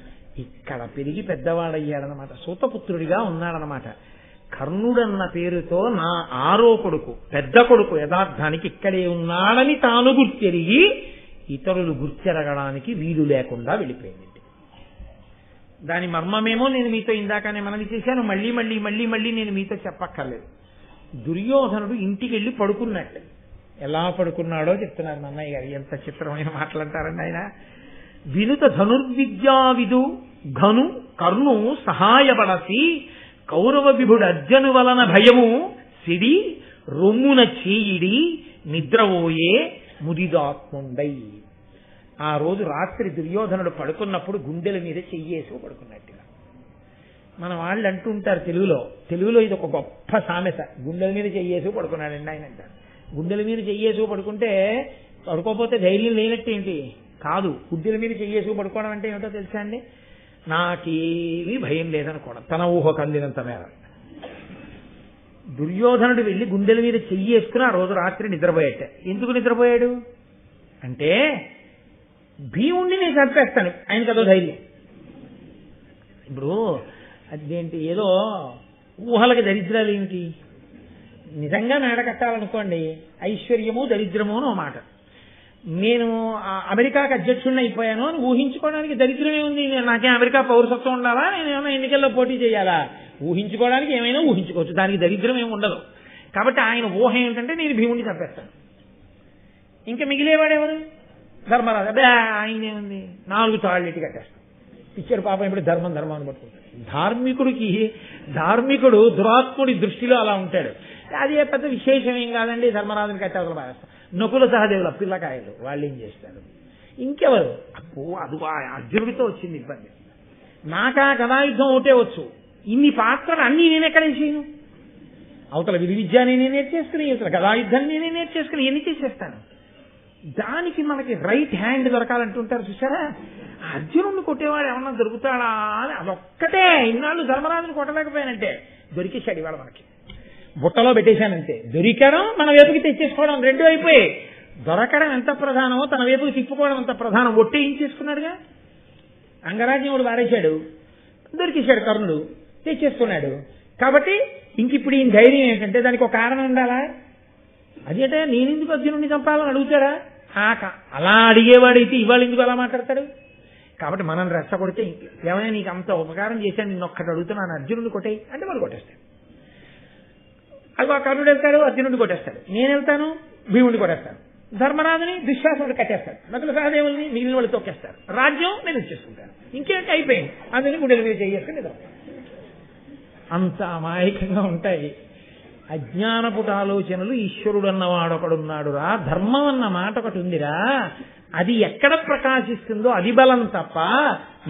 ఇక్కడ పెరిగి పెద్దవాడయ్యాడనమాట, సూతపుత్రుడిగా ఉన్నాడనమాట. కర్ణుడన్న పేరుతో నా 6వ కొడుకు, పెద్ద కొడుకు యథార్థానికి ఇక్కడే ఉన్నాడని తాను గుర్తెరిగి ఇతరులు గుర్తెరగడానికి వీలు లేకుండా వెళ్ళిపోయింది. దాని మర్మమేమో నేను మీతో ఇందాకనే మనవి చేశాను. మళ్ళీ నేను మీతో చెప్పక్కర్లేదు. దుర్యోధనుడు ఇంటికి వెళ్ళి పడుకున్నట్టు. ఎలా పడుకున్నాడో చెప్తున్నారు నన్నయ్య గారు. ఎంత చిత్రమైన మాటలంటారండి ఆయన. వినుత ధనుర్విద్యావిదు ఘను కర్ణు సహాయపడసి కౌరవ విభుడు అర్జును వలన భయము సిడి రొమ్మున చేయిడి నిద్రపోయే ముదిదాత్ముండై. ఆ రోజు రాత్రి దుర్యోధనుడు పడుకున్నప్పుడు గుండెల మీద చెయ్యేసి పడుకున్నట్టుగా. మన వాళ్ళు అంటుంటారు తెలుగులో ఇది ఒక గొప్ప సామెత. గుండెల మీద చెయ్యేసి పడుకున్నాడండి ఆయన అంటారు. గుండెల మీద చెయ్యేసి పడుకుంటే పడుకోపోతే ధైర్యం లేనట్టేంటి కాదు. గుండెల మీద చెయ్యేసి పడుకోవడం అంటే ఏమిటో తెలుసా అండి? నాకేమీ భయం లేదనుకోవడం, తన ఊహకు అందినంత మేర. దుర్యోధనుడు వెళ్ళి గుండెల మీద చెయ్యేసుకుని ఆ రోజు రాత్రి నిద్రపోయాట. ఎందుకు నిద్రపోయాడు అంటే భీముణ్ణి నేను చంపేస్తాను, ఆయనకు అదో ధైర్యం. ఇప్పుడు అదేంటి ఏదో ఊహలకి దరిద్రాలు ఏమిటి? నిజంగా మేడ కట్టాలనుకోండి, ఐశ్వర్యము దరిద్రము అని ఓ మాట. నేను అమెరికాకి అధ్యక్షుడిని అయిపోయాను అని ఊహించుకోవడానికి దరిద్రమే ఉంది. నాకేం అమెరికా పౌరసత్వం ఉండాలా? నేను ఏమైనా ఎన్నికల్లో పోటీ చేయాలా? ఊహించుకోవడానికి ఏమైనా ఊహించుకోవచ్చు, దానికి దరిద్రం ఏమి ఉండదు. కాబట్టి ఆయన ఊహ ఏమిటంటే నేను భీముడిని చంపేస్తాను. ఇంకా మిగిలేవాడెవరు? ధర్మరాజు అదే ఆయనేముంది 4 తాళ్ళెట్టి కట్టేస్తాం. ఇచ్చారు పాపం ఇప్పుడు ధర్మం అని పట్టుకుంటాడు. ధార్మికుడు దురాత్ముడి దృష్టిలో అలా ఉంటాడు. అది పెద్ద విశేషం ఏం కాదండి, ధర్మరాజుని కట్టేవతలు పారేస్తాం. నకుల సహదేవుల పిల్లకాయలు వాళ్ళు ఏం చేస్తారు, ఇంకెవరు అది అర్జునుడితో వచ్చింది ఇబ్బంది. నాకా గదాయుద్ధం ఒకటే వచ్చు, ఇన్ని పాత్రలు అన్నీ నేనెక్కడే చేయను. అవతల విద్య నేనే నేర్చేసుకుని, ఇవతల గదాయుద్ధాన్ని నేనే నేర్చేసుకుని ఎన్ని చేసేస్తాను. దానికి మనకి రైట్ హ్యాండ్ దొరకాలంటుంటారు చూసారా. అర్జునుడిని కొట్టేవాడు ఏమన్నా దొరుకుతాడా అని అదొక్కటే. ఇన్నాళ్ళు ధర్మరాజుని కొట్టలేకపోయానంటే దొరికేశాడు ఇవాళ మనకి. బుట్టలో పెట్టేశానంటే దొరికడం, మన వైపుకి తెచ్చేసుకోవడం 2 అయిపోయాయి. దొరకడం ఎంత ప్రధానమో తన వైపుకి తిప్పుకోవడం ఎంత ప్రధానం. ఒట్టేయించేసుకున్నాడుగా. అంగరాజ్యముడు వారేశాడు, దొరికేశాడు కర్ణుడు, తెచ్చేసుకున్నాడు. కాబట్టి ఇంకిప్పుడు ఈయన ధైర్యం ఏంటంటే దానికి ఒక కారణం ఉండాలా. అదేంటే నేనెందుకు అర్జునుడిని చంపాలని అడుగుతాడా. అలా అడిగేవాడైతే ఇవాళ ఎందుకు అలా మాట్లాడతాడు. కాబట్టి మనం రెచ్చగొడితే ఏమైనా నీకు అంత ఉపకారం చేశాను, నిన్నొక్కటి అడుగుతున్నాను, అర్జునుడిని కొట్టేయి అంటే వాడు కొట్టేస్తాడు. అది కర్ణుడు వెళ్తాడు, అర్జునుడిని కొట్టేస్తాడు. నేను వెళ్తాను, భీముడిని కొట్టేస్తాను. ధర్మరాజుని దుశ్శాసనుడు కట్టేస్తాడు. నకుల సహదేవుల్ని మిగిలిన వాళ్ళు తొక్కేస్తారు. రాజ్యం నేను ఇచ్చేసుకుంటాను. ఇంకేంటి అయిపోయింది. అందుకని గుండెల మీద చేసుకుని నిద్ర. అంత అమాయకంగా ఉంటాయి అజ్ఞానపుట ఆలోచనలు. ఈశ్వరుడు అన్నవాడొకడున్నాడు రా, ధర్మం అన్న మాట ఒకటి ఉందిరా, అది ఎక్కడ ప్రకాశిస్తుందో అది బలం తప్ప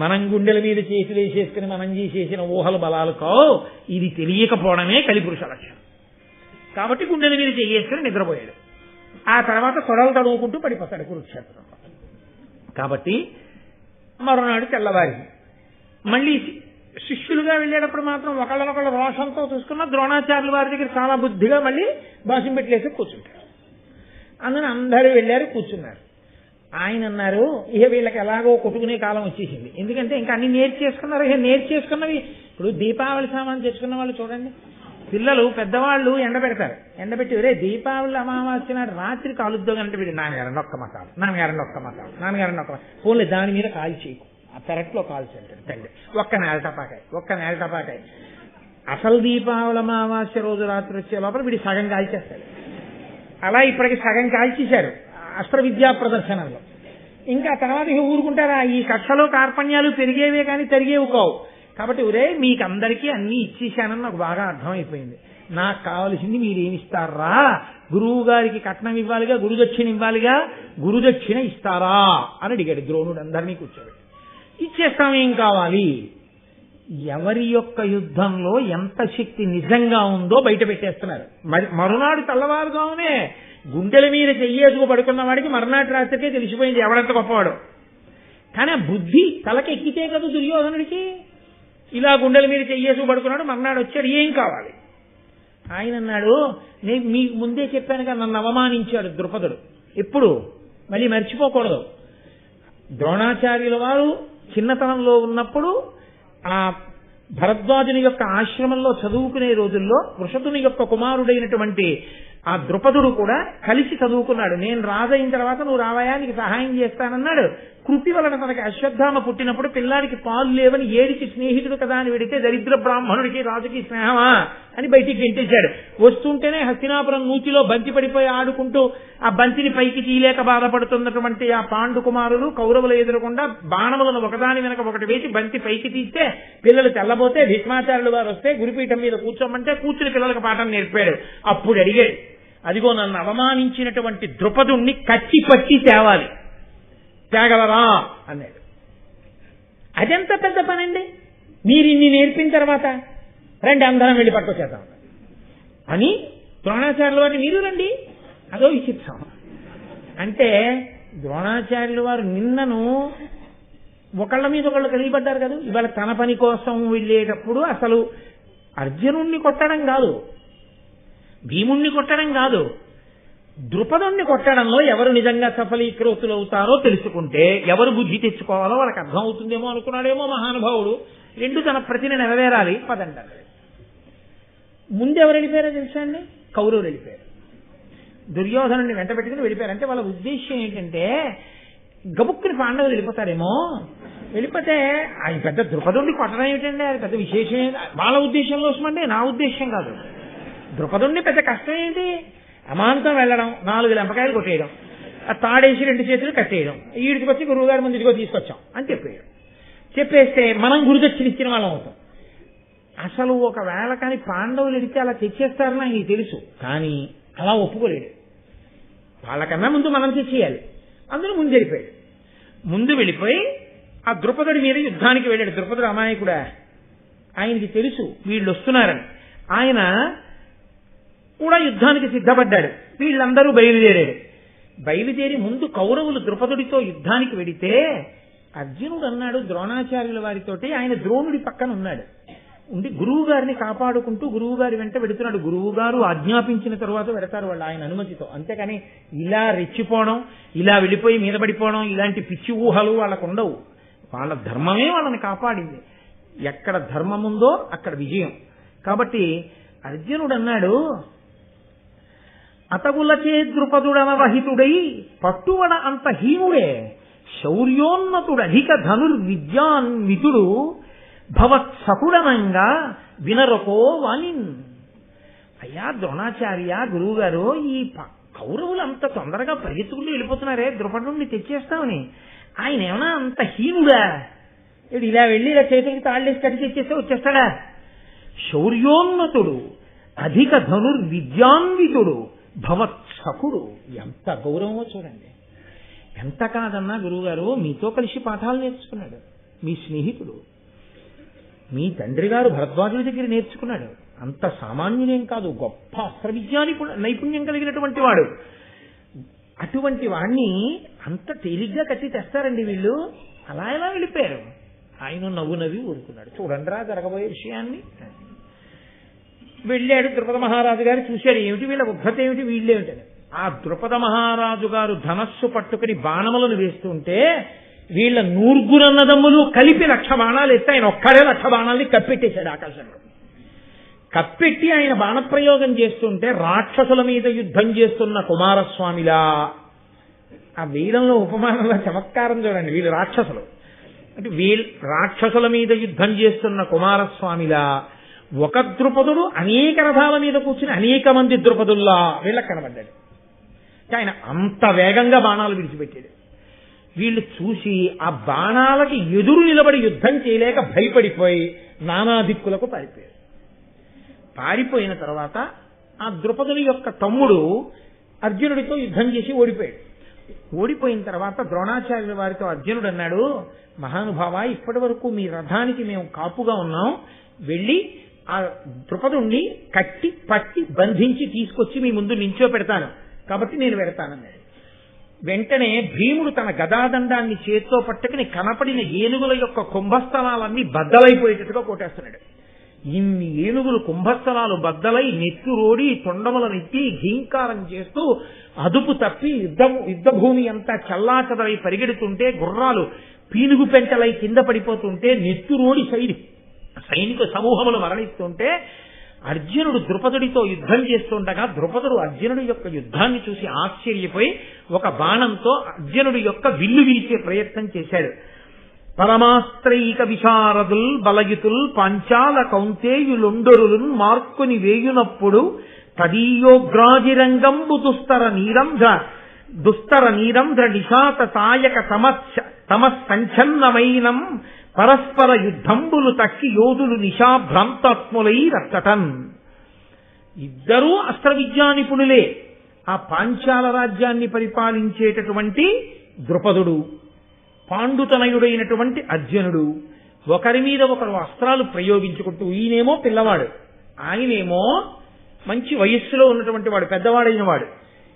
మనం గుండెల మీద చేతులు వేసేసుకుని మనం చేసేసిన ఊహల బలాలు కావు. ఇది తెలియకపోవడమే కలిపురుష లక్షణం. కాబట్టి గుండెల మీద చేసుకుని నిద్రపోయాడు. ఆ తర్వాత తొడలు తడువుకుంటూ పడిపోతాడు కురుక్షేత్రం. కాబట్టి మరోనాడు తెల్లవారి మళ్ళీ శిష్యులుగా వెళ్ళేటప్పుడు మాత్రం ఒకళ్ళనొకళ్ళు రోషంతో చూసుకున్న ద్రోణాచార్యుల వారి దగ్గర చాలా బుద్ధిగా మళ్ళీ బాసం పెట్టలేసి కూర్చుంటారు. అందుకని అందరూ వెళ్ళారు, కూర్చున్నారు. ఆయన అన్నారు, ఇక వీళ్ళకి ఎలాగో కొట్టుకునే కాలం వచ్చేసింది. ఎందుకంటే ఇంకా అన్ని నేర్చేసుకున్నారు. ఇక నేర్చేసుకున్నవి ఇప్పుడు దీపావళి సామాన్ తెచ్చుకున్న వాళ్ళు చూడండి, పిల్లలు పెద్దవాళ్ళు ఎండబెడతారు. ఎండబెట్టి రే దీపావళి అమావాస్య నాడు రాత్రి కాలుద్దాం అంటే వీడు నాన్నగారండి ఒక్క మసాలు, నాన్నగారండి ఒక్క మసాలు, నాన్నగారండి ఒక్క పోలే దాని మీద కాల్ చేయకు, ఆ పెరట్లో కాల్చి అంటాడు తండ్రి. ఒక్క నేల టపాకాయ. అసలు దీపావళి అమావాస్య రోజు రాత్రి వచ్చే లోపల వీడి సగం కాల్చేస్తాడు. అలా ఇప్పటికి సగం కాల్చేశారు అస్త్ర విద్యా ప్రదర్శనలో. ఇంకా తర్వాత ఇక ఊరుకుంటారా, ఈ కక్షలో కార్పణ్యాలు పెరిగేవే కానీ తరిగేవి కావు. కాబట్టి ఒరే మీకందరికీ అన్ని ఇచ్చేశానని నాకు బాగా అర్థమైపోయింది. నాకు కావలసింది మీరేమిస్తారా, గురువు గారికి కట్నం ఇవ్వాలిగా, గురుదక్షిణ ఇవ్వాలిగా, గురుదక్షిణ ఇస్తారా అని అడిగాడు ద్రోణుడు అందరినీ కూర్చోబెట్టి. ఇచ్చేస్తాం, ఏం కావాలి. ఎవరి యొక్క యుద్ధంలో ఎంత శక్తి నిజంగా ఉందో బయట పెట్టేస్తున్నారు. మరునాడు తెల్లవారుగానే గుండెల మీద చెయ్యేసుకు పడుకున్న వాడికి మరునాటి రాత్రికే తెలిసిపోయింది ఎవడంత గొప్పవాడు. కానీ ఆ బుద్ధి తలకెక్కితే కదా దుర్యోధనుడికి. ఇలా గుండెల మీద చెయ్యేసుకు పడుకున్నాడు, మర్నాడు వచ్చాడు, ఏం కావాలి. ఆయన అన్నాడు, నేను మీకు ముందే చెప్పాను కదా, నన్ను అవమానించాడు ద్రుపదుడు. ఎప్పుడు మళ్ళీ మర్చిపోకూడదు. ద్రోణాచార్యుల వారు చిన్నతనంలో ఉన్నప్పుడు ఆ భరద్వాజుని యొక్క ఆశ్రమంలో చదువుకునే రోజుల్లో వృషభుని యొక్క కుమారుడైనటువంటి ఆ ద్రుపదుడు కూడా కలిసి చదువుకున్నాడు. నేను రాజైన తర్వాత నువ్వు రావయా, నీకు సహాయం చేస్తానన్నాడు. కృతి వలన తనకి అశ్వత్థామ పుట్టినప్పుడు పిల్లాడికి పాలు లేవని ఏడికి స్నేహితుడు కదా అని వెడితే దరిద్ర బ్రాహ్మణుడికి రాజుకి స్నేహమా అని బయటికి గెంటేశాడు. వస్తుంటేనే హస్తినాపురం నూతిలో బంతి పడిపోయి ఆడుకుంటూ ఆ బంతిని పైకి తీయలేక బాధపడుతున్నటువంటి ఆ పాండు కుమారులు కౌరవులు ఎదురకుండా బాణములను ఒకదాని వెనక ఒకటి వేసి బంతి పైకి తీస్తే పిల్లలు తెల్లబోతే భీష్మాచార్యులు వారు వస్తే గురుపీఠం మీద కూర్చోమంటే కూర్చుని పిల్లలకు పాఠం నేర్పాడు. అప్పుడు అడిగాడు, అదిగో నన్ను అవమానించినటువంటి ద్రుపదుణ్ణి కచ్చి పట్టి తేవాలి, తేగలరా అన్నాడు. అదెంత పెద్ద పనండి, మీరు ఇన్ని నేర్పిన తర్వాత రండి అందరం వెళ్ళి పట్టుకొచ్చేద్దాం అని ద్రోణాచార్యుల వారిని మీరు రండి. అదో విచిత్రం. అంటే ద్రోణాచార్యుల వారు నిన్నను ఒకళ్ళ మీద ఒకళ్ళు కలిగిపడ్డారు కదా. ఇవాళ తన పని కోసం వెళ్ళేటప్పుడు అసలు అర్జునుణ్ణి కొట్టడం కాదు, భీముణ్ణి కొట్టడం కాదు, ద్రుపదుణ్ణి కొట్టడంలో ఎవరు నిజంగా సఫలీకృతులు అవుతారో తెలుసుకుంటే ఎవరు బుద్ధి తెచ్చుకోవాలో వాళ్ళకి అర్థం అవుతుందేమో అనుకున్నాడేమో మహానుభావుడు. రెండు తన ప్రతిని నెరవేరాలి పదండి. ముందెవరు వెళ్ళిపోయారో తెలుసా అండి, కౌరవులు వెళ్ళిపోయారు. దుర్యోధనుడిని వెంట పెట్టుకుని వెళ్ళిపోయారు. అంటే వాళ్ళ ఉద్దేశం ఏంటంటే గబుక్కుని పాండవులు వెళ్ళిపోతారేమో, వెళ్ళిపోతే అది పెద్ద ద్రుపదుణ్ణి కొట్టడం ఏమిటండి, అది పెద్ద విశేషమే వాళ్ళ ఉద్దేశంలో వస్తుందంటే, నా ఉద్దేశం కాదు. ద్రుపదుణ్ణి పెద్ద కష్టం ఏంటి, అమాంతం వెళ్ళడం, 4 లెంపకాయలు కొట్టేయడం, ఆ తాడేసి 2 చేతులు కట్టేయడం, ఈడికొచ్చి గురువుగారి ముందు ఇదిగో తీసుకొచ్చాం అని చెప్పేయడం. చెప్పేస్తే మనం గురుదక్షిణ ఇచ్చిన వాళ్ళం అవుతాం. అసలు ఒకవేళ కానీ పాండవులు ఎడితే అలా తెచ్చేస్తారని ఆయనకి తెలుసు, కానీ అలా ఒప్పుకోలేడు. వాళ్ళకన్నా ముందు మనం తెచ్చేయాలి. అందులో ముందు వెళ్ళిపోయాడు. ముందు వెళ్ళిపోయి ఆ ద్రుపదుడి మీద యుద్ధానికి వెళ్ళాడు. ద్రుపదుడు అమాయకుడా, ఆయనకి తెలుసు వీళ్ళు వస్తున్నారని. ఆయన కూడా యుద్ధానికి సిద్ధపడ్డాడు. వీళ్ళందరూ బయలుదేరాడు. బయలుదేరి ముందు కౌరవులు ద్రుపదుడితో యుద్ధానికి వెడితే అర్జునుడు అన్నాడు ద్రోణాచార్యుల వారితోటి, ఆయన ద్రోణుడి పక్కన ఉన్నాడు, ఉండి గురువు గారిని కాపాడుకుంటూ గురువు గారి వెంట వెడుతున్నాడు. గురువు గారు ఆజ్ఞాపించిన తరువాత వెడతారు వాళ్ళు ఆయన అనుమతితో. అంతేకాని ఇలా రెచ్చిపోవడం, ఇలా వెళ్ళిపోయి మీద పడిపోవడం, ఇలాంటి పిచ్చి ఊహలు వాళ్ళకు ఉండవు. వాళ్ళ ధర్మమే వాళ్ళని కాపాడింది. ఎక్కడ ధర్మం ఉందో అక్కడ విజయం. కాబట్టి అర్జునుడు అన్నాడు, అతగులచే ద్రుపదుడనవహితుడై పట్టువడ అంత హీనుడే, శౌర్యోన్నతుడధిక ధనుర్విద్యాన్వితుడు భవత్సకుడనంగా వినరకో వాణిన్. అయ్యా ద్రోణాచార్య, గురువు గారు, ఈ కౌరవులు అంత తొందరగా పరిగెత్తుకుంటూ వెళ్ళిపోతున్నారే, ద్రుపదుడిని తెచ్చేస్తామని, ఆయన ఏమన్నా అంత హీనుడా? ఇలా వెళ్ళి ఇలా చేతికి తాళ్ళేసి కట్టి తెచ్చేస్తే వచ్చేస్తాడా? శౌర్యోన్నతుడు అధిక ధనుర్విద్యాన్వితుడు భవత్సకుడు. ఎంత గౌరవమో చూడండి. ఎంత కాదన్నా గురువుగారు మీతో కలిసి పాఠాలు నేర్చుకున్నాడు, మీ స్నేహితుడు, మీ తండ్రి గారు భరద్వాజుడి దగ్గర నేర్చుకున్నాడు. అంత సామాన్యులేం కాదు, గొప్ప అస్త్ర విద్యా నైపుణ్యం కలిగినటువంటి వాడు. అటువంటి వాణ్ణి అంత తేలిగ్గా కట్టి తెస్తారండి వీళ్ళు. అలా ఎలా వెళ్ళిపోయారు? ఆయన నవ్వు నవ్వి ఊరుకున్నాడు. చూడండి రా జరగబోయే విషయాన్ని. వెళ్ళాడు. ద్రుపద మహారాజు గారు చూశాడు, ఏమిటి వీళ్ళ ఉద్ధత ఏమిటి, వీళ్ళేమిటని. ఆ ద్రుపద మహారాజు గారు ధనస్సు పట్టుకుని బాణములను వేస్తుంటే వీళ్ళ 100 అన్నదమ్ములు కలిపి 1,00,000 బాణాలు ఎత్తి ఆయన ఒక్కడే 1,00,000 బాణాల్ని కప్పెట్టేశాడు ఆకాశంలో. కప్పెట్టి ఆయన బాణప్రయోగం చేస్తుంటే రాక్షసుల మీద యుద్ధం చేస్తున్న కుమారస్వామిలా, ఆ వీరంలో ఉపమానంలో చమత్కారం చూడండి, వీళ్ళు రాక్షసులు అంటే వీళ్ళు రాక్షసుల మీద యుద్ధం చేస్తున్న కుమారస్వామిలా ఒక ద్రుపదుడు అనేక రథాల మీద కూర్చుని అనేక మంది ద్రుపదుల్లా వీళ్ళకి కనబడ్డాడు. ఆయన అంత వేగంగా బాణాలు విడిచిపెట్టాడు. వీళ్ళు చూసి ఆ బాణాలకి ఎదురు నిలబడి యుద్ధం చేయలేక భయపడిపోయి నానా దిక్కులకు పారిపోయారు. పారిపోయిన తర్వాత ఆ ద్రుపదుని యొక్క తమ్ముడు అర్జునుడితో యుద్ధం చేసి ఓడిపోయాడు. ఓడిపోయిన తర్వాత ద్రోణాచార్యుల వారితో అర్జునుడు అన్నాడు, మహానుభావ, ఇప్పటి వరకు మీ రథానికి మేము కాపుగా ఉన్నాం, వెళ్ళి ఆ ద్రుపదుణ్ణి కట్టి పట్టి బంధించి తీసుకొచ్చి మీ ముందు నించో పెడతాను, కాబట్టి నేను వెడతానన్నాడు. వెంటనే భీముడు తన గదాదండాన్ని చేత్తో పట్టుకుని కనపడిన ఏనుగుల యొక్క కుంభస్థలాలన్నీ బద్దలైపోయేటట్టుగా కొట్టేస్తున్నాడు. ఇన్ని ఏనుగులు కుంభస్థలాలు బద్దలై నెత్తురోడి తొండములనెత్తి ఘీంకారం చేస్తూ అదుపు తప్పి యుద్ధభూమి అంతా చల్లాచదలై పరిగెడుతుంటే, గుర్రాలు పీనుగు పెంటలై కింద పడిపోతుంటే, నెత్తురోడి సైనిక సమూహములు మరణిస్తుంటే, అర్జునుడు ద్రుపదుడితో యుద్ధం చేస్తుండగా ద్రుపదుడు అర్జునుడి యొక్క యుద్ధాన్ని చూసి ఆశ్చర్యపోయి ఒక బాణంతో అర్జునుడి యొక్క విల్లు వీల్చే ప్రయత్నం చేశాడు. పరమాస్త్రైక విశారదుల్ బలయుతుల్ పంచాల కౌంతేయులొండరులు మార్కుని వేయునప్పుడు తదీయోగ్రాజిరంగంబు దుస్తర నీరంధ్ర నిశాత సాయక తమస్సంఛన్నమైనం పరస్పర యుద్ధంబులు తక్కి యోధులు నిశాభ్రాంతాత్ములై రచ్చటన్. ఇద్దరూ అస్త్ర విద్యా నిపుణులే. ఆ పాంచాల రాజ్యాన్ని పరిపాలించేటటువంటి ద్రుపదుడు, పాండుతనయుడైనటువంటి అర్జునుడు ఒకరి మీద ఒకరు అస్త్రాలు ప్రయోగించుకుంటూ, ఈయనేమో పిల్లవాడు, ఆయనేమో మంచి వయస్సులో ఉన్నటువంటి వాడు, పెద్దవాడైన వాడు.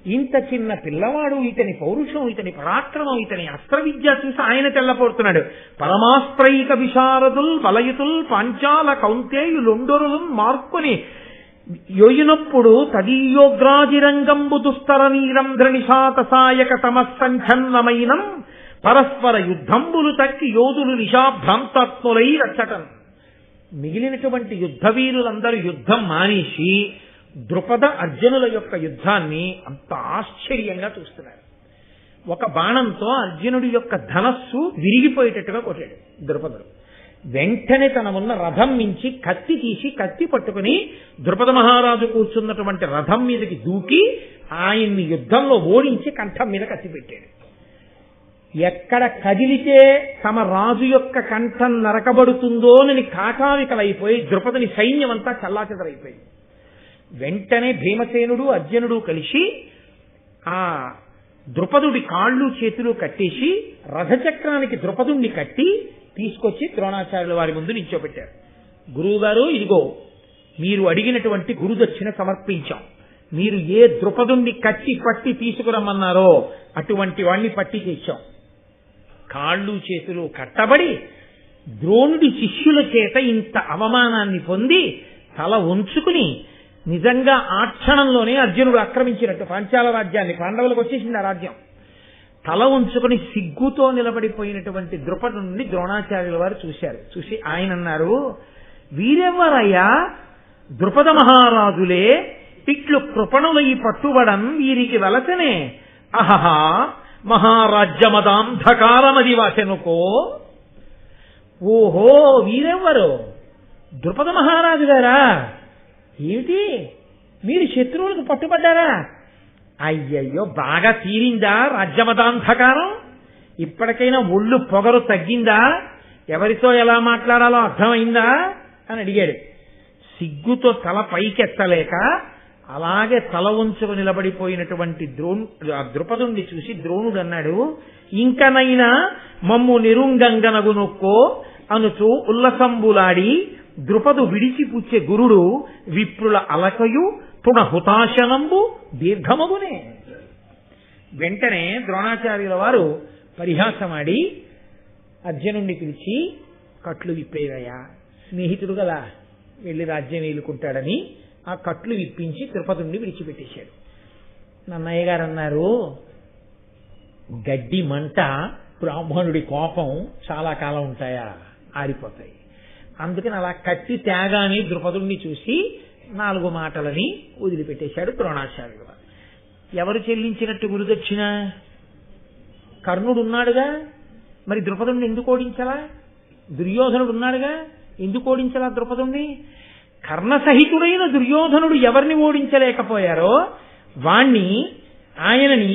ఇంత చిన్న పిల్లవాడు, ఇతని పౌరుషం, ఇతని పరాక్రమం, ఇతని అస్త్ర విద్య చూసి ఆయన తెల్లపోతున్నాడు. పరమాస్త్రైక విశారదుల్ బలయుతుల్ పాంచాల కౌంతేయులొండరులు మార్కుని యోయునప్పుడు తదీయోగ్రాజిరంగంబు దుస్తర నీరంధ్ర నిశాత సాయక తమస్సంఛన్నమైనం పరస్పర యుద్ధంబులు తక్కి యోధులు నిశాభ్రాంతాత్ములై రచ్చటన్. మిగిలినటువంటి యుద్ధవీరులందరూ యుద్ధం మానేసి ద్రుపద అర్జునుల యొక్క యుద్ధాన్ని అంత ఆశ్చర్యంగా చూస్తున్నారు. ఒక బాణంతో అర్జునుడి యొక్క ధనస్సు విరిగిపోయేటట్టుగా కొట్టాడు ద్రుపదుడు. వెంటనే తన ఉన్న రథం నుంచి కత్తి తీసి కత్తి పట్టుకుని ద్రుపద మహారాజు కూర్చున్నటువంటి రథం మీదకి దూకి ఆయన్ని యుద్ధంలో ఓడించి కంఠం మీద కత్తిపెట్టాడు. ఎక్కడ కదిలితే తమ రాజు యొక్క కంఠం నరకబడుతుందోనని కాకావికలైపోయి ద్రుపదుని సైన్యం అంతా చల్లాచెదరైపోయింది. వెంటనే భీమసేనుడు అర్జునుడు కలిసి ఆ ద్రుపదుడి కాళ్ళు చేతులు కట్టేసి రథచక్రానికి ద్రుపదుణ్ణి కట్టి తీసుకొచ్చి ద్రోణాచార్యుల వారి ముందు నిల్చోబెట్టారు. గురువుగారు, ఇదిగో మీరు అడిగినటువంటి గురుదక్షిణ సమర్పించాం. మీరు ఏ ద్రుపదుణ్ణి కట్టి పట్టి తీసుకురమ్మన్నారో అటువంటి వాణ్ణి పట్టి తెచ్చాం. కాళ్ళు చేతులు కట్టబడి ద్రోణుడి శిష్యుల చేత ఇంత అవమానాన్ని పొంది తల ఉంచుకుని, నిజంగా ఆ క్షణంలోనే అర్జునుడు ఆక్రమించినట్టు పాంచాల రాజ్యాన్ని, పాండవులకు వచ్చేసింది ఆ రాజ్యం, తల ఉంచుకుని సిగ్గుతో నిలబడిపోయినటువంటి ద్రుపదుని ద్రోణాచార్యుల వారు చూశారు. చూసి ఆయన అన్నారు, వీరెవ్వరయ్యా? ద్రుపద మహారాజులే ఇట్లు కృపణులై పట్టుబడం వీరికి వలసనే. అహహా మహారాజ్యమదాంధకారమది వాసెనుకో. ఓహో, వీరెవ్వరు? ద్రుపద మహారాజు గారా? ఏమిటి, మీరు శత్రువులకు పట్టుబడ్డారా? అయ్యయ్యో, బాగా తీరిందా రాజ్యమదాంధకారం? ఇప్పటికైనా ఒళ్ళు పొగరు తగ్గిందా? ఎవరితో ఎలా మాట్లాడాలో అర్థమైందా అని అడిగాడు. సిగ్గుతో తల పైకెత్తలేక అలాగే తల వంచుకు నిలబడిపోయినటువంటి ద్రుపదుణ్ణి చూసి ద్రోణుడు అన్నాడు, ఇంకనైనా మమ్ము నిరుంగంగనగునొక్కో అనుచు ఉల్లసంబులాడి ద్రుపదు విడిచిపుచ్చే గురుడు విప్రుల అలకయు తుణ హుతాశనంబు దీర్ఘమగునే. వెంటనే ద్రోణాచార్యుల వారు పరిహాసమాడి అర్జునుణ్ణి పిలిచి, కట్లు విప్పేవయ్యా, స్నేహితుడు కదా వెళ్లి రాజ్యం ఏలుకుంటాడని ఆ కట్లు విప్పించి ద్రుపదుణ్ణి విడిచిపెట్టేశాడు. నన్నయ్య గారు అన్నారు, గడ్డి మంట బ్రాహ్మణుడి కోపం చాలా కాలం ఉంటాయా? ఆరిపోతాయి. అందుకని అలా కట్టి త్యాగాన్ని ద్రుపదుణ్ణి చూసి 4 మాటలని వదిలిపెట్టేశాడు ద్రోణాచార్యులు వారు. ఎవరు చెల్లించినట్టు గురుదక్షిణ? కర్ణుడు ఉన్నాడుగా, మరి ద్రుపదుణ్ణి ఎందుకు ఓడించలా? దుర్యోధనుడు ఉన్నాడుగా, ఎందుకు ఓడించలా ద్రుపదుణ్ణి? కర్ణసహితుడైన దుర్యోధనుడు ఎవరిని ఓడించలేకపోయారో ఆయనని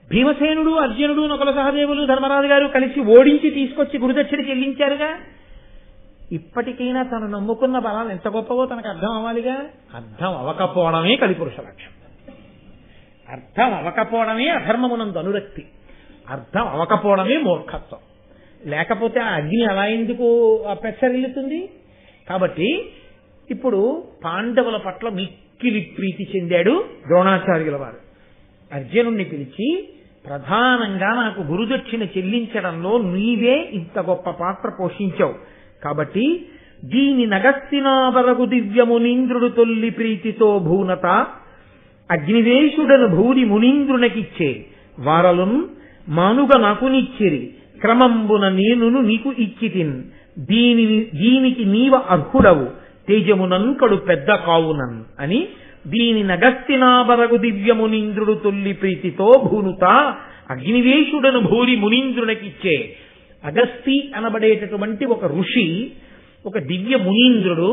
భీమసేనుడు, అర్జునుడు, నకుల సహదేవులు, ధర్మరాజు గారు కలిసి ఓడించి తీసుకొచ్చి గురుదక్షిణ చెల్లించారుగా. ఇప్పటికైనా తను నమ్ముకున్న బలాలు ఎంత గొప్పవో తనకు అర్థం అవ్వాలిగా. అర్థం అవకపోవడమే కలిపురుష లక్షణం. అర్థం అవకపోవడమే అధర్మమునందు అనురక్తి. అర్థం అవకపోవడమే మూర్ఖత్వం. లేకపోతే ఆ అగ్ని అలా ఎందుకు పెచ్చరిల్లుతుంది? కాబట్టి ఇప్పుడు పాండవుల పట్ల మిక్కిలి ప్రీతి చెందాడు ద్రోణాచార్యుల వారు. అర్జునుణ్ణి పిలిచి, ప్రధానంగా నాకు గురుదక్షిణ చెల్లించడంలో నీవే ఇంత గొప్ప పాత్ర పోషించావు కాబట్టి దీని నగస్తినాబరగు దివ్యమునీంద్రుడు తొల్లి ప్రీతితో భూనత అగ్నివేశుడను భూరి మునీంద్రునకిచ్చే వారలున్ మానుగ నాకునిచ్చిరి క్రమంబున నేనును నీకు ఇచ్చితిన్ దీనికి నీవ అర్హుడవు తేజమునంకడు పెద్ద కావునన్ అని దీని నగస్తినాబరగు దివ్యమునీంద్రుడు తొల్లి ప్రీతితో భూనుత అగ్నివేశుడను భూరి మునీంద్రునకిచ్చే. అగస్తి అనబడేటటువంటి ఒక ఋషి, ఒక దివ్య మునీంద్రుడు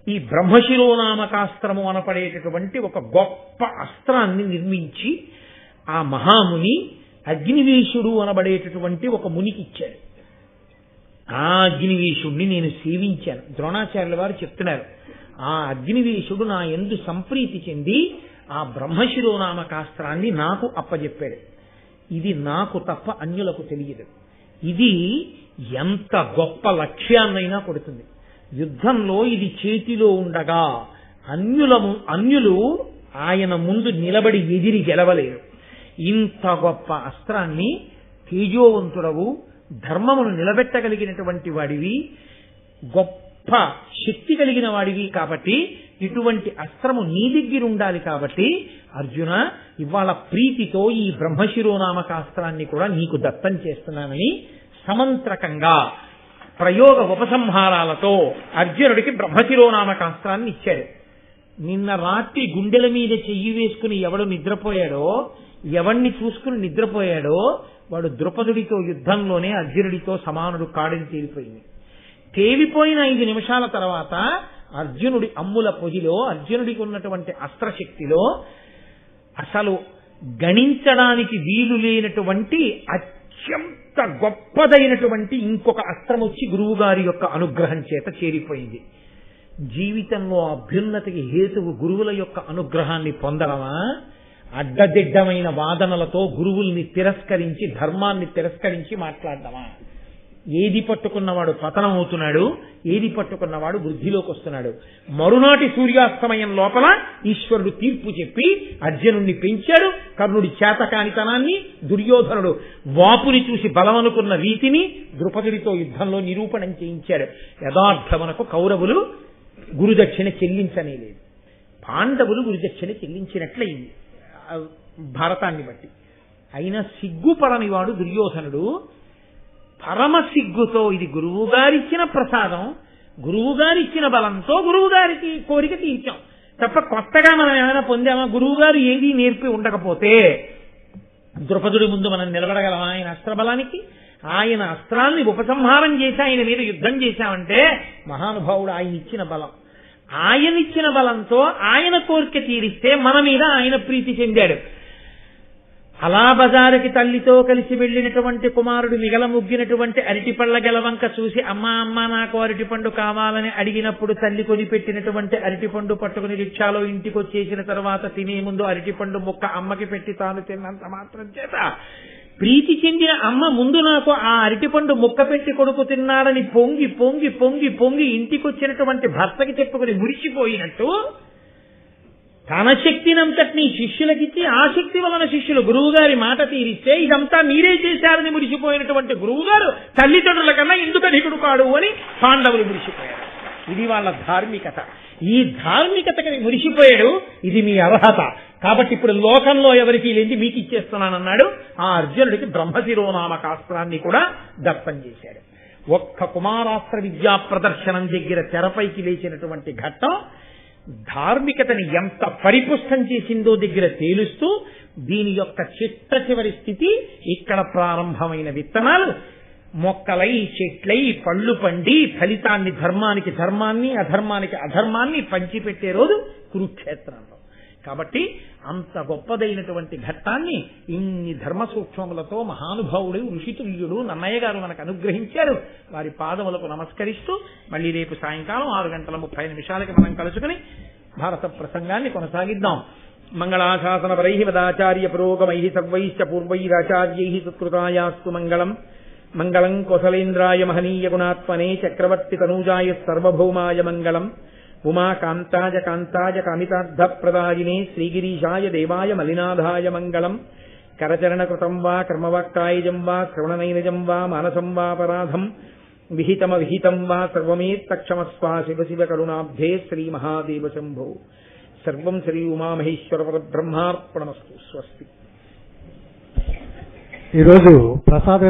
ఈ బ్రహ్మశిరోనామకాస్త్రము అనపడేటటువంటి ఒక గొప్ప అస్త్రాన్ని నిర్మించి ఆ మహాముని అగ్నివేశుడు అనబడేటటువంటి ఒక మునికి ఇచ్చాడు. ఆ అగ్నివేశుడిని నేను సేవించాను. ద్రోణాచార్యుల వారు చెప్తున్నారు, ఆ అగ్నివేశుడు నా యందు సంప్రీతి చెంది ఆ బ్రహ్మశిరోనామకాస్త్రాన్ని నాకు అప్పజెప్పాడు. ఇది నాకు తప్ప అన్యులకు తెలియదు. ఇది ఎంత గొప్ప లక్ష్యాన్నైనా కొడుతుంది. యుద్ధంలో ఇది చేతిలో ఉండగా అన్యులు ఆయన ముందు నిలబడి ఎదిరి గెలవలేరు. ఇంత గొప్ప అస్త్రాన్ని తేజోవంతుడవు, ధర్మమును నిలబెట్టగలిగినటువంటి వాడివి, గొప్ప శక్తి కలిగిన వాడివి కాబట్టి ఇటువంటి అస్త్రము నీ దగ్గర ఉండాలి. కాబట్టి అర్జున, ఇవాళ ప్రీతితో ఈ బ్రహ్మశిరోనామకాస్త్రాన్ని కూడా నీకు దత్తం చేస్తున్నానని సమంత్రకంగా ప్రయోగ ఉపసంహారాలతో అర్జునుడికి బ్రహ్మశిరోనామకాస్త్రాన్ని ఇచ్చాడు. నిన్న రాత్రి గుండెల మీద చెయ్యి వేసుకుని ఎవడు నిద్రపోయాడో, ఎవణ్ణి చూసుకుని నిద్రపోయాడో వాడు ద్రుపదుడితో యుద్ధంలోనే అర్జునుడితో సమానుడు కాడని తేలిపోయింది. తేలిపోయిన 5 నిమిషాల తర్వాత అర్జునుడి అమ్ముల పొదిలో, అర్జునుడికి ఉన్నటువంటి అస్త్రశక్తిలో అసలు గణించడానికి వీలు లేనటువంటి అత్యంత గొప్పదైనటువంటి ఇంకొక అస్త్రం వచ్చి గురువుగారి యొక్క అనుగ్రహం చేత చేరిపోయింది. జీవితంలో అభ్యున్నతికి హేతువు గురువుల యొక్క అనుగ్రహాన్ని పొందడమా, అడ్డదిడ్డమైన వాదనలతో గురువుల్ని తిరస్కరించి ధర్మాన్ని తిరస్కరించి మాట్లాడడమా? ఏది పట్టుకున్నవాడు పతనం అవుతున్నాడు, ఏది పట్టుకున్నవాడు వృద్ధిలోకి వస్తున్నాడు. మరునాటి సూర్యాస్తమయం లోపల ఈశ్వరుడు తీర్పు చెప్పి అర్జునుడిని పెంచాడు. కర్ణుడి చేతకానితనాన్ని, దుర్యోధనుడు వాపుని చూసి బలమనుకున్న రీతిని ద్రుపదుడితో యుద్ధంలో నిరూపణం చేయించాడు. యథార్థమునకు కౌరవులు గురుదక్షిణ చెల్లించనేలేదు, పాండవులు గురుదక్షిణ చెల్లించినట్లయింది భారతాన్ని బట్టి. అయినా సిగ్గుపడని వాడు దుర్యోధనుడు పరమ సిగ్గుతో ఇది గురువుగారిచ్చిన ప్రసాదం, గురువుగారిచ్చిన బలంతో గురువుగారికి కోరిక తీర్చాం తప్ప కొత్తగా మనం ఏమైనా పొందామా? గురువుగారు ఏదీ నేర్పి ఉండకపోతే ద్రుపదుడి ముందు మనం నిలబడగలమా? ఆయన అస్త్రబలానికి ఆయన అస్త్రాల్ని ఉపసంహారం చేసి ఆయన మీద యుద్ధం చేశామంటే మహానుభావుడు ఆయన ఇచ్చిన బలం. ఆయనిచ్చిన బలంతో ఆయన కోరిక తీరిస్తే మన మీద ఆయన ప్రీతి చెందాడు. అలా బజారుకి తల్లితో కలిసి వెళ్లినటువంటి కుమారుడు మిగల ముగ్గినటువంటి అరటిపళ్ళ గెలవంక చూసి అమ్మా అమ్మా నాకు అరటిపండు కావాలని అడిగినప్పుడు తల్లి కొనిపెట్టినటువంటి అరటిపండు పట్టుకుని రిక్షాలో ఇంటికి వచ్చేసిన తర్వాత తినే ముందు అరటిపండు ముక్క అమ్మకి పెట్టి తాను తిన్నంత మాత్రం చేత ప్రీతి చెందిన అమ్మ ముందు నాకు ఆ అరటిపండు ముక్క పెట్టి కొడుకు తిన్నాడని పొంగి పొంగి పొంగి పొంగి ఇంటికి వచ్చినటువంటి భర్తకి చెప్పుకుని మురిసిపోయినట్టు తన శక్తినంతటినీ శిష్యులకిచ్చి ఆ శక్తి వలన శిష్యులు గురువుగారి మాట తీరిస్తే ఇదంతా మీరే చేశారని మురిసిపోయినటువంటి గురువుగారు తల్లిదండ్రుల కన్నా ఎందుకు అధికుడు కాడు అని పాండవులు మురిసిపోయారు. ఇది వాళ్ళ ధార్మికత. ఈ ధార్మికతకి మురిసిపోయాడు. ఇది మీ అర్హత కాబట్టి ఇప్పుడు లోకంలో ఎవరికి లేని మీకు ఇచ్చేస్తున్నానన్నాడు. ఆ అర్జునుడికి బ్రహ్మశిరోనామకాస్త్రాన్ని కూడా దత్తం చేశాడు. ఒక్క కుమారాస్త్ర విద్యా ప్రదర్శనం దగ్గర తెరపైకి లేచినటువంటి ఘట్టం ధార్మికతని ఎంత పరిపుష్టం చేసిందో దగ్గర తేలుస్తూ దీని యొక్క చిట్ట చివరి స్థితి ఇక్కడ ప్రారంభమైన విత్తనాలు మొక్కలై చెట్లై పళ్ళు పండి ఫలితాన్ని ధర్మానికి ధర్మాన్ని అధర్మానికి అధర్మాన్ని పంచిపెట్టే రోజు కురుక్షేత్రంలో. కాబట్టి అంత గొప్పదైనటువంటి ఘట్టాన్ని ఇన్ని ధర్మ సూక్ష్మములతో మహానుభావుడు ఋషితుల్యుడు నన్నయ్య గారు మనకు అనుగ్రహించారు. వారి పాదములకు నమస్కరిస్తూ మళ్ళీ రేపు సాయంకాలం 6:30 మనం కలుసుకుని భారత ప్రసంగాన్ని కొనసాగిద్దాం. మంగళాశాసనపరై వదాచార్య పురోగమై సర్వైశ్చ పూర్వైరాచార్యై సత్కృతాయాస్తు మంగళం. మంగళం కోసలేంద్రాయ మహనీయ గుణాత్మనే చక్రవర్తి తనూజాయ సర్వభౌమాయ మంగళం. ఉమాకాంతాయ కాంతాయ కామితార్థప్రదాయినే శ్రీగిరీశాయ దేవాయ మలినాథాయ మంగళం. కరచరణకృతం వా కర్మవాక్కాయజం వా శ్రవణనైనజం వా మానసం వాపరాధం విహితమవిహితం వా సర్వమేత్తక్షమస్వ శివ శివ కరుణాబ్ధే శ్రీ మహాదేవ శంభో. సర్వం శ్రీ ఉమామహేశ్వర పరబ్రహ్మార్పణమస్తు. స్వస్తి. ఈరోజు ప్రసాద